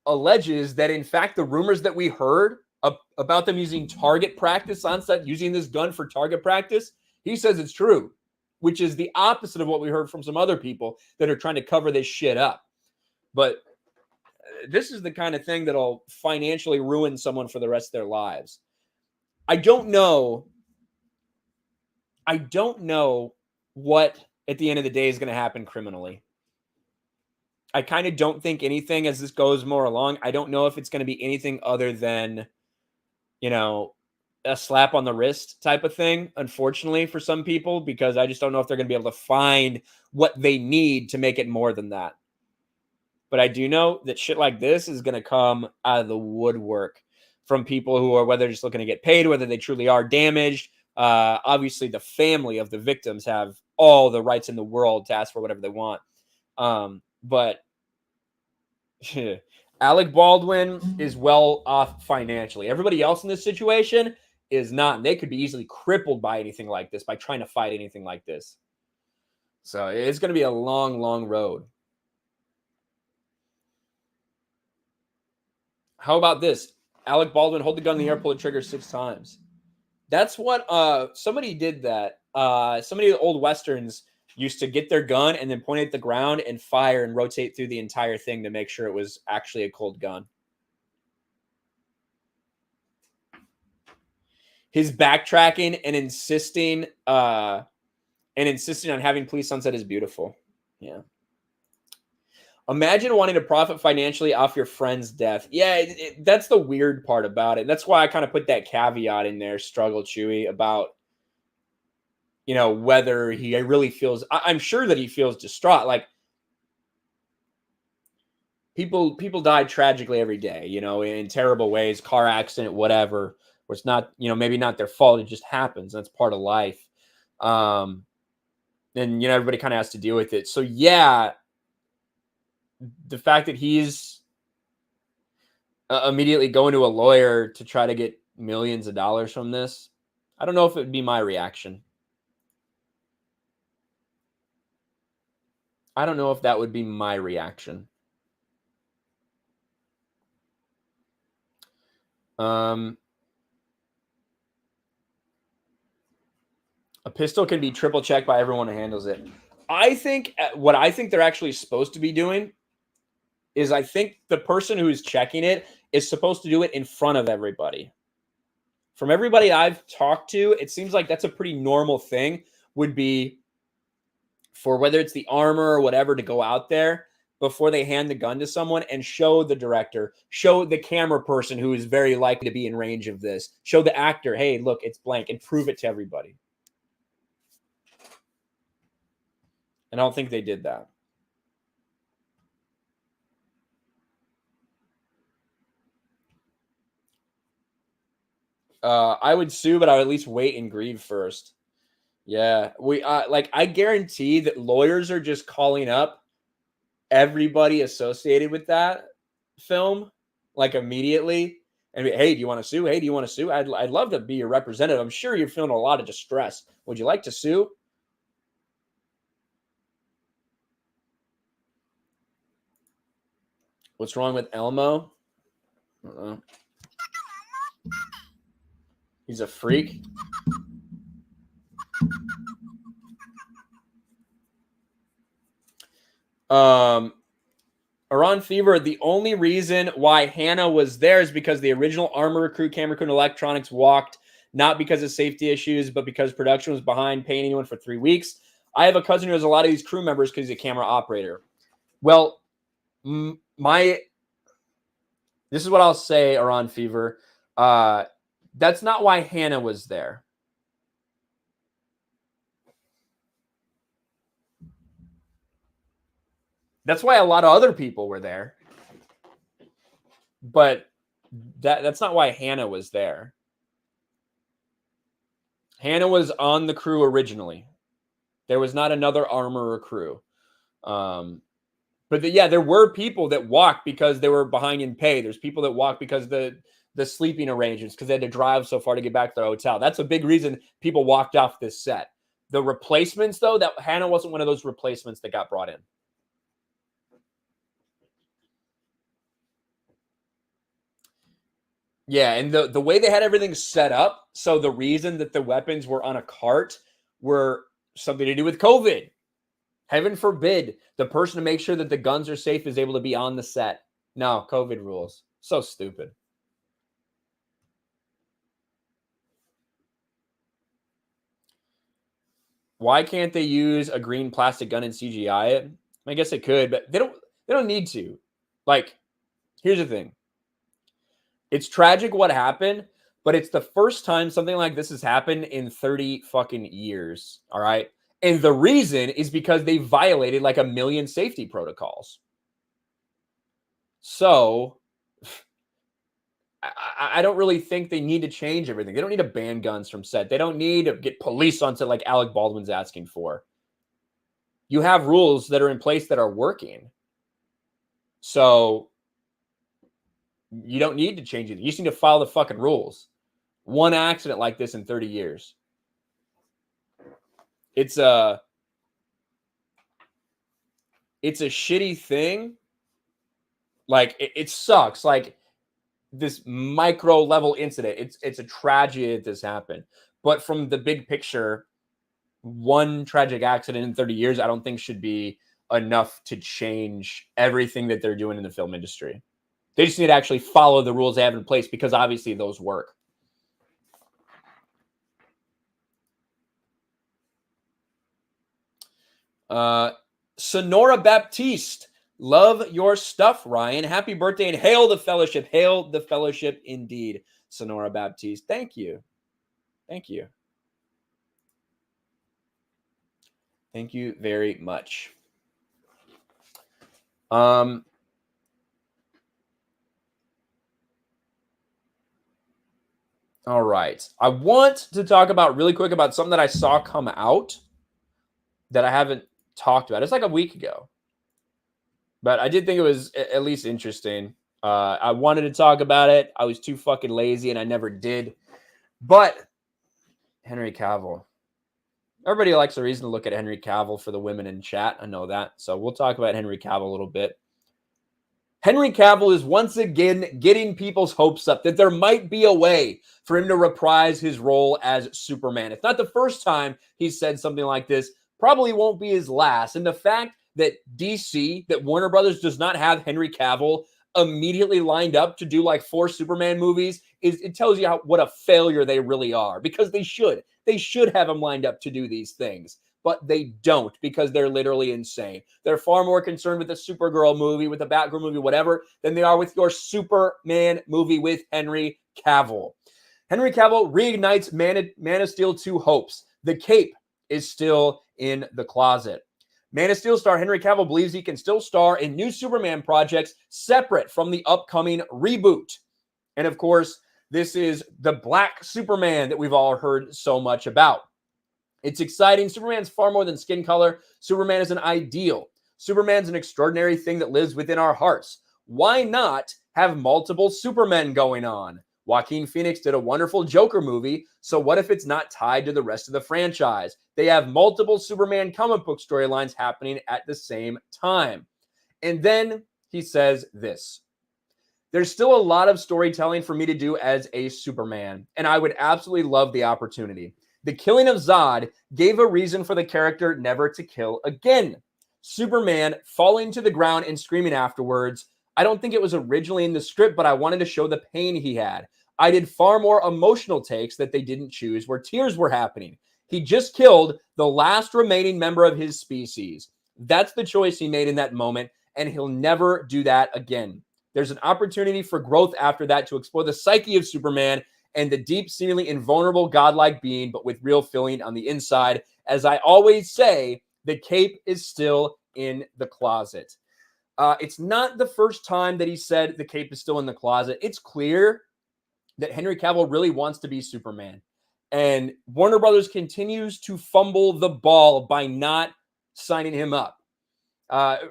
alleges that in fact the rumors that we heard about them using target practice on set, using this gun for target practice, he says it's true, which is the opposite of what we heard from some other people that are trying to cover this shit up. But this is the kind of thing that'll financially ruin someone for the rest of their lives. I don't know what at the end of the day is going to happen criminally. I kind of don't think anything as this goes more along. I don't know if it's going to be anything other than, a slap on the wrist type of thing, unfortunately, for some people, because I just don't know if they're going to be able to find what they need to make it more than that. But I do know that shit like this is going to come out of the woodwork from people who are, whether just looking to get paid, whether they truly are damaged. Obviously, the family of the victims have all the rights in the world to ask for whatever they want. But Alec Baldwin is well off financially. Everybody else in this situation is not. And they could be easily crippled by anything like this, by trying to fight anything like this. So it's going to be a long, long road. How about this? Alec Baldwin, hold the gun in the air, pull the trigger 6 times. That's what somebody did that. Somebody of the old Westerns used to get their gun and then point it at the ground and fire and rotate through the entire thing to make sure it was actually a cold gun. His backtracking and insisting on having police on set is beautiful. Yeah. Imagine wanting to profit financially off your friend's death. Yeah, that's the weird part about it. That's why I kind of put that caveat in there, Struggle Chewy, about, whether he really feels, I'm sure that he feels distraught. Like, people die tragically every day, in terrible ways, car accident, whatever, where it's not, maybe not their fault. It just happens. That's part of life. And, everybody kind of has to deal with it. So, yeah, the fact that he's immediately going to a lawyer to try to get millions of dollars from this, I don't know if it would be my reaction. I don't know if that would be my reaction. A pistol can be triple checked by everyone who handles it. I think what I think they're actually supposed to be doing is I think the person who's checking it is supposed to do it in front of everybody. From everybody I've talked to, it seems like that's a pretty normal thing, would be for whether it's the armor or whatever to go out there before they hand the gun to someone and show the director, show the camera person who is very likely to be in range of this, show the actor, hey, look, it's blank, and prove it to everybody. And I don't think they did that. I would sue, but I would at least wait and grieve first. Yeah, I guarantee that lawyers are just calling up everybody associated with that film, like, immediately, and be, hey, do you want to sue? Hey, do you want to sue? I'd love to be your representative. I'm sure you're feeling a lot of distress. Would you like to sue? What's wrong with Elmo? He's a freak. Iran Fever, the only reason why Hannah was there is because the original armor recruit, camera crew, and electronics walked, not because of safety issues, but because production was behind paying anyone for 3 weeks. I have a cousin who has a lot of these crew members because he's a camera operator. Well, this is what I'll say, Iran Fever. That's not why Hannah was there. That's why a lot of other people were there. But that's not why Hannah was there. Hannah was on the crew originally. There was not another armorer crew. But there were people that walked because they were behind in pay. There's people that walked because the sleeping arrangements, because they had to drive so far to get back to their hotel. That's a big reason people walked off this set. The replacements, though, that Hannah wasn't one of those replacements that got brought in. Yeah, and the way they had everything set up, so the reason that the weapons were on a cart were something to do with COVID. Heaven forbid the person to make sure that the guns are safe is able to be on the set. No, COVID rules. So stupid. Why can't they use a green plastic gun and CGI it? I guess they could, but they don't need to. Like, here's the thing. It's tragic what happened, but it's the first time something like this has happened in 30 fucking years. All right. And the reason is because they violated like 1 million safety protocols. So I don't really think they need to change everything. They don't need to ban guns from set. They don't need to get police on set like Alec Baldwin's asking for. You have rules that are in place that are working. So you don't need to change it. You just need to follow the fucking rules. One accident like this in 30 years. It's a shitty thing. Like, it sucks. Like, this micro level incident. It's a tragedy that this happened. But from the big picture, one tragic accident in 30 years, I don't think should be enough to change everything that they're doing in the film industry. They just need to actually follow the rules they have in place because obviously those work. Sonora Baptiste. Love your stuff, Ryan. Happy birthday and hail the fellowship. Hail the fellowship indeed, Sonora Baptiste. Thank you. Thank you. Thank you very much. All right. I want to talk about really quick about something that I saw come out that I haven't talked about. It's like a week ago. But I did think it was at least interesting. I wanted to talk about it. I was too fucking lazy and I never did. But Henry Cavill. Everybody likes a reason to look at Henry Cavill for the women in chat. I know that. So we'll talk about Henry Cavill a little bit. Henry Cavill is once again getting people's hopes up that there might be a way for him to reprise his role as Superman. It's not the first time he's said something like this. Probably won't be his last. And the fact that DC, that Warner Brothers does not have Henry Cavill immediately lined up to do like 4 Superman movies, it tells you what a failure they really are, because they should. They should have him lined up to do these things, but they don't because they're literally insane. They're far more concerned with the Supergirl movie, with the Batgirl movie, whatever, than they are with your Superman movie with Henry Cavill. Henry Cavill reignites Man of Steel 2 hopes. The cape is still in the closet. Man of Steel star Henry Cavill believes he can still star in new Superman projects separate from the upcoming reboot. And of course, this is the Black Superman that we've all heard so much about. It's exciting. Superman's far more than skin color. Superman is an ideal. Superman's an extraordinary thing that lives within our hearts. Why not have multiple Supermen going on? Joaquin Phoenix did a wonderful Joker movie, so what if it's not tied to the rest of the franchise? They have multiple Superman comic book storylines happening at the same time. And then he says this: there's still a lot of storytelling for me to do as a Superman, and I would absolutely love the opportunity. The killing of Zod gave a reason for the character never to kill again. Superman falling to the ground and screaming afterwards. I don't think it was originally in the script, but I wanted to show the pain he had. I did far more emotional takes that they didn't choose, where tears were happening. He just killed the last remaining member of his species. That's the choice he made in that moment, and he'll never do that again. There's an opportunity for growth after that to explore the psyche of Superman and the deep-seemingly invulnerable godlike being, but with real feeling on the inside. As I always say, the cape is still in the closet. It's not the first time that he said the cape is still in the closet. It's clear that Henry Cavill really wants to be Superman. And Warner Brothers continues to fumble the ball by not signing him up.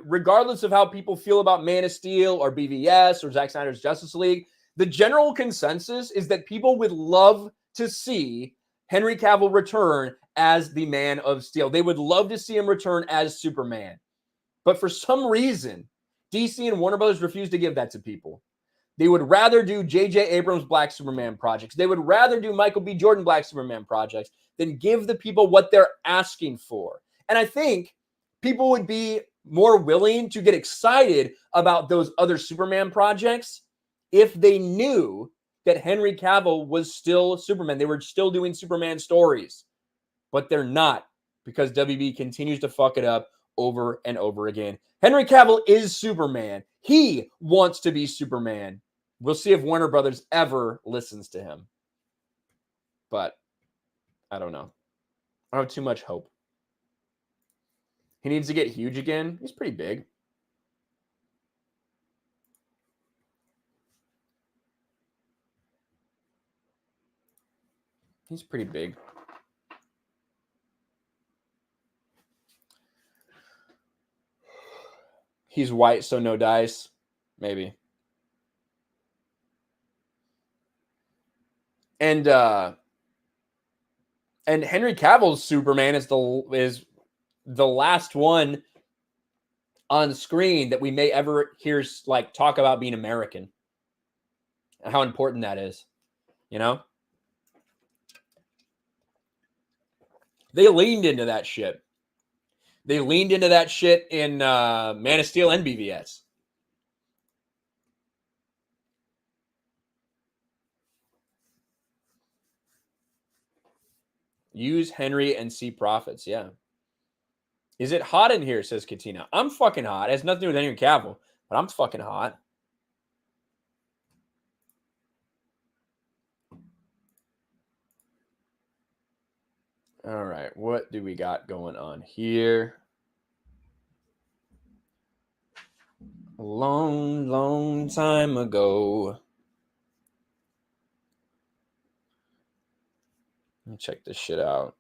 Regardless of how people feel about Man of Steel or BVS or Zack Snyder's Justice League, the general consensus is that people would love to see Henry Cavill return as the Man of Steel. They would love to see him return as Superman. But for some reason, DC and Warner Brothers refuse to give that to people. They would rather do J.J. Abrams Black Superman projects. They would rather do Michael B. Jordan Black Superman projects than give the people what they're asking for. And I think people would be more willing to get excited about those other Superman projects if they knew that Henry Cavill was still Superman. They were still doing Superman stories, but they're not, because WB continues to fuck it up over and over again. Henry Cavill is Superman. He wants to be Superman. We'll see if Warner Brothers ever listens to him. But I don't know. I don't have too much hope. He needs to get huge again. He's pretty big. He's pretty big. He's white, so no dice. Maybe. And Henry Cavill's Superman is the last one on screen that we may ever hear like talk about being American and how important that is. You know? They leaned into that shit. They leaned into that shit in Man of Steel and BVS. Use Henry and see profits. Yeah. Is it hot in here, says Katina. I'm fucking hot. It has nothing to do with Henry Cavill, but I'm fucking hot. All right. What do we got going on here? A long, long time ago. Let me check this shit out.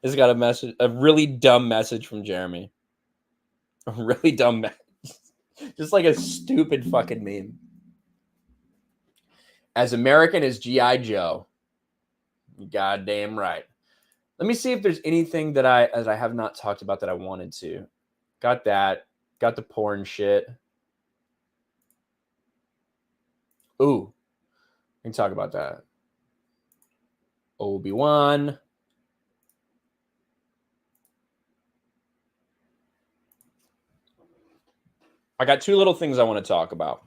It's got a message, a really dumb message from Jeremy. A really dumb message. Just like a stupid fucking meme. As American as G.I. Joe. Goddamn right. Let me see if there's anything that I have not talked about that I wanted to. Got that. Got the porn shit. Ooh. We can talk about that. Obi-Wan. I got two little things I want to talk about.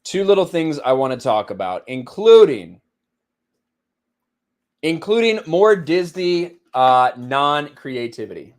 Two little things I want to talk about, including more Disney non-creativity.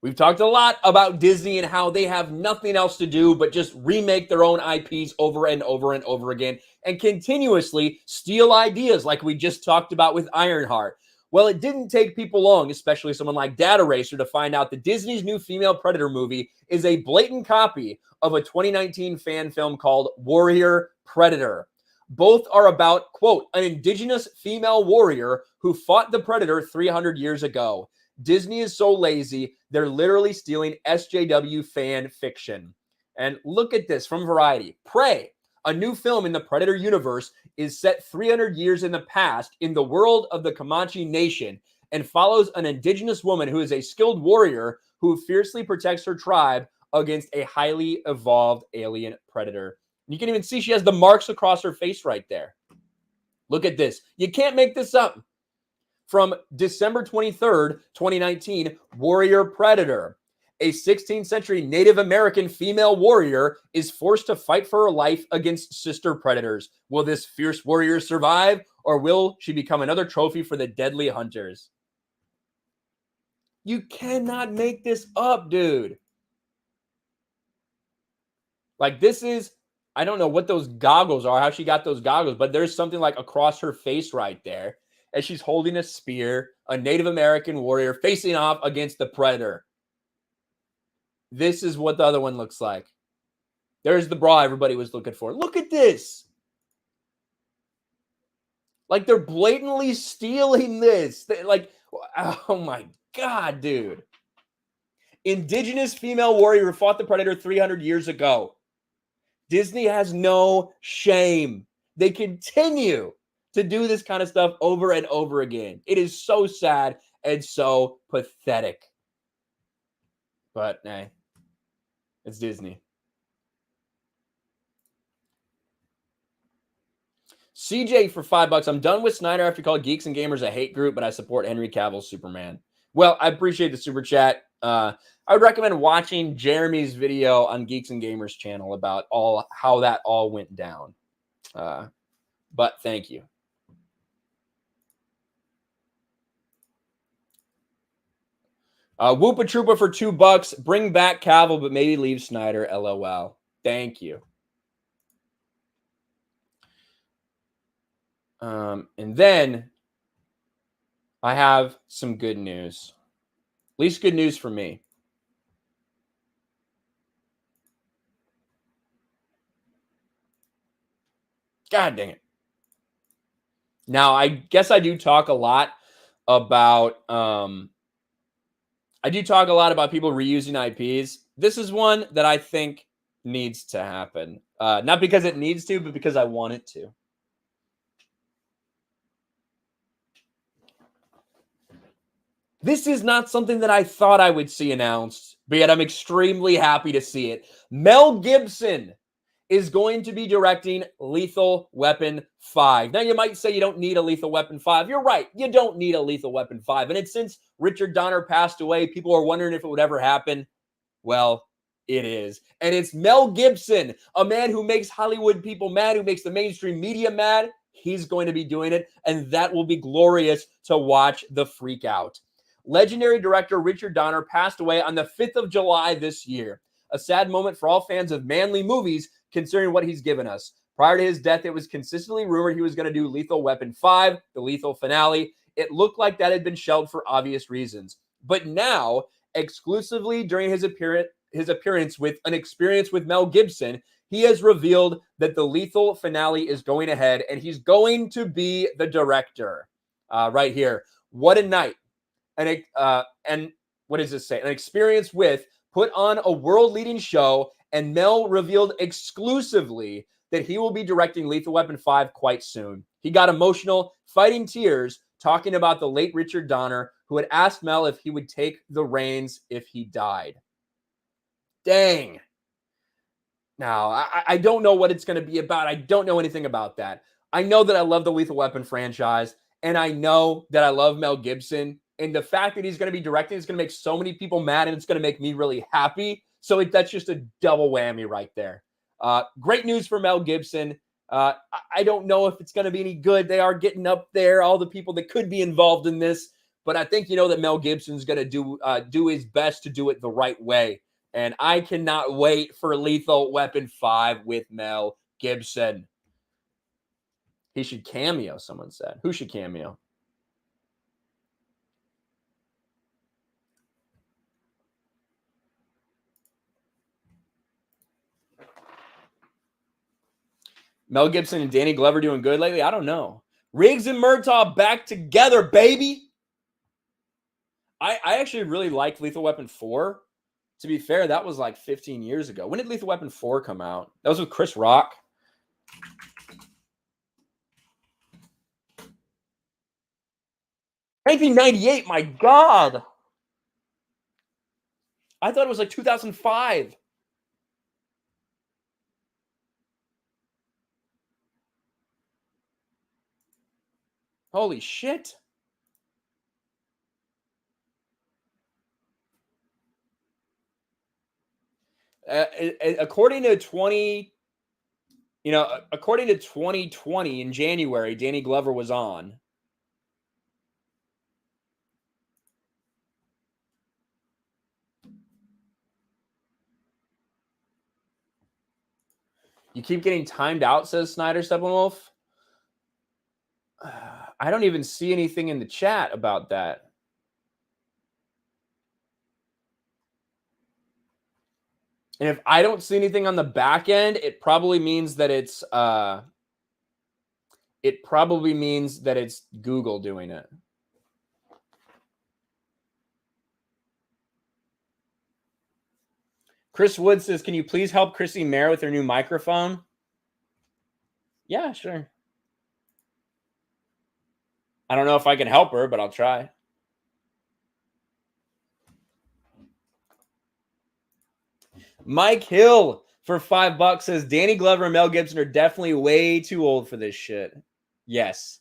We've talked a lot about Disney and how they have nothing else to do but just remake their own IPs over and over and over again and continuously steal ideas like we just talked about with Ironheart. Well, it didn't take people long, especially someone like Data Racer, to find out that Disney's new female Predator movie is a blatant copy of a 2019 fan film called Warrior Predator. Both are about, quote, an indigenous female warrior who fought the Predator 300 years ago. Disney is so lazy, they're literally stealing SJW fan fiction. And look at this from Variety. Prey, a new film in the Predator universe, is set 300 years in the past in the world of the Comanche Nation and follows an indigenous woman who is a skilled warrior who fiercely protects her tribe against a highly evolved alien predator. You can even see she has the marks across her face right there. Look at this. You can't make this up. From December 23rd, 2019, Warrior Predator. A 16th century Native American female warrior is forced to fight for her life against sister predators. Will this fierce warrior survive, or will she become another trophy for the deadly hunters? You cannot make this up, dude. Like, this is, I don't know what those goggles are, how she got those goggles, but there's something like across her face right there. And she's holding a spear, a Native American warrior facing off against the predator. This is what the other one looks like. There's the bra everybody was looking for. Look at this. Like, they're blatantly stealing this. Like, oh my God, dude. Indigenous female warrior who fought the Predator 300 years ago. Disney has no shame. They continue to do this kind of stuff over and over again. It is so sad and so pathetic. But, hey, it's Disney. CJ for $5. I'm done with Snyder after he called Geeks and Gamers a hate group, but I support Henry Cavill's Superman. Well, I appreciate the super chat. I would recommend watching Jeremy's video on Geeks and Gamers channel about how that all went down. But thank you. Whoopa Troopa for $2. Bring back Cavill, but maybe leave Snyder. LOL. Thank you. And then I have some good news. At least good news for me. God dang it. Now, I guess I do talk a lot about people reusing IPs. This is one that I think needs to happen. Not because it needs to, but because I want it to. This is not something that I thought I would see announced, but yet I'm extremely happy to see it. Mel Gibson is going to be directing Lethal Weapon 5. Now, you might say you don't need a Lethal Weapon 5. You're right. You don't need a Lethal Weapon 5. And it's since Richard Donner passed away, people are wondering if it would ever happen. Well, it is. And it's Mel Gibson, a man who makes Hollywood people mad, who makes the mainstream media mad. He's going to be doing it, and that will be glorious to watch the freak out. Legendary director Richard Donner passed away on the 5th of July this year. A sad moment for all fans of manly movies, considering what he's given us. Prior to his death, it was consistently rumored he was going to do Lethal Weapon 5, the lethal finale. It looked like that had been shelved for obvious reasons. But now, exclusively during his appearance with An Experience with Mel Gibson, he has revealed that the lethal finale is going ahead, and he's going to be the director. Right here. What a night. And what does this say? An Experience with put on a world-leading show, and Mel revealed exclusively that he will be directing Lethal Weapon 5 quite soon. He got emotional, fighting tears, talking about the late Richard Donner, who had asked Mel if he would take the reins if he died. Dang. Now, I don't know what it's going to be about. I don't know anything about that. I know that I love the Lethal Weapon franchise, and I know that I love Mel Gibson. And the fact that he's going to be directing is going to make so many people mad, and it's going to make me really happy. So that's just a double whammy right there. Great news for Mel Gibson. I don't know if it's going to be any good. They are getting up there, all the people that could be involved in this. But I think you know that Mel Gibson's going to do his best to do it the right way. And I cannot wait for Lethal Weapon 5 with Mel Gibson. He should cameo, someone said. Who should cameo? Mel Gibson and Danny Glover doing good lately? I don't know. Riggs and Murtaugh back together, baby. I actually really liked Lethal Weapon 4. To be fair, that was like 15 years ago. When did Lethal Weapon 4 come out? That was with Chris Rock. $1998, my God. I thought it was like 2005. Holy shit. According to 2020 in January, Danny Glover was on. You keep getting timed out, says Snyder Steppenwolf. I don't even see anything in the chat about that. And if I don't see anything on the back end, it probably means that it's Google doing it. Chris Wood says, can you please help Chrissy Mayer with her new microphone? Yeah, sure. I don't know if I can help her, but I'll try. Mike Hill for $5 says, Danny Glover and Mel Gibson are definitely way too old for this shit. Yes.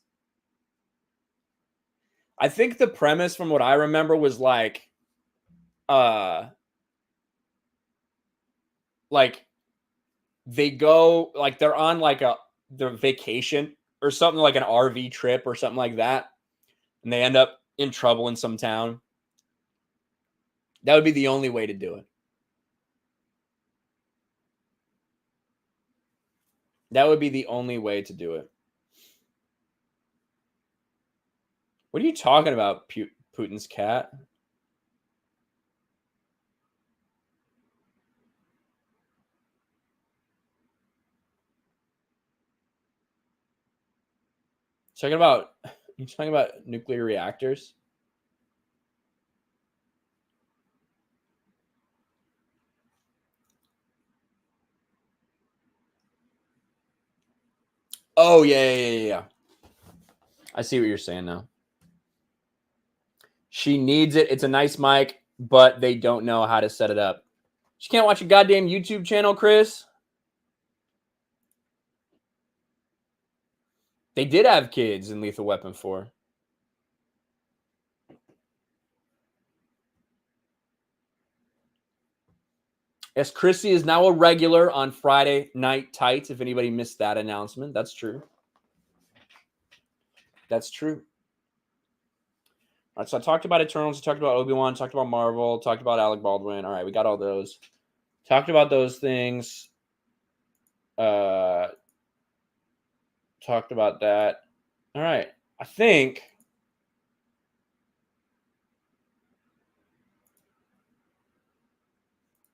I think the premise from what I remember was like they go, like they're on like their vacation or something, like an RV trip or something like that. And they end up in trouble in some town. That would be the only way to do it. That would be the only way to do it. What are you talking about, Putin's cat? You talking about nuclear reactors? Oh, yeah. I see what you're saying now. She needs it. It's a nice mic, but they don't know how to set it up. She can't watch a goddamn YouTube channel, Chris. They did have kids in Lethal Weapon 4. Yes, Chrissy is now a regular on Friday Night Tights, if anybody missed that announcement. That's true. That's true. All right, so I talked about Eternals, I talked about Obi-Wan, talked about Marvel, talked about Alec Baldwin. All right, we got all those. Talked about those things. Talked about that. All right, I think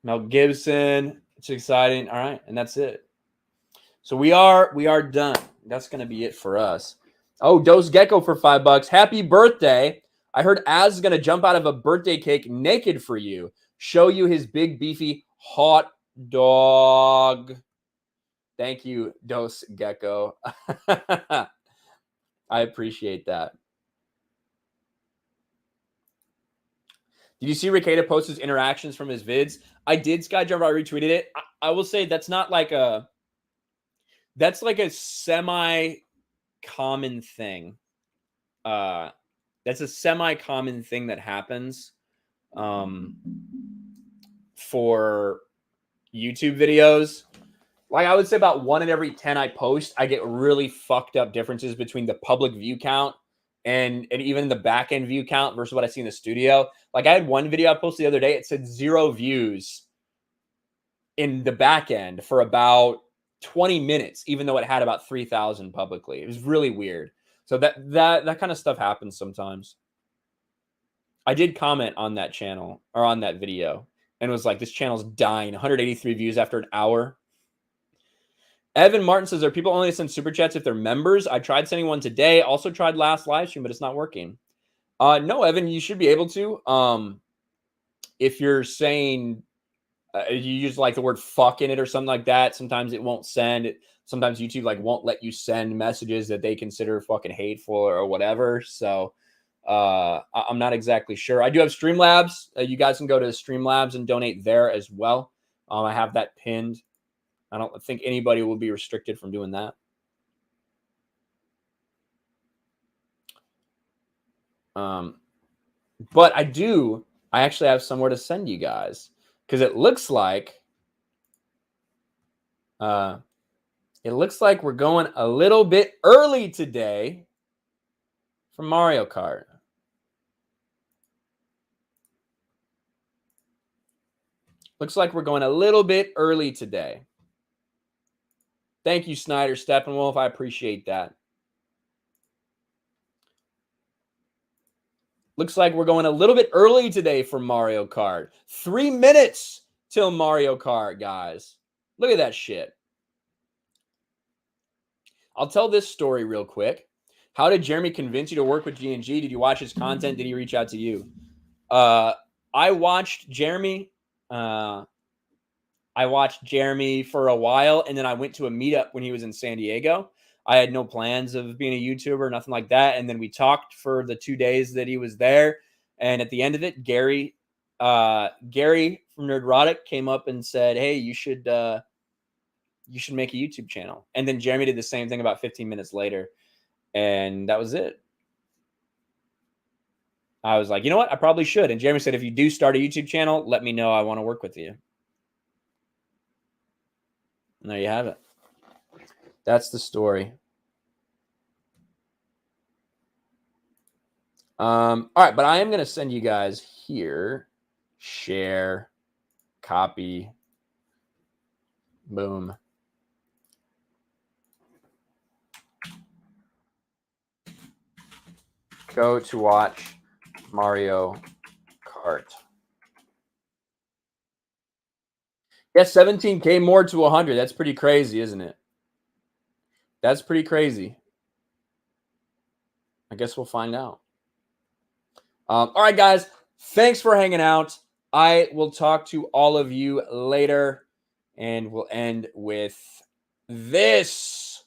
Mel Gibson. It's exciting. All right, and that's it. So we are done. That's gonna be it for us. Oh, Dose Gecko for $5. Happy birthday! I heard Az is gonna jump out of a birthday cake naked for you. Show you his big beefy hot dog. Thank you, Dose Gecko. I appreciate that. Did you see Ricada post his interactions from his vids? I did, Skyjumper. I retweeted it. I will say that's not like a... That's like a semi-common thing. That's a semi-common thing that happens for YouTube videos. Like I would say about 1 in every 10 I post, I get really fucked up differences between the public view count and even the back end view count versus what I see in the studio. Like I had one video I posted the other day. It said 0 views in the back end for about 20 minutes, even though it had about 3,000 publicly. It was really weird. So that kind of stuff happens sometimes. I did comment on that channel or on that video and was like, this channel's dying. 183 views after an hour. Evan Martin says, are people only send super chats if they're members? I tried sending one today. Also tried last live stream, but it's not working. No, Evan, you should be able to. If you're saying you use like the word fuck in it or something like that, sometimes it won't send. Sometimes YouTube like won't let you send messages that they consider fucking hateful or whatever. So I'm not exactly sure. I do have Streamlabs. You guys can go to Streamlabs and donate there as well. I have that pinned. I don't think anybody will be restricted from doing that. But I actually have somewhere to send you guys because it looks like we're going a little bit early today for Mario Kart. Looks like we're going a little bit early today. Thank you, Snyder Steppenwolf. I appreciate that. Looks like we're going a little bit early today for Mario Kart. 3 minutes till Mario Kart, guys. Look at that shit. I'll tell this story real quick. How did Jeremy convince you to work with G&G? Did you watch his content? Did he reach out to you? I watched Jeremy. I watched Jeremy for a while, and then I went to a meetup when he was in San Diego. I had no plans of being a YouTuber, nothing like that. And then we talked for the 2 days that he was there. And at the end of it, Gary from Nerdrotic came up and said, "Hey, you should make a YouTube channel." And then Jeremy did the same thing about 15 minutes later. And that was it. I was like, you know what? I probably should. And Jeremy said, if you do start a YouTube channel, let me know. I want to work with you. And there you have it. That's the story. All right, but I am going to send you guys here. Share, copy, boom. Go to watch Mario Kart. Yeah, 17K more to 100. That's pretty crazy, isn't it? That's pretty crazy. I guess we'll find out. All right, guys. Thanks for hanging out. I will talk to all of you later. And we'll end with this.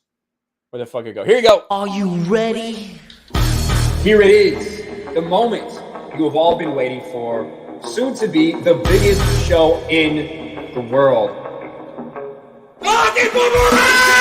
Where the fuck it go? Here you go. Are you ready? Here it is. The moment you have all been waiting for. Soon to be the biggest show in the world. Boomerang!